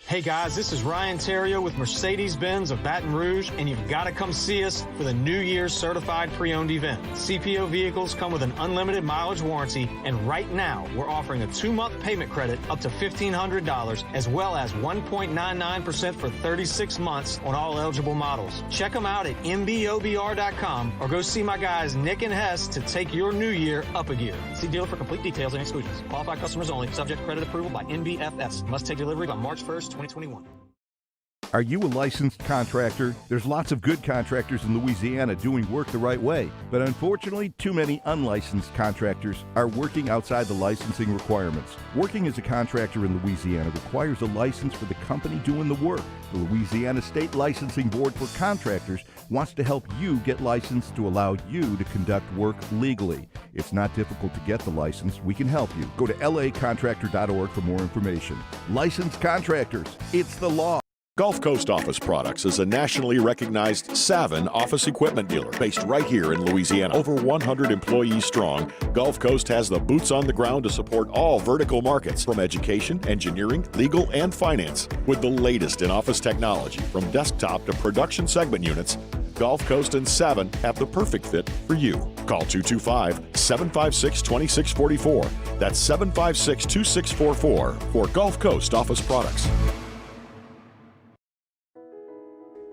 Hey guys, this is Ryan Terrio with Mercedes-Benz of Baton Rouge, and you've got to come see us for the New Year's Certified Pre-Owned event. CPO vehicles come with an unlimited mileage warranty, and right now we're offering a 2-month payment credit up to $1,500, as well as 1.99% for 36 months on all eligible models. Check them out at mbobr.com or go see my guys Nick and Hess to take your new year up a gear. See dealer for complete details and exclusions. Qualified customers only. Subject to credit approval by NBFS. Must take delivery by March 1st, 2021.
Are you a licensed contractor? There's lots of good contractors in Louisiana doing work the right way, but unfortunately, too many unlicensed contractors are working outside the licensing requirements. Working as a contractor in Louisiana requires a license for the company doing the work. The Louisiana State Licensing Board for Contractors wants to help you get licensed to allow you to conduct work legally. It's not difficult to get the license. We can help you. Go to lacontractor.org for more information. Licensed contractors, it's the law.
Gulf Coast Office Products is a nationally recognized Savin office equipment dealer based right here in Louisiana. Over 100 employees strong, Gulf Coast has the boots on the ground to support all vertical markets, from education, engineering, legal, and finance. With the latest in office technology, from desktop to production segment units, Gulf Coast and Savin have the perfect fit for you. Call 225-756-2644. That's 756-2644 for Gulf Coast Office Products.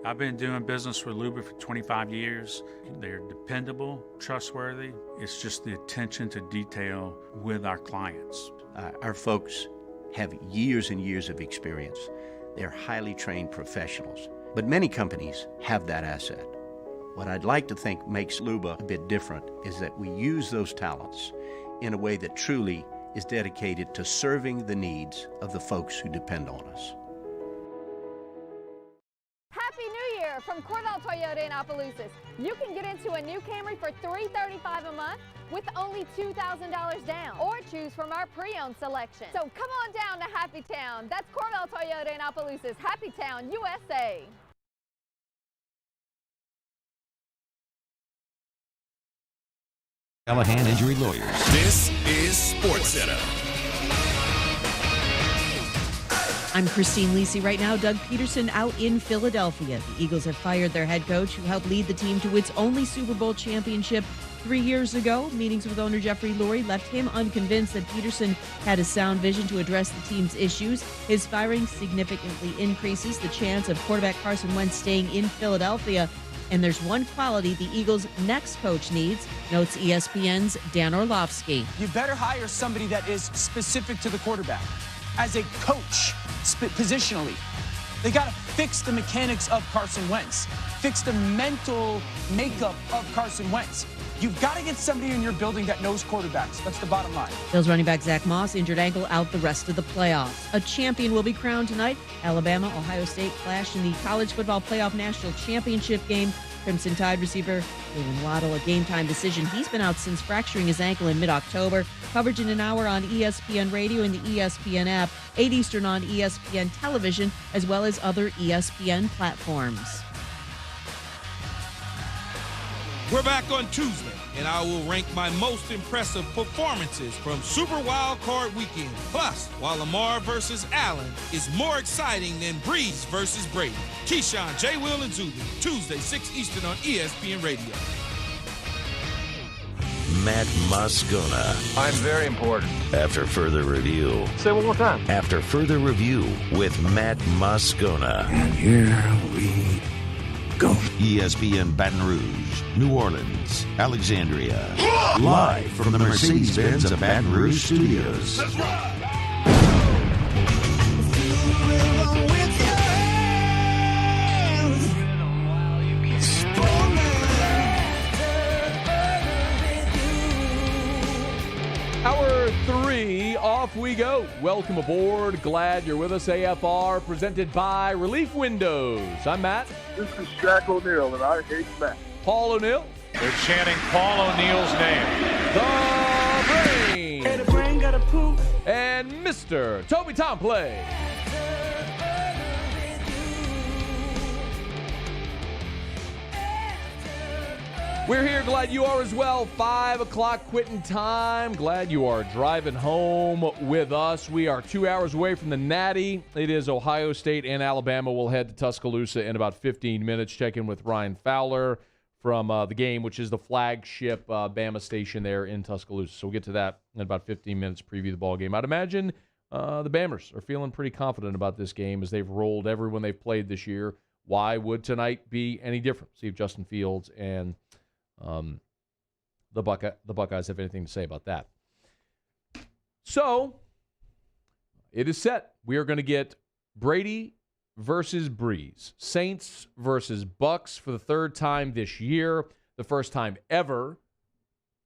I've been doing business with Luba for 25 years. They're dependable, trustworthy. It's just the attention to detail with our clients.
Our folks have years and years of experience. They're highly trained professionals. But many companies have that asset. What I'd like to think makes Luba a bit different is that we use those talents in a way that truly is dedicated to serving the needs of the folks who depend on us.
Happy New Year from Corval Toyota in Opelousas. You can get into a new Camry for $335 a month with only $2,000 down, or choose from our pre-owned selection. So come on down to Happy Town. That's Corval Toyota in Opelousas, Happy Town, USA.
Callahan Injury Lawyers.
This is Sportscenter.
I'm Christine Lisi. Right now, Doug Peterson out in Philadelphia. The Eagles have fired their head coach, who helped lead the team to its only Super Bowl championship 3 years ago. Meetings with owner Jeffrey Lurie left him unconvinced that Peterson had a sound vision to address the team's issues. His firing significantly increases the chance of quarterback Carson Wentz staying in Philadelphia. And there's one quality the Eagles' next coach needs, notes ESPN's Dan Orlovsky.
You better hire somebody that is specific to the quarterback. As a coach, positionally, they got to fix the mechanics of Carson Wentz, fix the mental makeup of Carson Wentz. You've got to get somebody in your building that knows quarterbacks. That's the bottom line.
Bills running back Zach Moss, injured ankle, out the rest of the playoffs. A champion will be crowned tonight. Alabama, Ohio State clash in the college football playoff national championship game. Crimson Tide receiver Jalen Waddle, a game-time decision. He's been out since fracturing his ankle in mid-October. Coverage in an hour on ESPN Radio and the ESPN app, 8 Eastern on ESPN Television, as well as other ESPN platforms.
We're back on Tuesday, and I will rank my most impressive performances from Super Wild Card Weekend. Plus, while Lamar versus Allen is more exciting than Breeze versus Brady. Keyshawn, J. Will, and Zubin, Tuesday, 6 Eastern on ESPN Radio.
Matt Moscona.
I'm very important.
After further review.
Say it one more time.
After further review with Matt Moscona.
And here we go.
ESPN Baton Rouge, New Orleans, Alexandria. Live from the Mercedes-Benz of Baton Rouge Studios.
Let's ride.
Hour 3, off we go. Welcome aboard. Glad you're with us. AFR presented by Relief Windows. I'm Matt.
This is Shaq O'Neal, and I hate Matt.
Paul O'Neal.
They're chanting Paul O'Neal's name.
The Brain.
Hey, the brain got a poop.
And Mr. Toby Tomplay. We're here. Glad you are as well. 5 o'clock quitting time. Glad you are driving home with us. We are 2 hours away from the Natty. It is Ohio State and Alabama. We'll head to Tuscaloosa in about 15 minutes. Check in with Ryan Fowler from the game, which is the flagship Bama station there in Tuscaloosa. So we'll get to that in about 15 minutes, preview the ball game. I'd imagine the Bammers are feeling pretty confident about this game as they've rolled everyone they've played this year. Why would tonight be any different? See if Justin Fields and the Buckeyes have anything to say about that. So, it is set. We are going to get Brady versus Breeze. Saints versus Bucks for the third time this year. The first time ever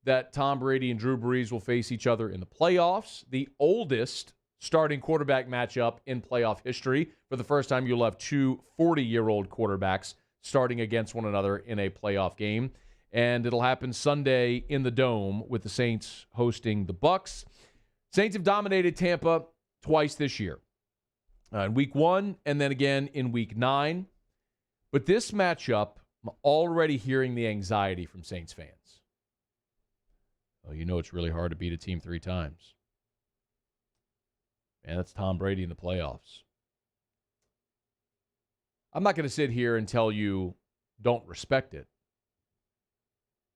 that Tom Brady and Drew Brees will face each other in the playoffs. The oldest starting quarterback matchup in playoff history. For the first time, you'll have two 40-year-old quarterbacks starting against one another in a playoff game. And it'll happen Sunday in the Dome with the Saints hosting the Bucks. Saints have dominated Tampa twice this year. in week 1 and then again in week 9. But this matchup, I'm already hearing the anxiety from Saints fans. Oh, you know it's really hard to beat a team 3 times. Man, that's Tom Brady in the playoffs. I'm not going to sit here and tell you don't respect it.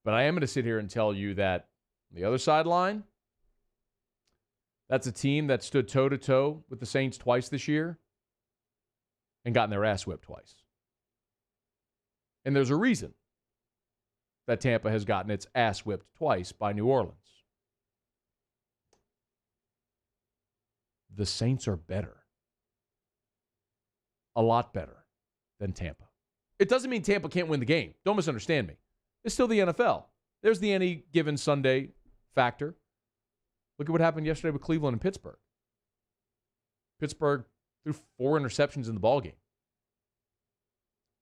But I am going to sit here and tell you that on the other sideline, that's a team that stood toe-to-toe with the Saints twice this year and gotten their ass whipped twice. And there's a reason that Tampa has gotten its ass whipped twice by New Orleans. The Saints are better. A lot better than Tampa. It doesn't mean Tampa can't win the game. Don't misunderstand me. It's still the NFL. There's the any given Sunday factor. Look at what happened yesterday with Cleveland and Pittsburgh. Pittsburgh threw 4 interceptions in the ballgame.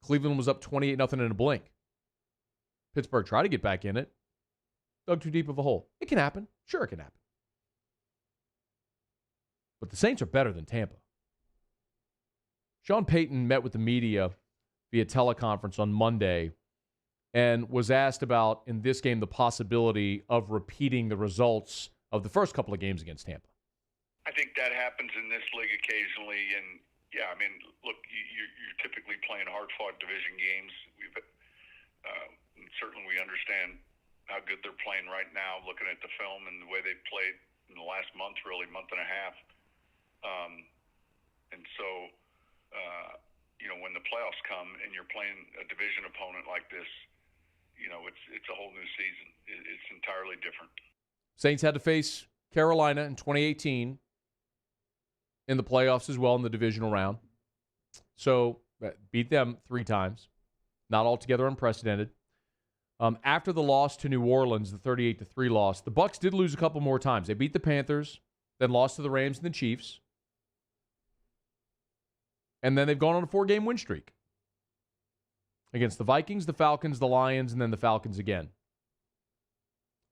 Cleveland was up 28-0 in a blink. Pittsburgh tried to get back in it. Dug too deep of a hole. It can happen. Sure, it can happen. But the Saints are better than Tampa. Sean Payton met with the media via teleconference on Monday and was asked about, in this game, the possibility of repeating the results of the first couple of games against Tampa.
I think that happens in this league occasionally, and yeah, I mean, look, you're typically playing hard-fought division games. Certainly we understand how good they're playing right now, looking at the film and the way they've played in the last month, really, month and a half. And so, when the playoffs come and you're playing a division opponent like this, it's a whole new season. It's entirely different.
Saints had to face Carolina in 2018 in the playoffs as well in the divisional round. So beat them 3 times. Not altogether unprecedented. After the loss to New Orleans, the 38-3 loss, the Bucs did lose a couple more times. They beat the Panthers, then lost to the Rams and the Chiefs. And then they've gone on a 4-game win streak against the Vikings, the Falcons, the Lions, and then the Falcons again.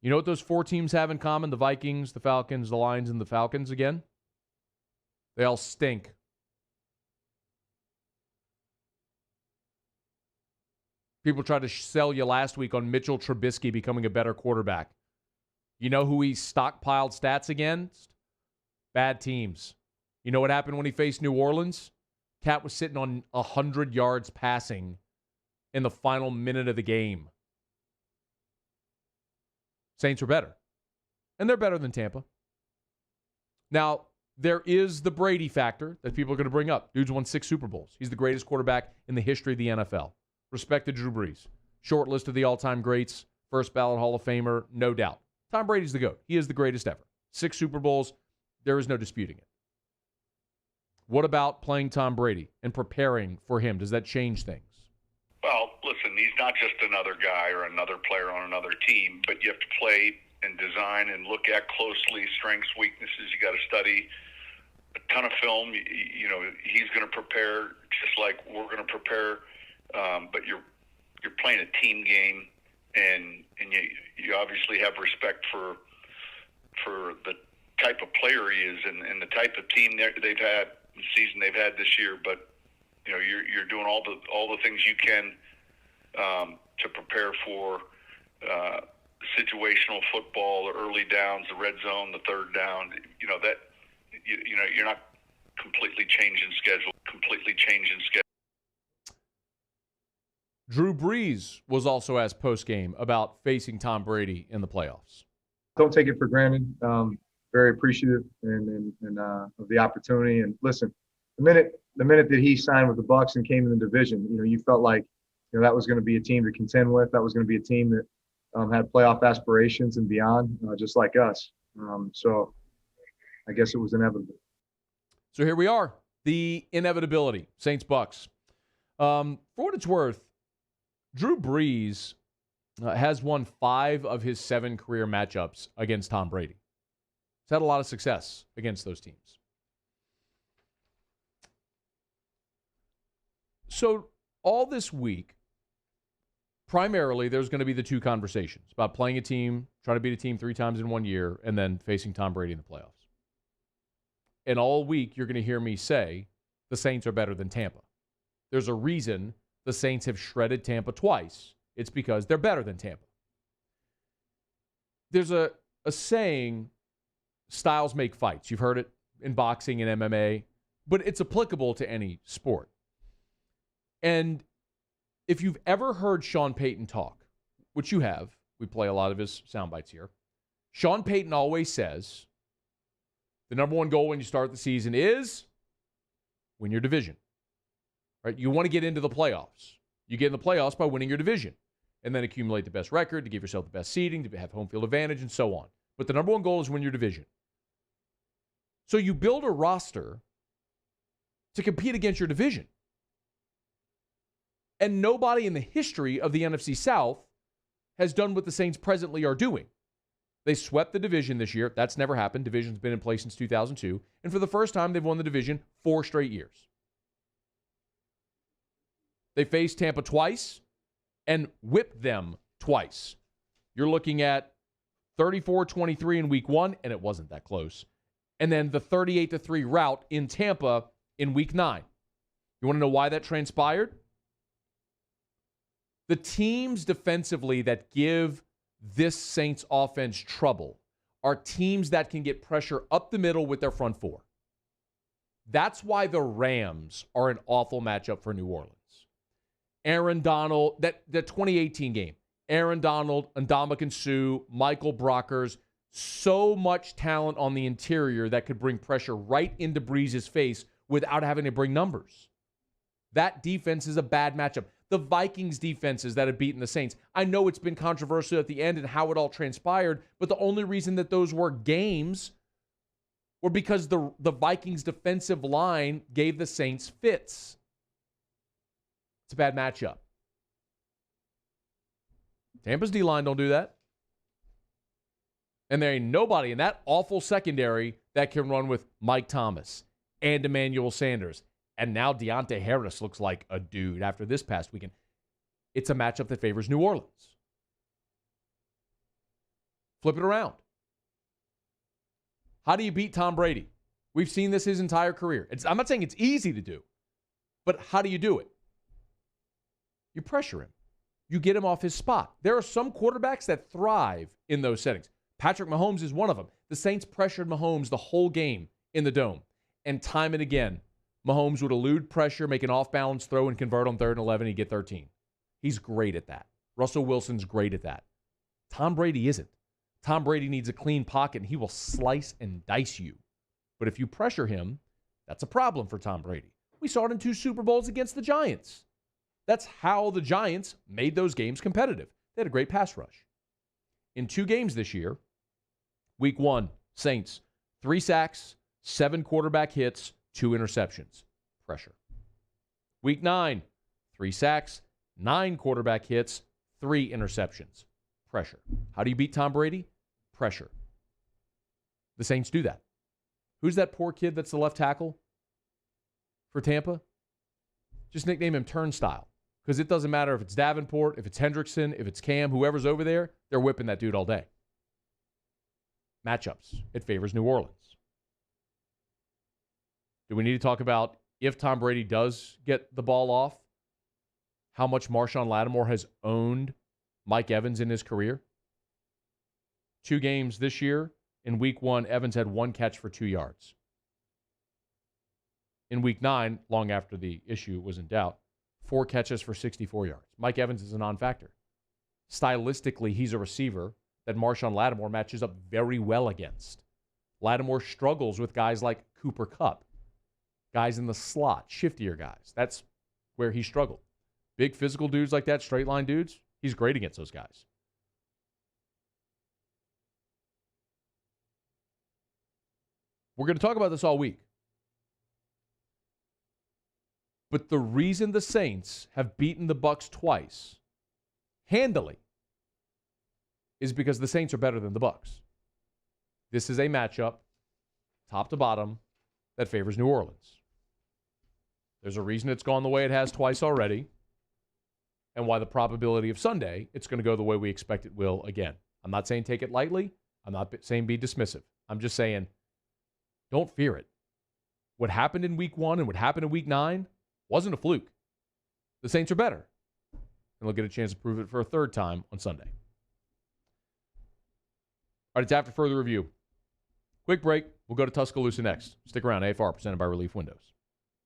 You know what those 4 teams have in common? The Vikings, the Falcons, the Lions, and the Falcons again? They all stink. People tried to sell you last week on Mitchell Trubisky becoming a better quarterback. You know who he stockpiled stats against? Bad teams. You know what happened when he faced New Orleans? Cat was sitting on 100 yards passing in the final minute of the game. Saints are better. And they're better than Tampa. Now, there is the Brady factor that people are going to bring up. Dude's won 6 Super Bowls. He's the greatest quarterback in the history of the NFL. Respect to Drew Brees. Short list of the all-time greats. First ballot Hall of Famer, no doubt. Tom Brady's the GOAT. He is the greatest ever. 6 Super Bowls. There is no disputing it. What about playing Tom Brady and preparing for him? Does that change things?
Well, listen, he's not just another guy or another player on another team, but you have to play and design and look at closely strengths, weaknesses. You got to study a ton of film. He's going to prepare just like we're going to prepare, but you're playing a team game, and you obviously have respect for the type of player he is and the type of team they've had, the season they've had this year. But you're doing all the things you can to prepare for situational football, the early downs, the red zone, the third down. You're not completely changing schedule.
Drew Brees was also asked post-game about facing Tom Brady in the playoffs.
Don't take it for granted. Very appreciative and of the opportunity. And listen, the minute that he signed with the Bucs and came in the division, you felt like that was going to be a team to contend with. That was going to be a team that had playoff aspirations and beyond, just like us. So I guess it was inevitable.
So here we are, the inevitability, Saints-Bucs. For what it's worth, Drew Brees has won 5 of his 7 career matchups against Tom Brady. He's had a lot of success against those teams. So all this week, primarily, there's going to be the 2 conversations about playing a team, trying to beat a team 3 times in 1 year, and then facing Tom Brady in the playoffs. And all week, you're going to hear me say the Saints are better than Tampa. There's a reason the Saints have shredded Tampa twice. It's because they're better than Tampa. There's a saying, styles make fights. You've heard it in boxing and MMA, but it's applicable to any sport. And if you've ever heard Sean Payton talk, which you have, we play a lot of his sound bites here, Sean Payton always says the number one goal when you start the season is win your division. Right? You want to get into the playoffs. You get in the playoffs by winning your division and then accumulate the best record to give yourself the best seeding, to have home field advantage, and so on. But the number one goal is win your division. So you build a roster to compete against your division. And nobody in the history of the NFC South has done what the Saints presently are doing. They swept the division this year. That's never happened. Division's been in place since 2002. And for the first time, they've won the division 4 straight years. They faced Tampa twice and whipped them twice. You're looking at 34-23 in week 1, and it wasn't that close. And then the 38-3 rout in Tampa in week 9. You want to know why that transpired? The teams defensively that give this Saints offense trouble are teams that can get pressure up the middle with their front four. That's why the Rams are an awful matchup for New Orleans. Aaron Donald, that 2018 game, Aaron Donald, Ndamukong Suh, Michael Brockers, so much talent on the interior that could bring pressure right into Breeze's face without having to bring numbers. That defense is a bad matchup. The Vikings defenses that have beaten the Saints, I know it's been controversial at the end and how it all transpired, but the only reason that those were games were because the Vikings defensive line gave the Saints fits. It's a bad matchup. Tampa's D-line don't do that. And there ain't nobody in that awful secondary that can run with Mike Thomas and Emmanuel Sanders. And now Deontay Harris looks like a dude after this past weekend. It's a matchup that favors New Orleans. Flip it around. How do you beat Tom Brady? We've seen this his entire career. I'm not saying it's easy to do, but how do you do it? You pressure him. You get him off his spot. There are some quarterbacks that thrive in those settings. Patrick Mahomes is one of them. The Saints pressured Mahomes the whole game in the Dome. And time and again, Mahomes would elude pressure, make an off-balance throw, and convert on 3rd and 11. He'd get 13. He's great at that. Russell Wilson's great at that. Tom Brady isn't. Tom Brady needs a clean pocket, and he will slice and dice you. But if you pressure him, that's a problem for Tom Brady. We saw it in 2 Super Bowls against the Giants. That's how the Giants made those games competitive. They had a great pass rush. In 2 games this year, week 1, Saints, 3 sacks, 7 quarterback hits, 2 interceptions. Pressure. Week 9, 3 sacks, 9 quarterback hits, 3 interceptions. Pressure. How do you beat Tom Brady? Pressure. The Saints do that. Who's that poor kid that's the left tackle for Tampa? Just nickname him Turnstile. Because it doesn't matter if it's Davenport, if it's Hendrickson, if it's Cam, whoever's over there, they're whipping that dude all day. Matchups. It favors New Orleans. Do we need to talk about, if Tom Brady does get the ball off, how much Marshawn Lattimore has owned Mike Evans in his career? 2 games this year. In week 1, Evans had 1 catch for 2 yards. In week 9, long after the issue was in doubt, 4 catches for 64 yards. Mike Evans is a non-factor. Stylistically, he's a receiver that Marshawn Lattimore matches up very well against. Lattimore struggles with guys like Cooper Kupp, guys in the slot, shiftier guys. That's where he struggled. Big physical dudes like that, straight line dudes, he's great against those guys. We're going to talk about this all week. But the reason the Saints have beaten the Bucs twice, handily, is because the Saints are better than the Bucs. This is a matchup, top to bottom, that favors New Orleans. There's a reason it's gone the way it has twice already, and why the probability of Sunday, it's going to go the way we expect it will again. I'm not saying take it lightly. I'm not saying be dismissive. I'm just saying don't fear it. what happened in week 1 and what happened in week 9 wasn't a fluke. The Saints are better. And they'll get a chance to prove it for a third time on Sunday. All right, it's after further review. Quick break. We'll go to Tuscaloosa next. Stick around. AFR presented by Relief Windows.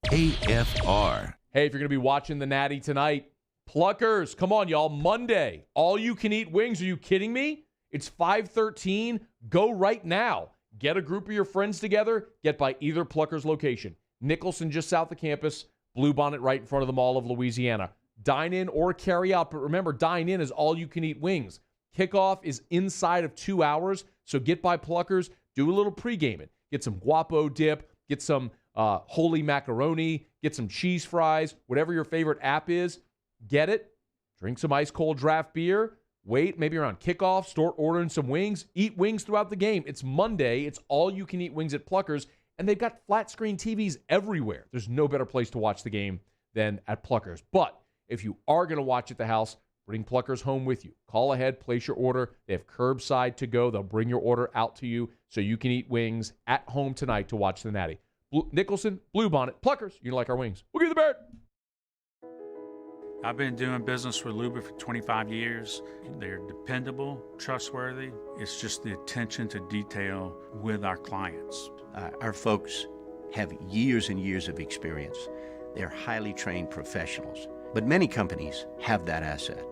AFR.
Hey, if you're going to be watching the Natty tonight, Pluckers, come on, y'all. Monday, all-you-can-eat wings. Are you kidding me? It's 5:13. Go right now. Get a group of your friends together. Get by either Pluckers location. Nicholson just south of campus. Bluebonnet right in front of the Mall of Louisiana. Dine in or carry out. But remember, dine in is all-you-can-eat wings. Kickoff is inside of 2 hours. So get by Pluckers. Do a little pre-gaming. Get some guapo dip. Get some holy macaroni. Get some cheese fries. Whatever your favorite app is, get it. Drink some ice-cold draft beer. Wait, maybe around kickoff. Start ordering some wings. Eat wings throughout the game. It's Monday. It's all-you-can-eat wings at Pluckers. And they've got flat-screen TVs everywhere. There's no better place to watch the game than at Pluckers. But if you are going to watch at the house, bring Pluckers home with you. Call ahead, place your order. They have curbside to go. They'll bring your order out to you so you can eat wings at home tonight to watch the Natty. Nicholson, Bluebonnet, Pluckers. You like our wings. We'll give you the bird.
I've been doing business with Luba for 25 years. They're dependable, trustworthy. It's just the attention to detail with our clients.
Our folks have years and years of experience. They're highly trained professionals. But many companies have that asset.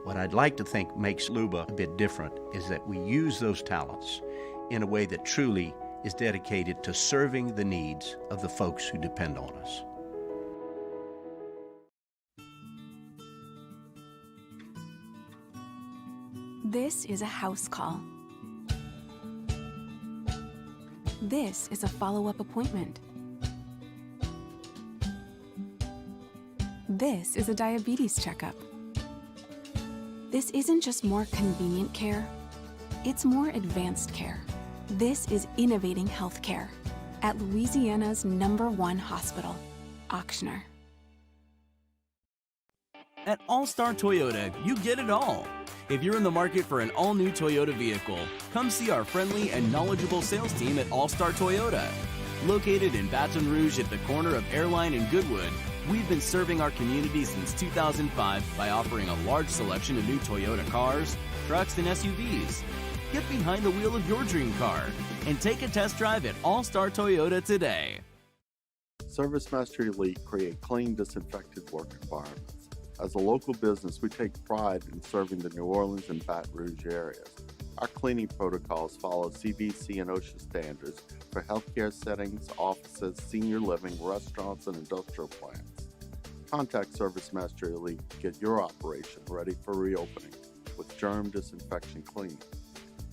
What I'd like to think makes Luba a bit different is that we use those talents in a way that truly is dedicated to serving the needs of the folks who depend on us.
This is a house call. This is a follow-up appointment. This is a diabetes checkup. This isn't just more convenient care, it's more advanced care. This is innovating healthcare at Louisiana's #1 hospital, Auctioner.
At All-Star Toyota, you get it all. If you're in the market for an all-new Toyota vehicle, come see our friendly and knowledgeable sales team at All-Star Toyota. Located in Baton Rouge at the corner of Airline and Goodwood, we've been serving our community since 2005 by offering a large selection of new Toyota cars, trucks, and SUVs. Get behind the wheel of your dream car and take a test drive at All-Star Toyota today.
ServiceMaster Elite create clean, disinfected work environments. As a local business, we take pride in serving the New Orleans and Baton Rouge areas. Our cleaning protocols follow CDC and OSHA standards for healthcare settings, offices, senior living, restaurants, and industrial plants. Contact ServiceMaster Elite to get your operation ready for reopening with germ disinfection cleaning.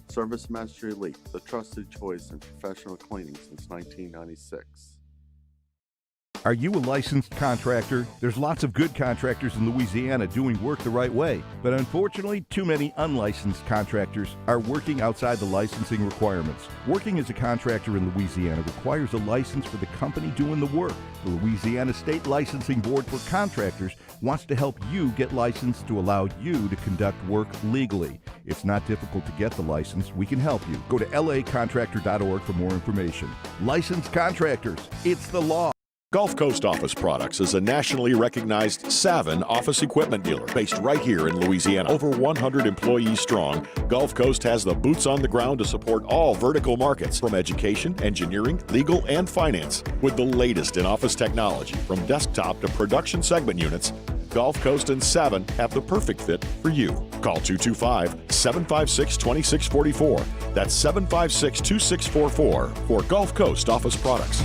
ServiceMaster Elite, the trusted choice in professional cleaning since 1996.
Are you a licensed contractor? There's lots of good contractors in Louisiana doing work the right way, but unfortunately, too many unlicensed contractors are working outside the licensing requirements. Working as a contractor in Louisiana requires a license for the company doing the work. The Louisiana State Licensing Board for Contractors wants to help you get licensed to allow you to conduct work legally. It's not difficult to get the license. We can help you. Go to lacontractor.org for more information. Licensed contractors, it's the law.
Gulf Coast Office Products is a nationally recognized Savin office equipment dealer based right here in Louisiana. Over 100 employees strong, Gulf Coast has the boots on the ground to support all vertical markets from education, engineering, legal, and finance. With the latest in office technology from desktop to production segment units, Gulf Coast and Savin have the perfect fit for you. Call 225-756-2644. That's 756-2644 for Gulf Coast Office Products.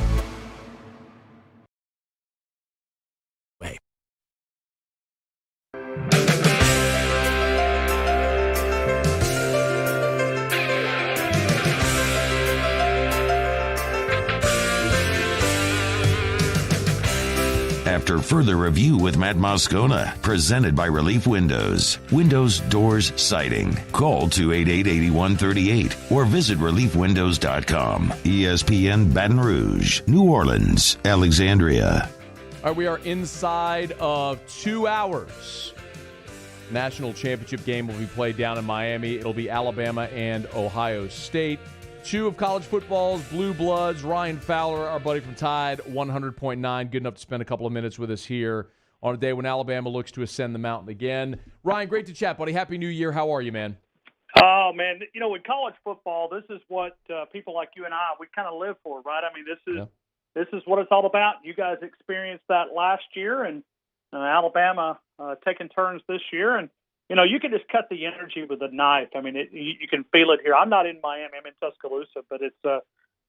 After further review with Matt Moscona, presented by Relief Windows. Windows, doors, siding. Call 288-8138 or visit reliefwindows.com. ESPN Baton Rouge, New Orleans, Alexandria.
All right, we are inside of 2 hours. National championship game will be played down in Miami. It'll be Alabama and Ohio State. Two of college football's blue bloods, Ryan Fowler, our buddy from Tide, 100.9, good enough to spend a couple of minutes with us here on a day when Alabama looks to ascend the mountain again. Ryan, great to chat, buddy. Happy New Year. How are you, man?
Oh, man, in college football, this is what people like you and I, we kind of live for, right? I mean, this is what it's all about. You guys experienced that last year, and Alabama taking turns this year. And, you can just cut the energy with a knife. I mean, you can feel it here. I'm not in Miami. I'm in Tuscaloosa, but it's a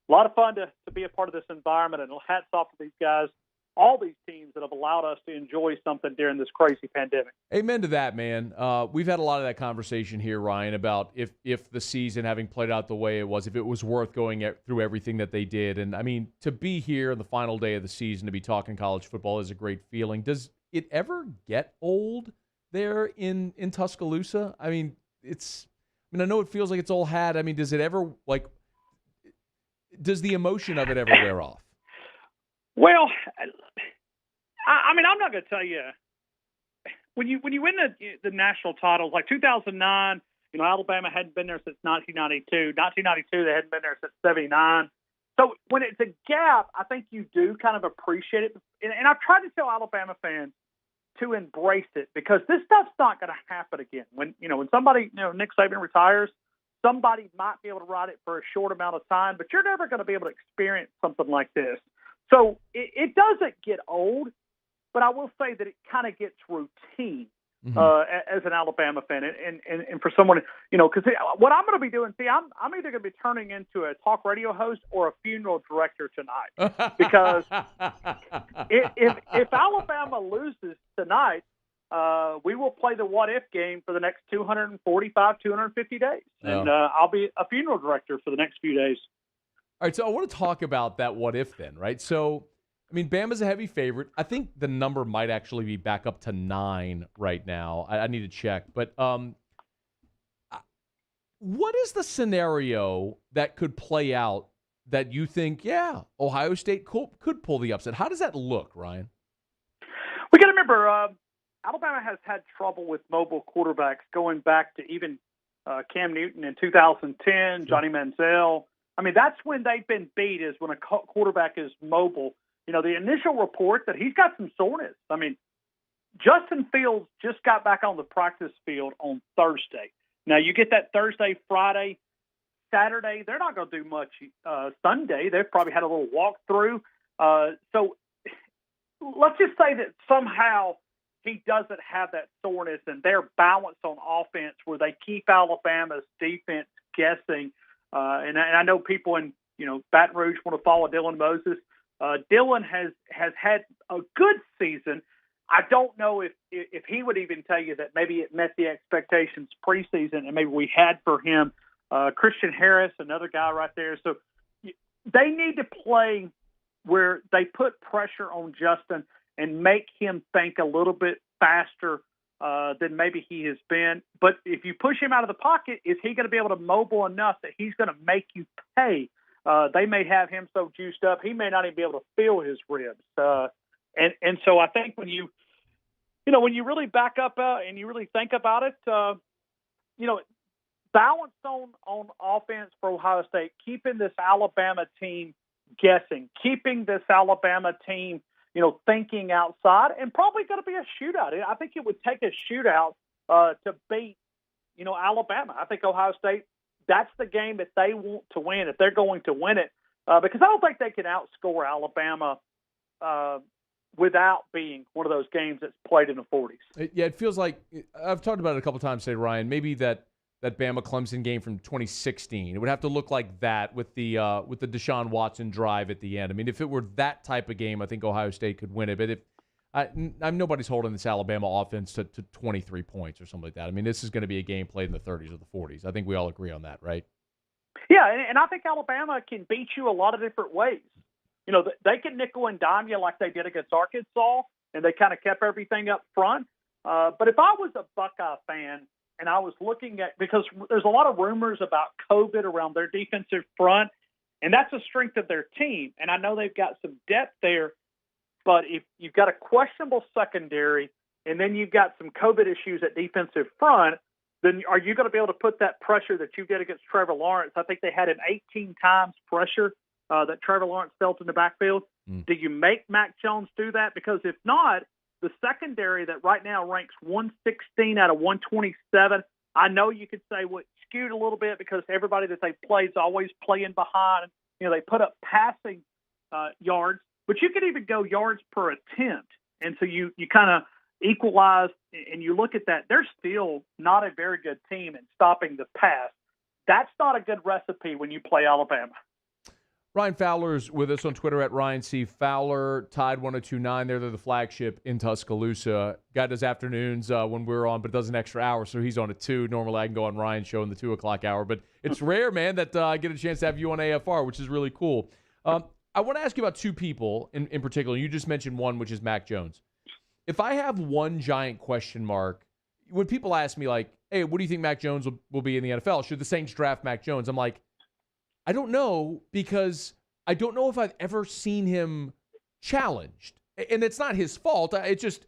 lot of fun to be a part of this environment. And hats off to these guys, all these teams that have allowed us to enjoy something during this crazy pandemic.
Amen to that, man. We've had a lot of that conversation here, Ryan, about if the season having played out the way it was, if it was worth going through everything that they did. And, I mean, to be here on the final day of the season to be talking college football is a great feeling. Does it ever get old there in Tuscaloosa? I mean, I know it feels like it's all had. I mean, does it ever, does the emotion of it ever wear off?
Well, I mean, I'm not going to tell you when you win the national titles, like 2009. Alabama hadn't been there since 1992. 1992, they hadn't been there since '79. So when it's a gap, I think you do kind of appreciate it. And I've tried to tell Alabama fans to embrace it because this stuff's not going to happen again. When somebody, Nick Saban retires, somebody might be able to ride it for a short amount of time, but you're never going to be able to experience something like this. So it doesn't get old, but I will say that it kind of gets routine as an Alabama fan. And for someone, because what I'm going to be doing, I'm either going to be turning into a talk radio host or a funeral director tonight. Because if Alabama loses tonight, we will play the what-if game for the next 245, 250 days. Yeah. And I'll be a funeral director for the next few days.
All right, so I want to talk about that what-if then, right? So, I mean, Bama's a heavy favorite. I think the number might actually be back up to 9 right now. I need to check. But what is the scenario that could play out that you think, Ohio State could pull the upset? How does that look, Ryan?
We got to remember, Alabama has had trouble with mobile quarterbacks going back to even Cam Newton in 2010, Johnny Manziel. I mean, that's when they've been beat, is when a quarterback is mobile. The initial report that he's got some soreness. I mean, Justin Fields just got back on the practice field on Thursday. Now, you get that Thursday, Friday, Saturday. They're not going to do much Sunday. They've probably had a little walkthrough. So let's just say that somehow he doesn't have that soreness and they're balanced on offense where they keep Alabama's defense guessing. And I know people in Baton Rouge want to follow Dylan Moses. Dylan has had a good season. I don't know if he would even tell you that maybe it met the expectations preseason and maybe we had for him. Christian Harris, another guy right there. So they need to play where they put pressure on Justin and make him think a little bit faster than maybe he has been. But if you push him out of the pocket, is he going to be able to mobile enough that he's going to make you pay? They may have him so juiced up, he may not even be able to feel his ribs. And so I think when you really back up and you really think about it, balance on offense for Ohio State, keeping this Alabama team guessing, keeping this Alabama team thinking outside, and probably going to be a shootout. I think it would take a shootout to beat, Alabama. I think Ohio State, that's the game that they want to win if they're going to win it, because I don't think they can outscore Alabama without being one of those games that's played in the 40s.
Yeah, it feels like I've talked about it a couple times today, Ryan. Maybe that Bama-Clemson game from 2016. It would have to look like that with the Deshaun Watson drive at the end. I mean, if it were that type of game, I think Ohio State could win it. But I'm nobody's holding this Alabama offense to 23 points or something like that. I mean, this is going to be a game played in the 30s or the 40s. I think we all agree on that, right?
Yeah, and I think Alabama can beat you a lot of different ways. They can nickel and dime you like they did against Arkansas, and they kind of kept everything up front. But if I was a Buckeye fan, and I was looking at, because there's a lot of rumors about COVID around their defensive front, and that's a strength of their team. And I know they've got some depth there, but if you've got a questionable secondary and then you've got some COVID issues at defensive front, then are you going to be able to put that pressure that you get against Trevor Lawrence? I think they had him 18 times pressure that Trevor Lawrence felt in the backfield. Do you make Mac Jones do that? Because if not, the secondary that right now ranks 116 out of 127, I know you could say, well, it's skewed a little bit because everybody that they play is always playing behind. You know, they put up passing yards, but you could even go yards per attempt. And so you kind of equalize, and you look at that, they're still not a very good team in stopping the pass. That's not a good recipe when you play Alabama.
Ryan Fowler's with us on Twitter at Ryan C. Fowler, Tide 102.9. They're the flagship in Tuscaloosa. Guy does afternoons when we're on, but does an extra hour, so he's on at 2. Normally I can go on Ryan's show in the 2 o'clock hour, but it's rare, man, that I get a chance to have you on AFR, which is really cool. I want to ask you about two people in particular. You just mentioned one, which is Mac Jones. If I have one giant question mark, when people ask me, like, hey, what do you think Mac Jones will be in the NFL? Should the Saints draft Mac Jones? I'm like, I don't know, because I don't know if I've ever seen him challenged. And it's not his fault. It's just,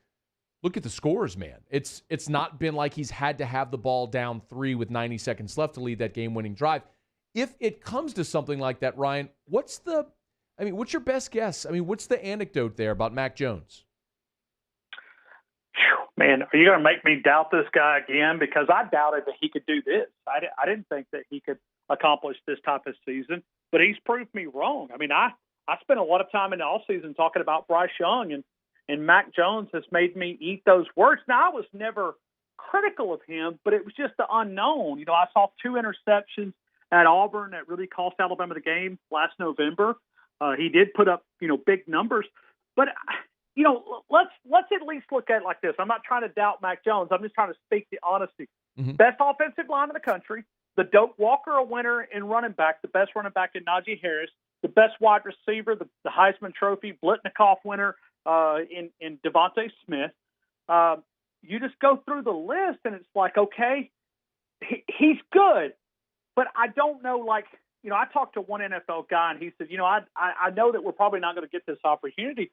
look at the scores, man. It's not been like he's had to have the ball down 3 with 90 seconds left to lead that game-winning drive. If it comes to something like that, Ryan, what's your best guess? I mean, what's the anecdote there about Mac Jones?
Man, are you going to make me doubt this guy again? Because I doubted that he could do this. I didn't think that he could accomplish this type of season, but he's proved me wrong. I mean, I spent a lot of time in the offseason talking about Bryce Young, and Mac Jones has made me eat those words. Now, I was never critical of him, but it was just the unknown. You know, I saw 2 interceptions at Auburn that really cost Alabama the game last November. He did put up, big numbers, but let's at least look at it like this. I'm not trying to doubt Mac Jones. I'm just trying to speak the honesty. Mm-hmm. Best offensive line in the country. The Doak Walker a winner in running back, the best running back in Najee Harris, the best wide receiver, the Heisman Trophy, Blitnikoff winner in Devontae Smith. You just go through the list, and it's like, okay, he's good, but I don't know, I talked to one NFL guy, and he said, I know that we're probably not going to get this opportunity,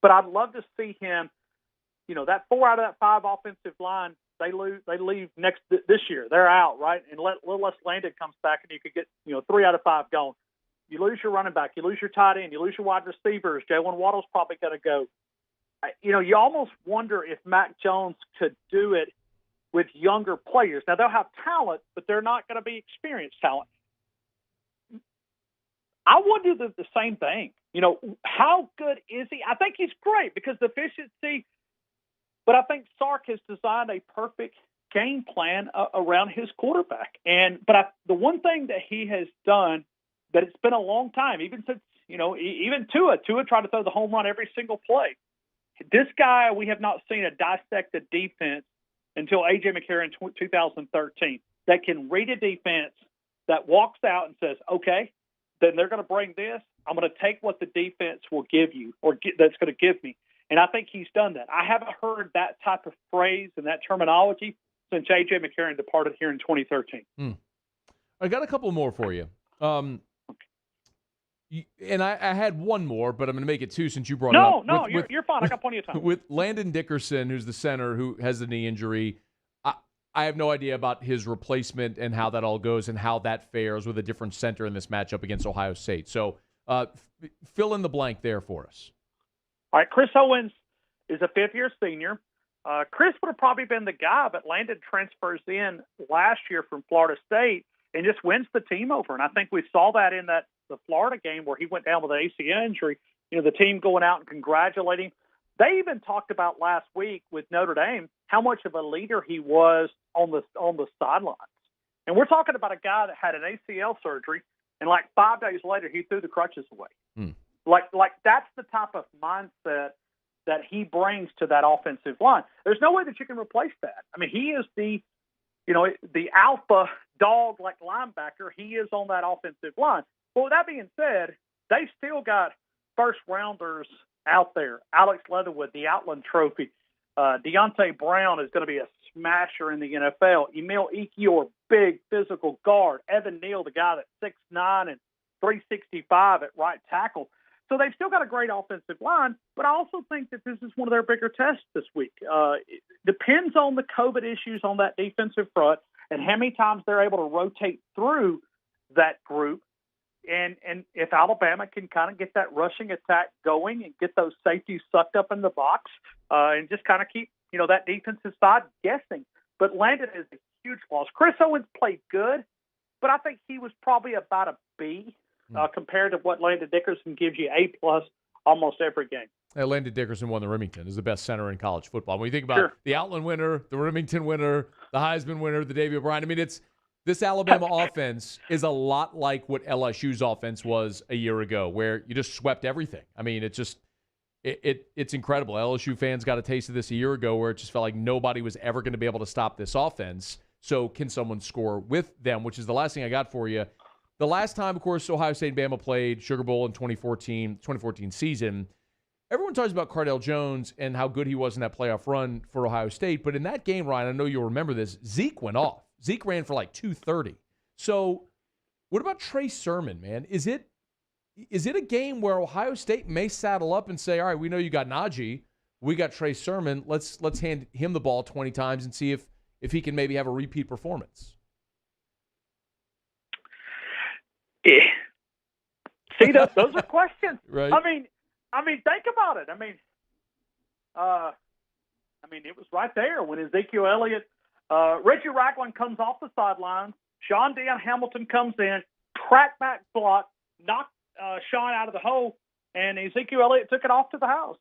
but I'd love to see him, that 4 out of that 5 offensive line, they leave this year. They're out, right? And Les Landon comes back, and you could get 3 out of 5 gone. You lose your running back, you lose your tight end, you lose your wide receivers. Jalen Waddle's probably going to go. You almost wonder if Mac Jones could do it with younger players. Now they'll have talent, but they're not going to be experienced talent. I wonder the same thing. How good is he? I think he's great because the efficiency. But I think Sark has designed a perfect game plan around his quarterback. But the one thing that he has done, that it's been a long time, even since, even Tua tried to throw the home run every single play. This guy, we have not seen a dissected defense until A.J. McCarron in 2013 that can read a defense that walks out and says, okay, then they're going to bring this. I'm going to take what the defense will give you that's going to give me. And I think he's done that. I haven't heard that type of phrase and that terminology since A.J. McCarron departed here in 2013.
I got a couple more for you. And I had one more, but I'm going to make it 2 since you brought it up.
No, you're fine. I got plenty of time.
With Landon Dickerson, who's the center who has the knee injury, I have no idea about his replacement and how that all goes and how that fares with a different center in this matchup against Ohio State. So fill in the blank there for us.
All right, Chris Owens is a 5th-year senior. Chris would have probably been the guy, but Landon transfers in last year from Florida State and just wins the team over. And I think we saw that in the Florida game where he went down with an ACL injury. The team going out and congratulating. They even talked about last week with Notre Dame how much of a leader he was on the sidelines. And we're talking about a guy that had an ACL surgery, and 5 days later he threw the crutches away. Like that's the type of mindset that he brings to that offensive line. There's no way that you can replace that. I mean, he is the alpha dog linebacker. He is on that offensive line. But with that being said, they've still got first rounders out there. Alex Leatherwood, the Outland Trophy. Deontay Brown is going to be a smasher in the NFL. Emil Ekiyor, big physical guard. Evan Neal, the guy that's 6'9" and 365 at right tackle. So they've still got a great offensive line, but I also think that this is one of their bigger tests this week. It depends on the COVID issues on that defensive front and how many times they're able to rotate through that group. And if Alabama can kind of get that rushing attack going and get those safeties sucked up in the box and just kind of keep, that defensive side guessing. But Landon is a huge loss. Chris Owens played good, but I think he was probably about a B compared to what Landon Dickerson gives you A+ almost every game.
Landon Dickerson won the Remington, is the best center in college football. When you think about the Outland winner, the Remington winner, the Heisman winner, the Davy O'Brien, I mean, this Alabama offense is a lot like what LSU's offense was a year ago, where you just swept everything. I mean, it's incredible. LSU fans got a taste of this a year ago where it just felt like nobody was ever going to be able to stop this offense. So can someone score with them, which is the last thing I got for you. The last time, of course, Ohio State and Bama played, Sugar Bowl in 2014 season, everyone talks about Cardale Jones and how good he was in that playoff run for Ohio State. But in that game, Ryan, I know you'll remember this, Zeke went off. Zeke ran for like 230. So what about Trey Sermon, man? Is it a game where Ohio State may saddle up and say, all right, we know you got Najee, we got Trey Sermon, let's hand him the ball 20 times and see if he can maybe have a repeat performance?
Yeah. See, those are questions.
Right.
I mean, think about it. I mean, it was right there when Ezekiel Elliott, Richie Ragland comes off the sidelines, Sean Dan Hamilton comes in, crackback block, knocked Sean out of the hole, and Ezekiel Elliott took it off to the house.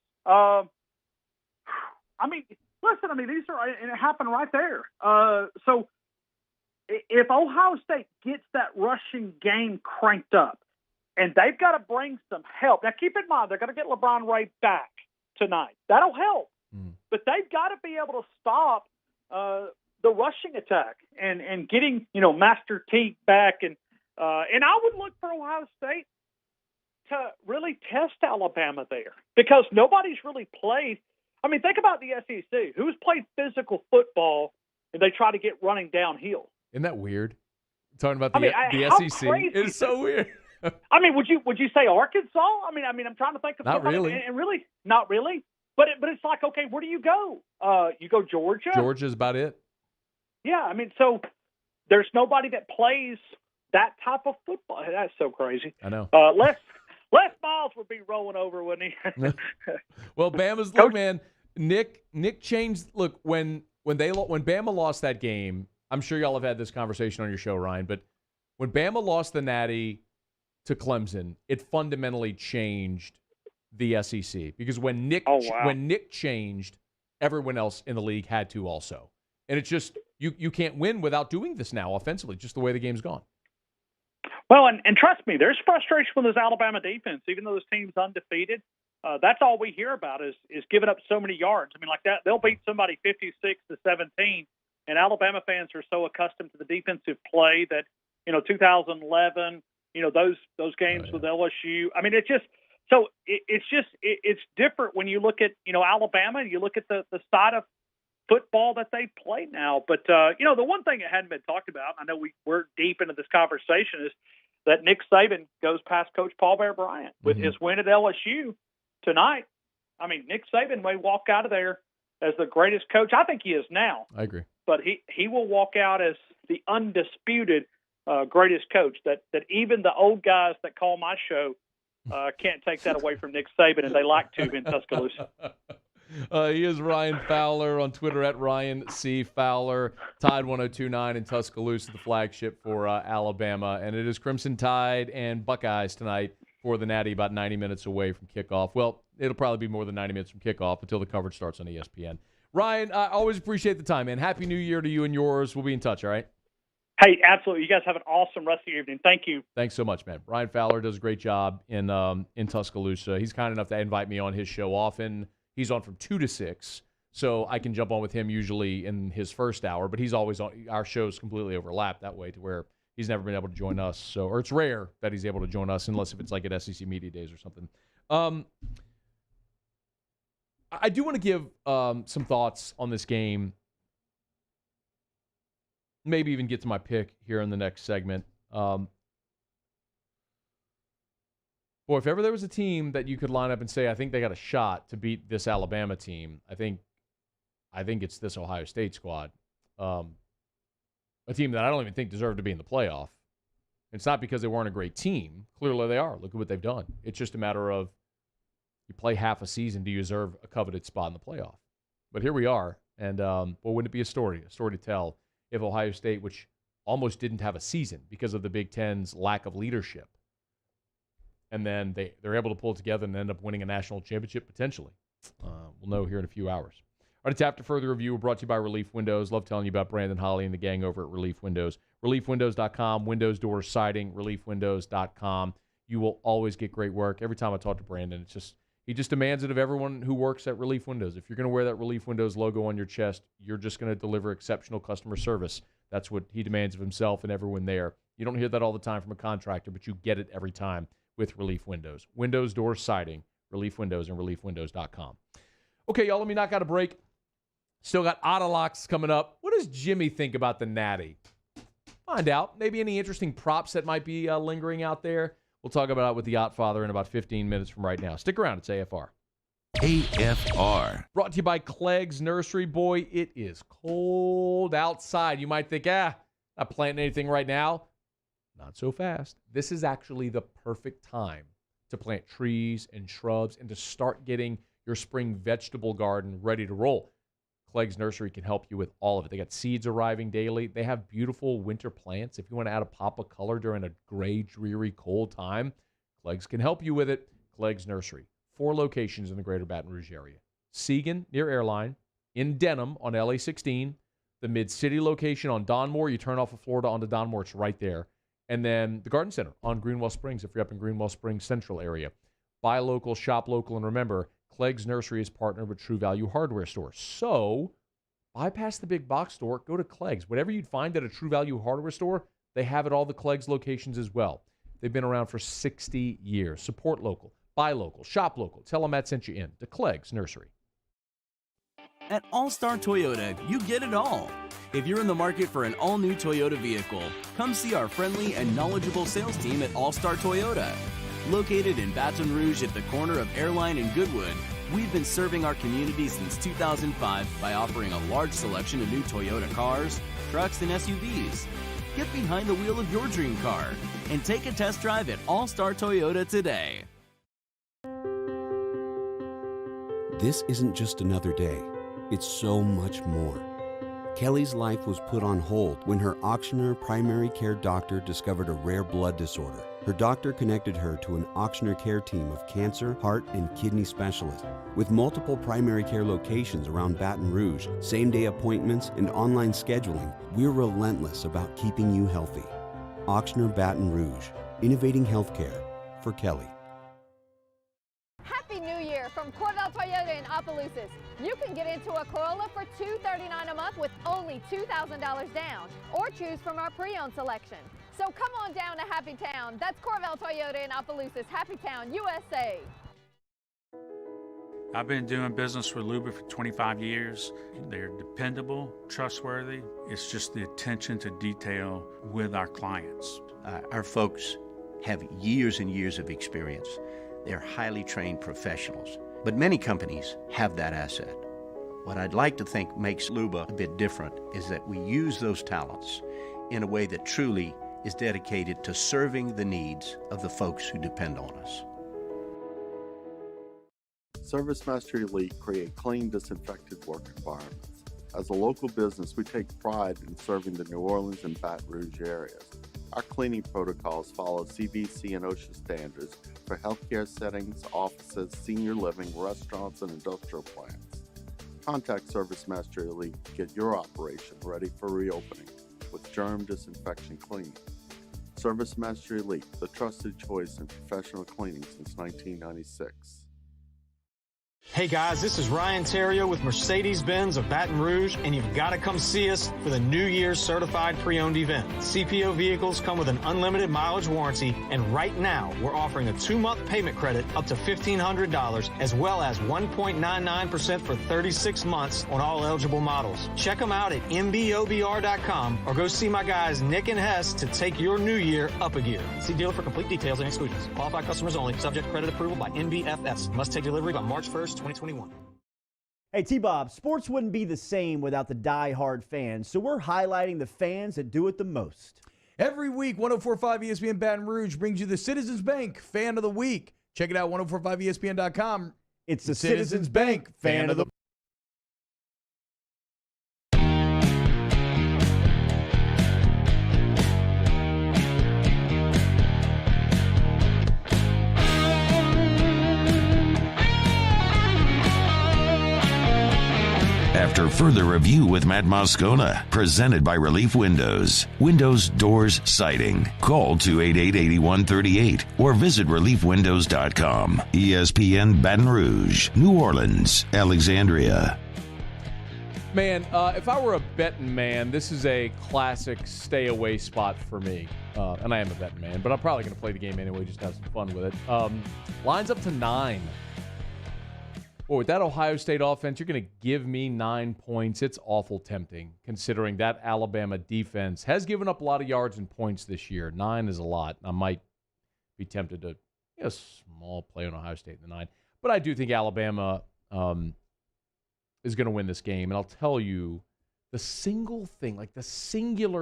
These are, and it happened right there. So if Ohio State gets that rushing game cranked up, and they've got to bring some help. Now, keep in mind, they're going to get LeBron Ray back tonight. That'll help. But they've got to be able to stop the rushing attack and getting, Master Teague back. And I would look for Ohio State to really test Alabama there because nobody's really played. I mean, think about the SEC. Who's played physical football and they try to get running downhill?
Isn't that weird? Talking about the SEC. It's so weird.
I mean, would you say Arkansas? I mean, I'm trying to think of
not really,
and really not really. But it's like, okay, where do you go? You go Georgia.
Georgia's about it.
Yeah, I mean, so there's nobody that plays that type of football. That's so crazy.
I know.
Les Miles would be rolling over, wouldn't he?
Well, Bama's look, man. Nick changed. Look, when Bama lost that game, I'm sure y'all have had this conversation on your show, Ryan. But when Bama lost the Natty to Clemson, it fundamentally changed the SEC because when Nick changed, everyone else in the league had to also. And it's just you can't win without doing this now offensively, just the way the game's gone.
Well, and trust me, there's frustration with this Alabama defense, even though this team's undefeated. That's all we hear about is giving up so many yards. I mean, like that, they'll beat somebody 56-17, and Alabama fans are so accustomed to the defensive play that 2011, those games with LSU. I mean, it's different when you look at Alabama and you look at the side of football that they play now. But the one thing that hadn't been talked about, I know we're deep into this conversation, is that Nick Saban goes past Coach Paul Bear Bryant with his win at LSU tonight. I mean, Nick Saban may walk out of there as the greatest coach. I think he is now.
I agree.
But he will walk out as the undisputed greatest coach. That even the old guys that call my show can't take that away from Nick Saban, and they like to in Tuscaloosa.
He is Ryan Fowler on Twitter at Ryan C. Fowler. Tide 102.9 in Tuscaloosa, the flagship for Alabama. And it is Crimson Tide and Buckeyes tonight for the Natty, about 90 minutes away from kickoff. Well, it'll probably be more than 90 minutes from kickoff until the coverage starts on ESPN. Ryan, I always appreciate the time, man. Happy New Year to you and yours. We'll be in touch, all right?
Hey, absolutely. You guys have an awesome rest of your evening. Thank you.
Thanks so much, man. Ryan Fowler does a great job in Tuscaloosa. He's kind enough to invite me on his show often. He's on from 2 to 6, so I can jump on with him usually in his first hour, but he's always on. Our shows completely overlap that way to where he's never been able to join us. Or it's rare that he's able to join us unless if it's like at SEC Media Days or something. I do want to give some thoughts on this game, maybe even get to my pick here in the next segment. Boy, if ever there was a team that you could line up and say, I think they got a shot to beat this Alabama team, I think it's this Ohio State squad. A team that I don't even think deserved to be in the playoff. It's not because they weren't a great team. Clearly they are. Look at what they've done. It's just a matter of you play half a season, do you deserve a coveted spot in the playoff? But here we are, and wouldn't it be a story to tell if Ohio State, which almost didn't have a season because of the Big Ten's lack of leadership, and then they're able to pull it together and end up winning a national championship potentially. We'll know here in a few hours. All right, it's After Further Review. We're brought to you by Relief Windows. Love telling you about Brandon Holly and the gang over at Relief Windows. ReliefWindows.com, windows, doors, siding, ReliefWindows.com. You will always get great work. Every time I talk to Brandon, he just demands it of everyone who works at Relief Windows. If you're going to wear that Relief Windows logo on your chest, you're just going to deliver exceptional customer service. That's what he demands of himself and everyone there. You don't hear that all the time from a contractor, but you get it every time with Relief Windows. Windows, doors, siding, Relief Windows, and ReliefWindows.com. Okay, y'all, let me knock out a break. Still got Autolocks coming up. What does Jimmy think about the Natty? Find out. Maybe any interesting props that might be lingering out there. We'll talk about it with the Ott Father in about 15 minutes from right now. Stick around. It's AFR.
AFR.
Brought to you by Clegg's Nursery. Boy, it is cold outside. You might think, not planting anything right now. Not so fast. This is actually the perfect time to plant trees and shrubs and to start getting your spring vegetable garden ready to roll. Clegg's Nursery can help you with all of it. They got seeds arriving daily. They have beautiful winter plants. If you want to add a pop of color during a gray, dreary, cold time, Clegg's can help you with it. Clegg's Nursery. 4 locations in the greater Baton Rouge area. Segan, near Airline. In Denham on LA 16. The Mid-City location on Donmore. You turn off of Florida onto Donmore. It's right there. And then the Garden Center on Greenwell Springs, if you're up in Greenwell Springs Central area. Buy local, shop local, and remember, Clegg's Nursery is partnered with True Value Hardware Store. So, bypass the big box store, go to Clegg's. Whatever you'd find at a True Value Hardware Store, they have at all the Clegg's locations as well. They've been around for 60 years. Support local, buy local, shop local. Tell them Matt sent you in to Clegg's Nursery.
At All-Star Toyota, you get it all. If you're in the market for an all-new Toyota vehicle, come see our friendly and knowledgeable sales team at All-Star Toyota. Located in Baton Rouge at the corner of Airline and Goodwood, we've been serving our community since 2005 by offering a large selection of new Toyota cars, trucks, and SUVs. Get behind the wheel of your dream car and take a test drive at All-Star Toyota today.
This isn't just another day. It's so much more. Kelly's life was put on hold when her auctioneer primary care doctor discovered a rare blood disorder. Her doctor connected her to an auctioneer care team of cancer, heart, and kidney specialists. With multiple primary care locations around Baton Rouge, same-day appointments, and online scheduling, we're relentless about keeping you healthy. Auctioneer Baton Rouge, innovating healthcare for Kelly.
Happy New Year from Cordell Toyota in Opelousas. You can get into a Corolla for $239 a month with only $2,000 down, or choose from our pre-owned selection. So come on down to Happy Town. That's Cordell Toyota in Opelousas, Happy Town, USA.
I've been doing business with Luba for 25 years. They're dependable, trustworthy. It's just the attention to detail with our clients.
Our folks have years and years of experience. They're highly trained professionals, but many companies have that asset. What I'd like to think makes Luba a bit different is that we use those talents in a way that truly is dedicated to serving the needs of the folks who depend on us.
ServiceMaster Elite create clean, disinfected work environments. As a local business, we take pride in serving the New Orleans and Baton Rouge areas. Our cleaning protocols follow CDC and OSHA standards for healthcare settings, offices, senior living, restaurants, and industrial plants. Contact ServiceMaster Elite to get your operation ready for reopening with germ disinfection cleaning. ServiceMaster Elite, the trusted choice in professional cleaning since 1996.
Hey guys, this is Ryan Terrio with Mercedes-Benz of Baton Rouge, and you've got to come see us for the New Year's Certified Pre-Owned event. CPO vehicles come with an unlimited mileage warranty, and right now we're offering a 2-month payment credit up to $1,500, as well as 1.99% for 36 months on all eligible models. Check them out at mbobr.com or go see my guys Nick and Hess to take your new year up a gear. See dealer for complete details and exclusions. Qualified customers only. Subject to credit approval by NBFS. Must take delivery by March 1st, 2021.
Hey, T-Bob, sports wouldn't be the same without the die-hard fans, so we're highlighting the fans that do it the most.
Every week, 104.5 ESPN Baton Rouge brings you the Citizens Bank Fan of the Week. Check it out, 1045ESPN.com.
It's the Citizens Bank Fan of the Week.
After further review with Matt Moscona, presented by Relief Windows. Windows, doors, siding. Call 288-8138 or visit reliefwindows.com. ESPN Baton Rouge, New Orleans, Alexandria.
Man, if I were a betting man, this is a classic stay-away spot for me. And I am a betting man, but I'm probably going to play the game anyway, just to have some fun with it. Line's up to 9. Boy, with that Ohio State offense, you're going to give me 9 points. It's awful tempting, considering that Alabama defense has given up a lot of yards and points this year. 9 is a lot. I might be tempted to a small play on Ohio State in the 9. But I do think Alabama is going to win this game. And I'll tell you, the singular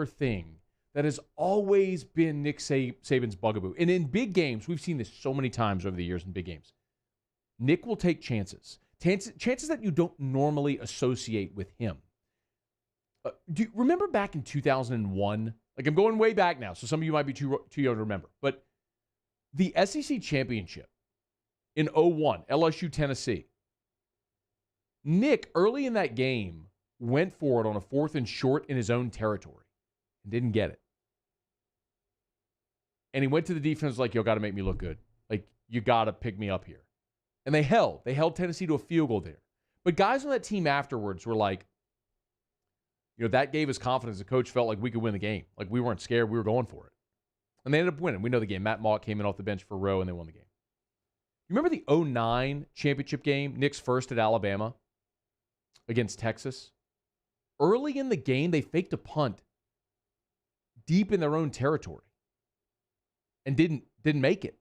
thing that has always been Nick Saban's bugaboo. And in big games, we've seen this so many times over the years in big games. Nick will take chances that you don't normally associate with him. Do you remember back in 2001? Like, I'm going way back now, so some of you might be too young to remember. But the SEC championship in 2001, LSU, Tennessee. Nick, early in that game, went for it on a 4th and short in his own territory and didn't get it. And he went to the defense like, yo, got to make me look good. Like, you got to pick me up here. And they held Tennessee to a field goal there. But guys on that team afterwards were like, that gave us confidence. The coach felt like we could win the game. Like, we weren't scared. We were going for it. And they ended up winning. We know the game. Matt Mauck came in off the bench for Rowe, and they won the game. You remember the 2009 championship game, Nick's first at Alabama against Texas? Early in the game, they faked a punt deep in their own territory and didn't make it.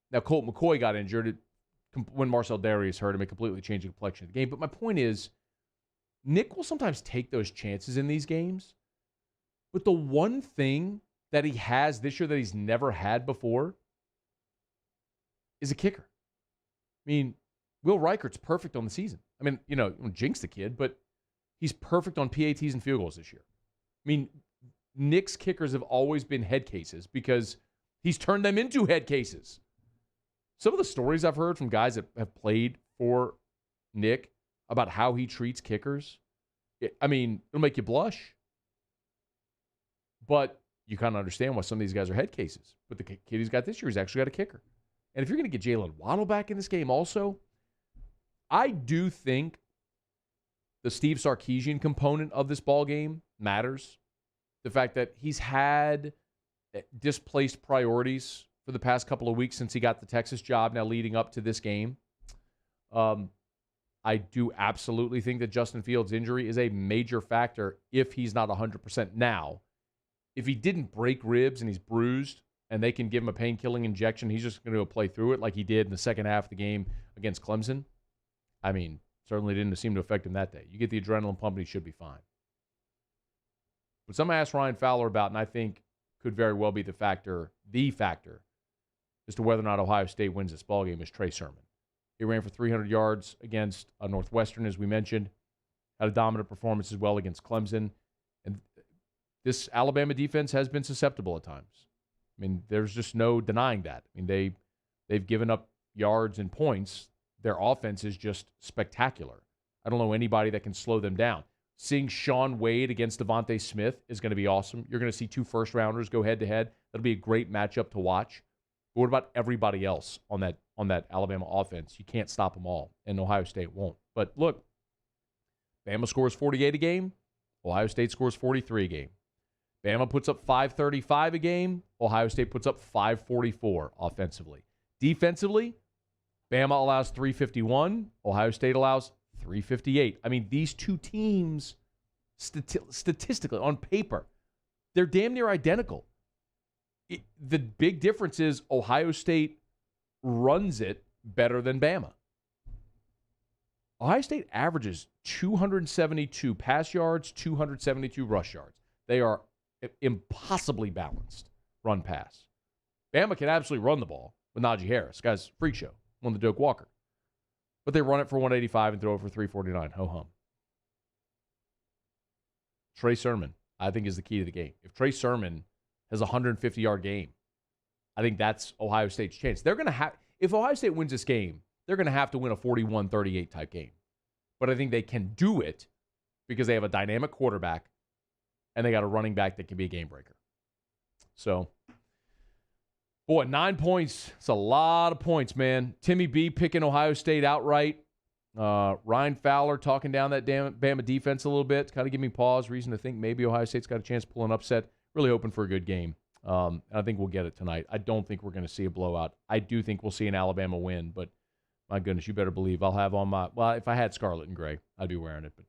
Now, Colt McCoy got injured when Marcel Darius hurt him. It completely changed the complexion of the game. But my point is, Nick will sometimes take those chances in these games. But the one thing that he has this year that he's never had before is a kicker. I mean, Will Reichert's perfect on the season. I mean, don't jinx the kid, but he's perfect on PATs and field goals this year. I mean, Nick's kickers have always been head cases because he's turned them into head cases. Some of the stories I've heard from guys that have played for Nick about how he treats kickers, it'll make you blush. But you kind of understand why some of these guys are head cases. But the kid he's got this year, he's actually got a kicker. And if you're going to get Jalen Waddle back in this game also, I do think the Steve Sarkisian component of this ball game matters. The fact that he's had displaced priorities for the past couple of weeks since he got the Texas job, now leading up to this game. I do absolutely think that Justin Fields' injury is a major factor if he's not 100% now. If he didn't break ribs and he's bruised and they can give him a pain-killing injection, he's just going to play through it like he did in the second half of the game against Clemson. Certainly didn't seem to affect him that day. You get the adrenaline pump and he should be fine. But something I asked Ryan Fowler about, and I think could very well be the factor as to whether or not Ohio State wins this ballgame, is Trey Sermon. He ran for 300 yards against Northwestern, as we mentioned. Had a dominant performance as well against Clemson. And this Alabama defense has been susceptible at times. There's just no denying that. They've given up yards and points. Their offense is just spectacular. I don't know anybody that can slow them down. Seeing Sean Wade against Devontae Smith is going to be awesome. You're going to see 2 first-rounders go head-to-head. That'll be a great matchup to watch. But what about everybody else on that on that Alabama offense. You can't stop them all, and Ohio State won't. But look, Bama scores 48 a game. Ohio State scores 43 a game. Bama puts up 535 a game. Ohio State puts up 544 offensively. Defensively, Bama allows 351. Ohio State allows 358. I mean, these two teams, statistically, on paper, they're damn near identical. The big difference is Ohio State runs it better than Bama. Ohio State averages 272 pass yards, 272 rush yards. They are impossibly balanced run pass. Bama can absolutely run the ball with Najee Harris. Guy's freak show. Won the Doak Walker. But they run it for 185 and throw it for 349. Ho-hum. Trey Sermon, I think, is the key to the game. If Trey Sermon has a 150-yard game, I think that's Ohio State's chance. They're going to have, if Ohio State wins this game, they're going to have to win a 41-38 type game. But I think they can do it because they have a dynamic quarterback and they got a running back that can be a game breaker. So, boy, 9 points. It's a lot of points, man. Timmy B picking Ohio State outright. Ryan Fowler talking down that damn Bama defense a little bit. Kind of give me pause, reason to think maybe Ohio State's got a chance to pull an upset. Really hoping for a good game. And I think we'll get it tonight. I don't think we're going to see a blowout. I do think we'll see an Alabama win, but my goodness, you better believe I'll have on my, well, if I had scarlet and gray, I'd be wearing it, but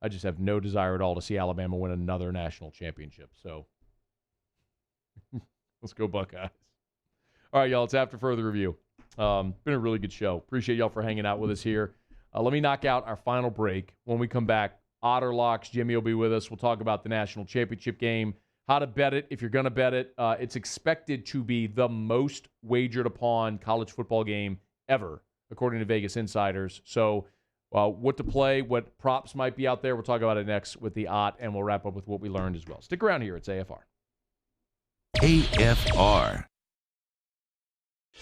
I just have no desire at all to see Alabama win another national championship. So let's go Buckeyes. All right, y'all, it's After Further Review. Been a really good show. Appreciate y'all for hanging out with us here. Let me knock out our final break. When we come back, Otter Locks, Jimmy will be with us. We'll talk about the national championship game, how to bet it if you're going to bet it. It's expected to be the most wagered upon college football game ever, according to Vegas insiders. So what to play, what props might be out there, we'll talk about it next with the Ott, and we'll wrap up with what we learned as well. Stick around here. It's AFR.
AFR.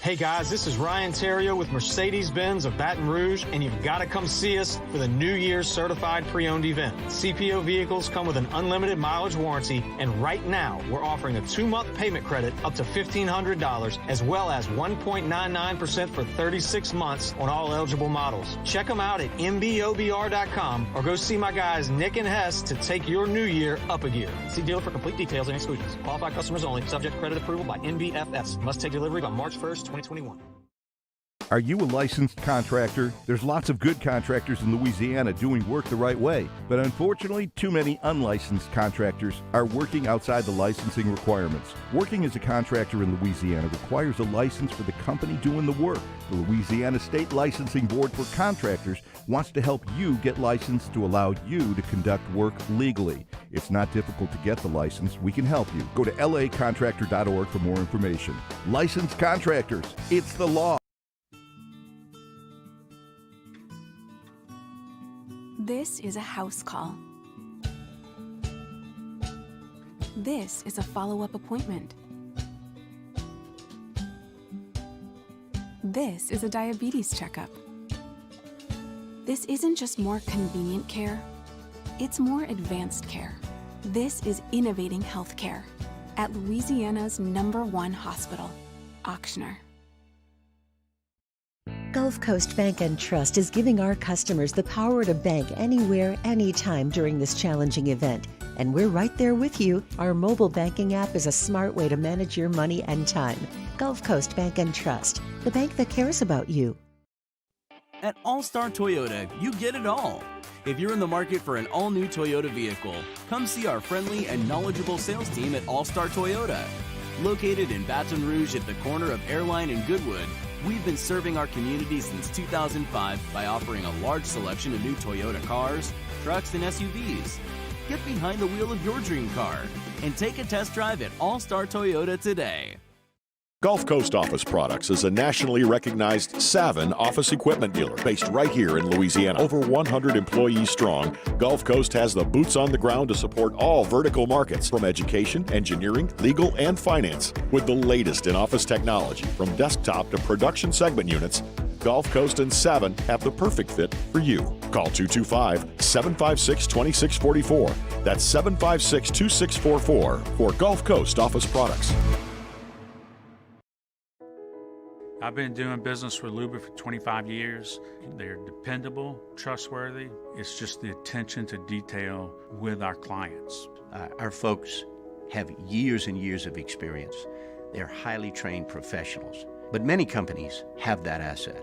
Hey guys, this is Ryan Terrio with Mercedes-Benz of Baton Rouge, and you've got to come see us for the New Year's Certified Pre-Owned event. CPO vehicles come with an unlimited mileage warranty, and right now we're offering a 2-month payment credit up to $1,500, as well as 1.99% for 36 months on all eligible models. Check them out at mbobr.com or go see my guys Nick and Hess to take your new year up a gear. See dealer for complete details and exclusions. Qualified customers only. Subject credit approval by NBFS. Must take delivery by March 1st, 2021.
Are you a licensed contractor? There's lots of good contractors in Louisiana doing work the right way, but unfortunately, too many unlicensed contractors are working outside the licensing requirements. Working as a contractor in Louisiana requires a license for the company doing the work. The Louisiana State Licensing Board for Contractors wants to help you get licensed to allow you to conduct work legally. It's not difficult to get the license. We can help you. Go to lacontractor.org for more information. Licensed contractors, it's the law.
This is a house call. This is a follow-up appointment. This is a diabetes checkup. This isn't just more convenient care, it's more advanced care. This is innovating healthcare at Louisiana's #1 hospital, Auctioner.
Gulf Coast Bank and Trust is giving our customers the power to bank anywhere, anytime during this challenging event. And we're right there with you. Our mobile banking app is a smart way to manage your money and time. Gulf Coast Bank and Trust, the bank that cares about you.
At All-Star Toyota, you get it all. If you're in the market for an all-new Toyota vehicle, come see our friendly and knowledgeable sales team at All-Star Toyota. Located in Baton Rouge at the corner of Airline and Goodwood, we've been serving our community since 2005 by offering a large selection of new Toyota cars, trucks, and SUVs. Get behind the wheel of your dream car and take a test drive at All-Star Toyota today.
Gulf Coast Office Products is a nationally recognized Savin office equipment dealer based right here in Louisiana. Over 100 employees strong, Gulf Coast has the boots on the ground to support all vertical markets, from education, engineering, legal, and finance. With the latest in office technology, from desktop to production segment units, Gulf Coast and Savin have the perfect fit for you. Call 225-756-2644. That's 756-2644 for Gulf Coast Office Products.
I've been doing business with Luba for 25 years. They're dependable, trustworthy. It's just the attention to detail with our clients.
Our folks have years and years of experience. They're highly trained professionals. But many companies have that asset.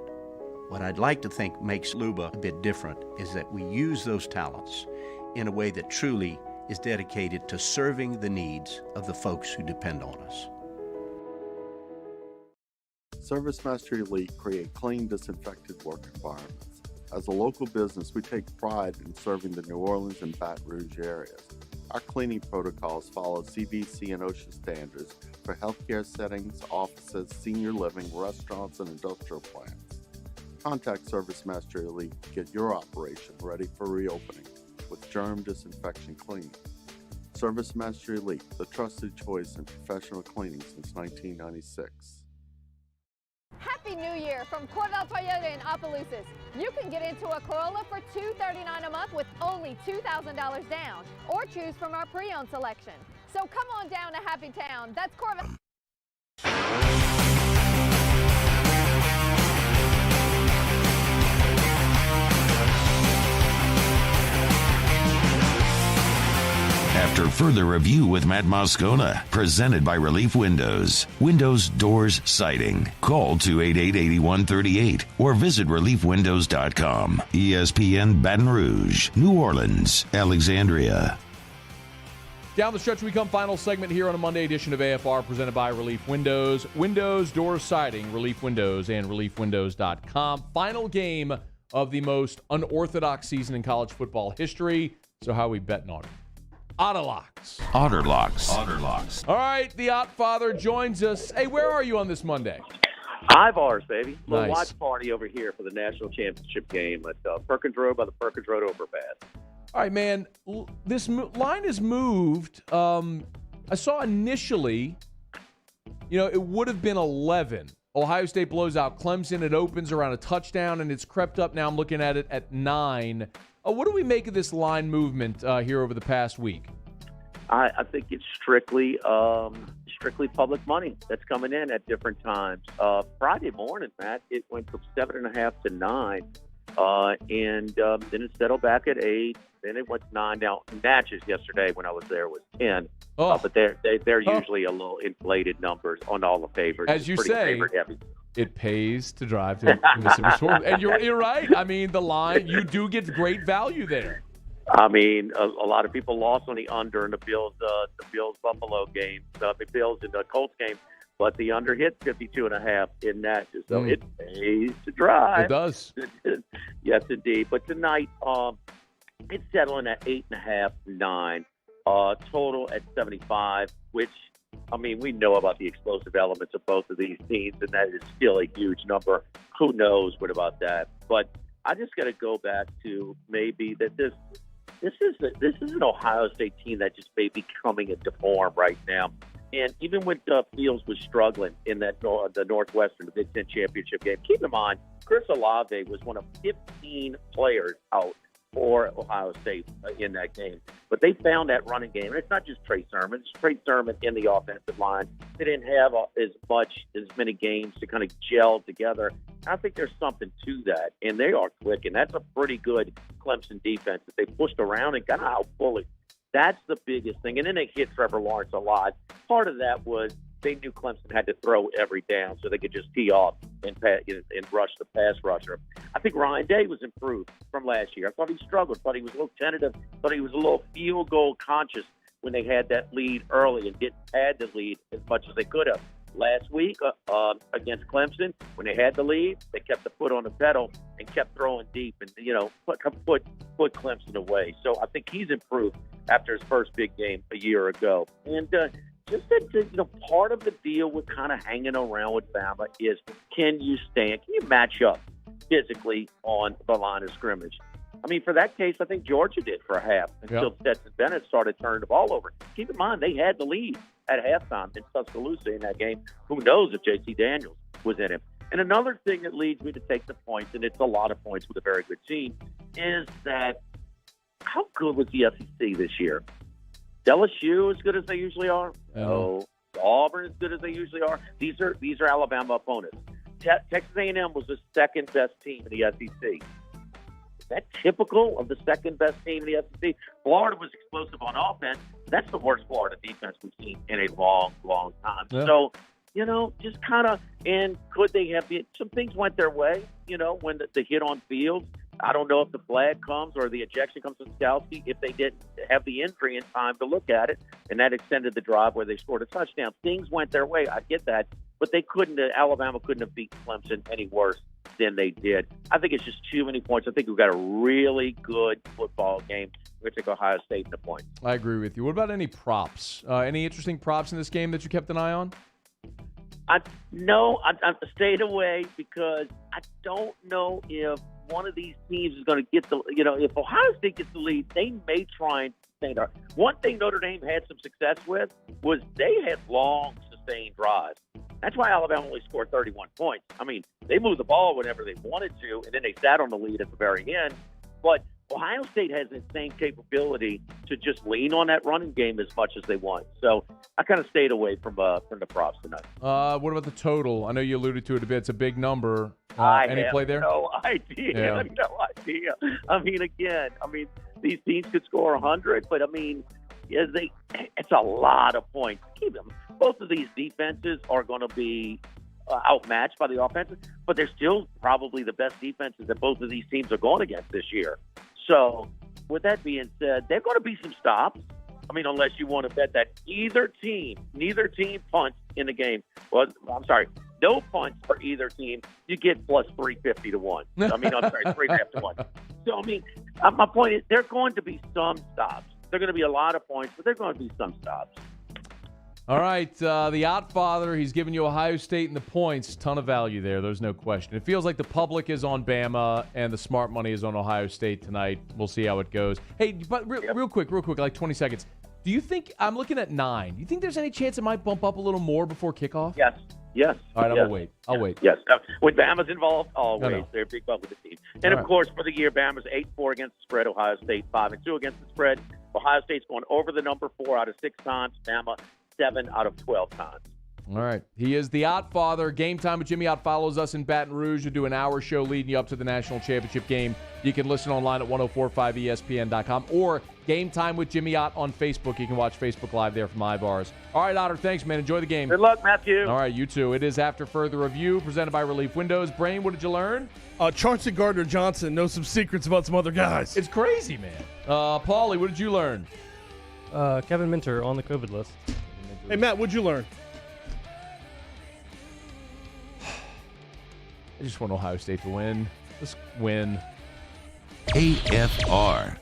What I'd like to think makes Luba a bit different is that we use those talents in a way that truly is dedicated to serving the needs of the folks who depend on us.
ServiceMaster Elite create clean, disinfected work environments. As a local business, we take pride in serving the New Orleans and Baton Rouge areas. Our cleaning protocols follow CDC and OSHA standards for healthcare settings, offices, senior living, restaurants, and industrial plants. Contact ServiceMaster Elite to get your operation ready for reopening with germ disinfection cleaning. ServiceMaster Elite, the trusted choice in professional cleaning since 1996.
Happy New Year from Cordell Toyota in Opelousas. You can get into a Corolla for $239 a month with only $2,000 down, or choose from our pre-owned selection. So come on down to Happy Town. That's Corvette.
After further review with Matt Moscona, presented by Relief Windows. Windows, doors, siding. Call 288-8138 or visit reliefwindows.com. ESPN Baton Rouge, New Orleans, Alexandria.
Down the stretch we come, final segment here on a Monday edition of AFR presented by Relief Windows. Windows, doors, siding, Relief Windows, and reliefwindows.com. Final game of the most unorthodox season in college football history. So how are we betting on it? Otterlocks.
Otterlocks.
All right, the Ott father joins us. Hey, where are you on this Monday?
Ivars, baby. Little
Nice.
watch party over here for the national championship game at Perkins Road by the Perkins Road overpass.
All right, man. This line is moved. I saw initially, it would have been 11. Ohio State blows out Clemson. It opens around a touchdown, and it's crept up. Now I'm looking at it at 9. What do we make of this line movement here over the past week?
I think it's strictly public money that's coming in at different times. Friday morning, Matt, it went from 7.5 to 9, and then it settled back at 8. Then it went 9. Now matches yesterday when I was there was 10, but they're usually a little inflated numbers on all the favorites.
As you
It's pretty
say,
favorite heavy.
It pays to drive to Mississippi Sport. And you're right. I mean, the line, you do get great value there.
I mean, a lot of people lost on the under in the Bills Buffalo game, the Bills in the Colts game, but the under hit 52.5 in Natchez, so it pays to drive.
It does.
Yes, indeed. But tonight, it's settling at 8.5, 9, total at 75, which, I mean, we know about the explosive elements of both of these teams, and that is still a huge number. Who knows what about that? But I just got to go back to maybe that this is an Ohio State team that just may be coming into form right now. And even when Fields was struggling in that the Northwestern Big Ten championship game, keep in mind Chris Olave was one of 15 players out for Ohio State in that game. But they found that running game. And it's not just Trey Sermon. It's Trey Sermon in the offensive line. They didn't have as many games to kind of gel together. I think there's something to that. And they are clicking. That's a pretty good Clemson defense that they pushed around and got out-bullied. That's the biggest thing. And then they hit Trevor Lawrence a lot. Part of that was they knew Clemson had to throw every down so they could just tee off and rush the pass rusher. I think Ryan Day was improved from last year. I thought he struggled. Thought he was a little tentative. Thought he was a little field goal conscious when they had that lead early and didn't pad the lead as much as they could have. Last week against Clemson, when they had the lead, they kept the foot on the pedal and kept throwing deep and, put Clemson away. So I think he's improved after his first big game a year ago. And part of the deal with kind of hanging around with Bama is can you match up physically on the line of scrimmage? I mean, for that case, I think Georgia did for a half until Stetson Bennett started turning the ball over. Keep in mind, they had the lead at halftime in Tuscaloosa in that game. Who knows if J.T. Daniels was in it? And another thing that leads me to take the points, and it's a lot of points with a very good team, is that how good was the SEC this year? LSU as good as they usually are? No. Auburn as good as they usually are? These are Alabama opponents. Texas A&M was the second best team in the SEC. Is that typical of the second best team in the SEC? Florida was explosive on offense. That's the worst Florida defense we've seen in a long, long time.
Yeah.
So, just kind of, and could they have some things went their way, when the hit on Fields. I don't know if the flag comes or the ejection comes from Skalski if they didn't have the injury in time to look at it, and that extended the drive where they scored a touchdown. Things went their way. I get that, but they couldn't. Alabama couldn't have beat Clemson any worse than they did. I think it's just too many points. I think we've got a really good football game. We're going to take Ohio State in the points.
I agree with you. What about any props? Any interesting props in this game that you kept an eye on?
I stayed away because I don't know if one of these teams is going to get the, if Ohio State gets the lead, they may try and sustain it. One thing Notre Dame had some success with was they had long, sustained drives. That's why Alabama only scored 31 points. I mean, they moved the ball whenever they wanted to, and then they sat on the lead at the very end. But Ohio State has the same capability to just lean on that running game as much as they want. So I kind of stayed away from the props tonight.
What about the total? I know you alluded to it a bit. It's a big number. Any play there?
No idea.
Yeah.
No idea. I mean, again, these teams could score 100, but it's a lot of points. Keep them. Both of these defenses are going to be outmatched by the offenses, but they're still probably the best defenses that both of these teams are going against this year. So, with that being said, there are going to be some stops. Unless you want to bet that neither team punts in the game. Well, I'm sorry, no punts for either team. You get plus 350 to 1. 3.5 to 1. So, my point is there are going to be some stops. There are going to be a lot of points, but there are going to be some stops.
All right, the Ott father, he's giving you Ohio State and the points. Ton of value there. There's no question. It feels like the public is on Bama and the smart money is on Ohio State tonight. We'll see how it goes. Hey, but real quick, like 20 seconds. Do you think, I'm looking at 9, do you think there's any chance it might bump up a little more before kickoff?
Yes.
All right, I'll wait.
Yes. When Bama's involved, always. They're a big public team. And, of course, for the year, Bama's 8-4 against the spread. Ohio State 5-2 against the spread. Ohio State's going over the number 4 out of 6 times. Bama 7 out of 12 times.
All right. He is the Ott father. Game Time with Jimmy Ott follows us in Baton Rouge. We'll do an hour show leading you up to the national championship game. You can listen online at 1045ESPN.com or Game Time with Jimmy Ott on Facebook. You can watch Facebook Live there from iBars. All right, Otter, thanks, man. Enjoy the game.
Good luck, Matthew.
All right, you too. It is After Further Review, presented by Relief Windows. Brain, what did you learn?
Chauncey Gardner-Johnson knows some secrets about some other guys.
It's crazy, man. Paulie, what did you learn?
Kevin Minter on the COVID list.
Hey, Matt, what'd you learn?
I just want Ohio State to win. Just win.
AFR.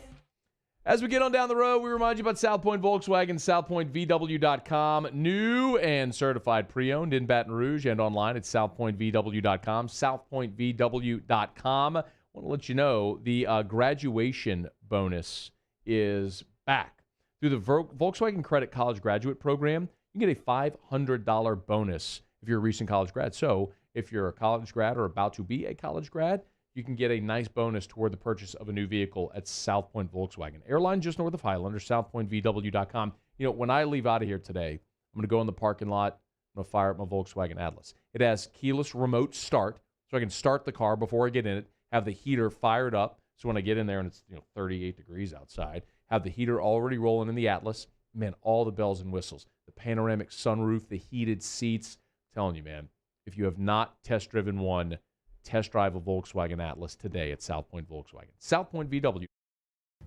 As we get on down the road, we remind you about South Point Volkswagen, southpointvw.com. New and certified pre-owned in Baton Rouge and online at southpointvw.com, southpointvw.com. I want to let you know the graduation bonus is back. Through the Volkswagen Credit College Graduate Program, you can get a $500 bonus if you're a recent college grad. So if you're a college grad or about to be a college grad, you can get a nice bonus toward the purchase of a new vehicle at South Point Volkswagen. Airline just north of Highlander, southpointvw.com. When I leave out of here today, I'm going to go in the parking lot. I'm going to fire up my Volkswagen Atlas. It has keyless remote start, so I can start the car before I get in it, have the heater fired up, so when I get in there and it's 38 degrees outside, have the heater already rolling in the Atlas. Man, all the bells and whistles. The panoramic sunroof, the heated seats. I'm telling you, man, if you have not test-driven one, test drive a Volkswagen Atlas today at South Point Volkswagen. South Point VW.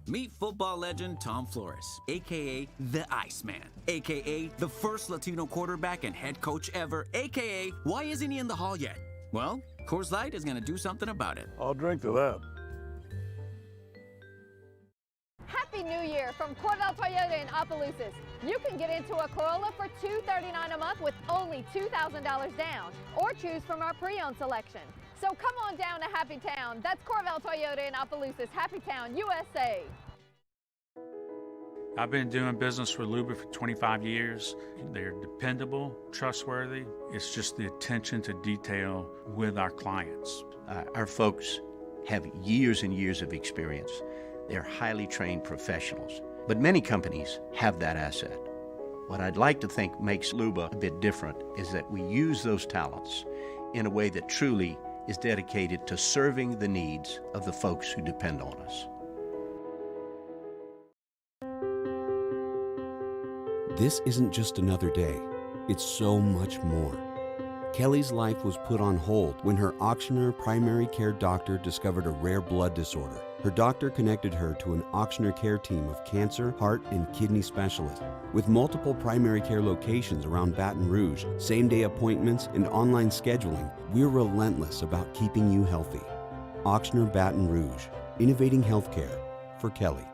Meet football legend Tom Flores, a.k.a. the Iceman, a.k.a. the first Latino quarterback and head coach ever, a.k.a. why isn't he in the hall yet? Well, Coors Light is going to do something about it.
I'll drink to that.
Happy New Year from Cordell Toyota in Opelousas. You can get into a Corolla for $239 a month with only $2,000 down, or choose from our pre-owned selection. So come on down to Happy Town. That's Corvell Toyota in Opelousas, Happy Town, USA.
I've been doing business with Luba for 25 years. They're dependable, trustworthy. It's just the attention to detail with our clients.
Our folks have years and years of experience. They're highly trained professionals, but many companies have that asset. What I'd like to think makes Luba a bit different is that we use those talents in a way that truly is dedicated to serving the needs of the folks who depend on us.
This isn't just another day. It's so much more. Kelly's life was put on hold when her auctioneer primary care doctor discovered a rare blood disorder. Her doctor connected her to an auctioneer care team of cancer, heart, and kidney specialists. With multiple primary care locations around Baton Rouge, same-day appointments, and online scheduling, we're relentless about keeping you healthy. Auctioneer Baton Rouge, innovating healthcare for Kelly.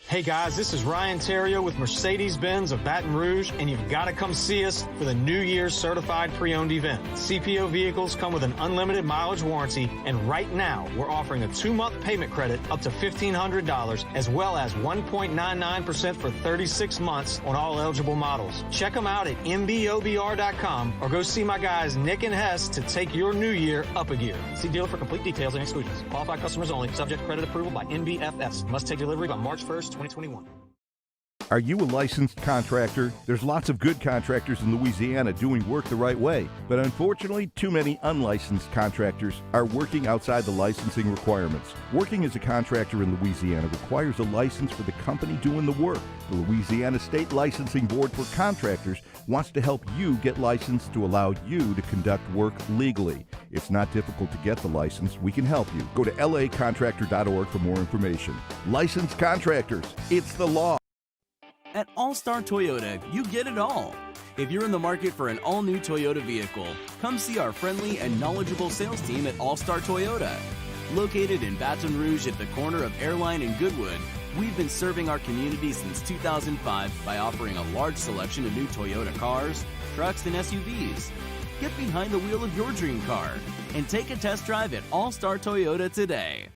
Hey guys, this is Ryan Terrio with Mercedes-Benz of Baton Rouge, and you've got to come see us for the New Year's Certified Pre-Owned event. CPO vehicles come with an unlimited mileage warranty, and right now we're offering a 2-month payment credit up to $1,500, as well as 1.99% for 36 months on all eligible models. Check them out at mbobr.com or go see my guys Nick and Hess to take your new year up a gear. See dealer for complete details and exclusions. Qualified customers only. Subject to credit approval by NBFS. Must take delivery by March 1st, 2021.
Are you a licensed contractor? There's lots of good contractors in Louisiana doing work the right way, but unfortunately, too many unlicensed contractors are working outside the licensing requirements. Working as a contractor in Louisiana requires a license for the company doing the work. The Louisiana State Licensing Board for Contractors wants to help you get licensed to allow you to conduct work legally. It's not difficult to get the license. We can help you. Go to lacontractor.org for more information. Licensed contractors, it's the law.
At All-Star Toyota, you get it all. If you're in the market for an all-new Toyota vehicle, come see our friendly and knowledgeable sales team at All-Star Toyota. Located in Baton Rouge at the corner of Airline and Goodwood, we've been serving our community since 2005 by offering a large selection of new Toyota cars, trucks, and SUVs. Get behind the wheel of your dream car and take a test drive at All-Star Toyota today.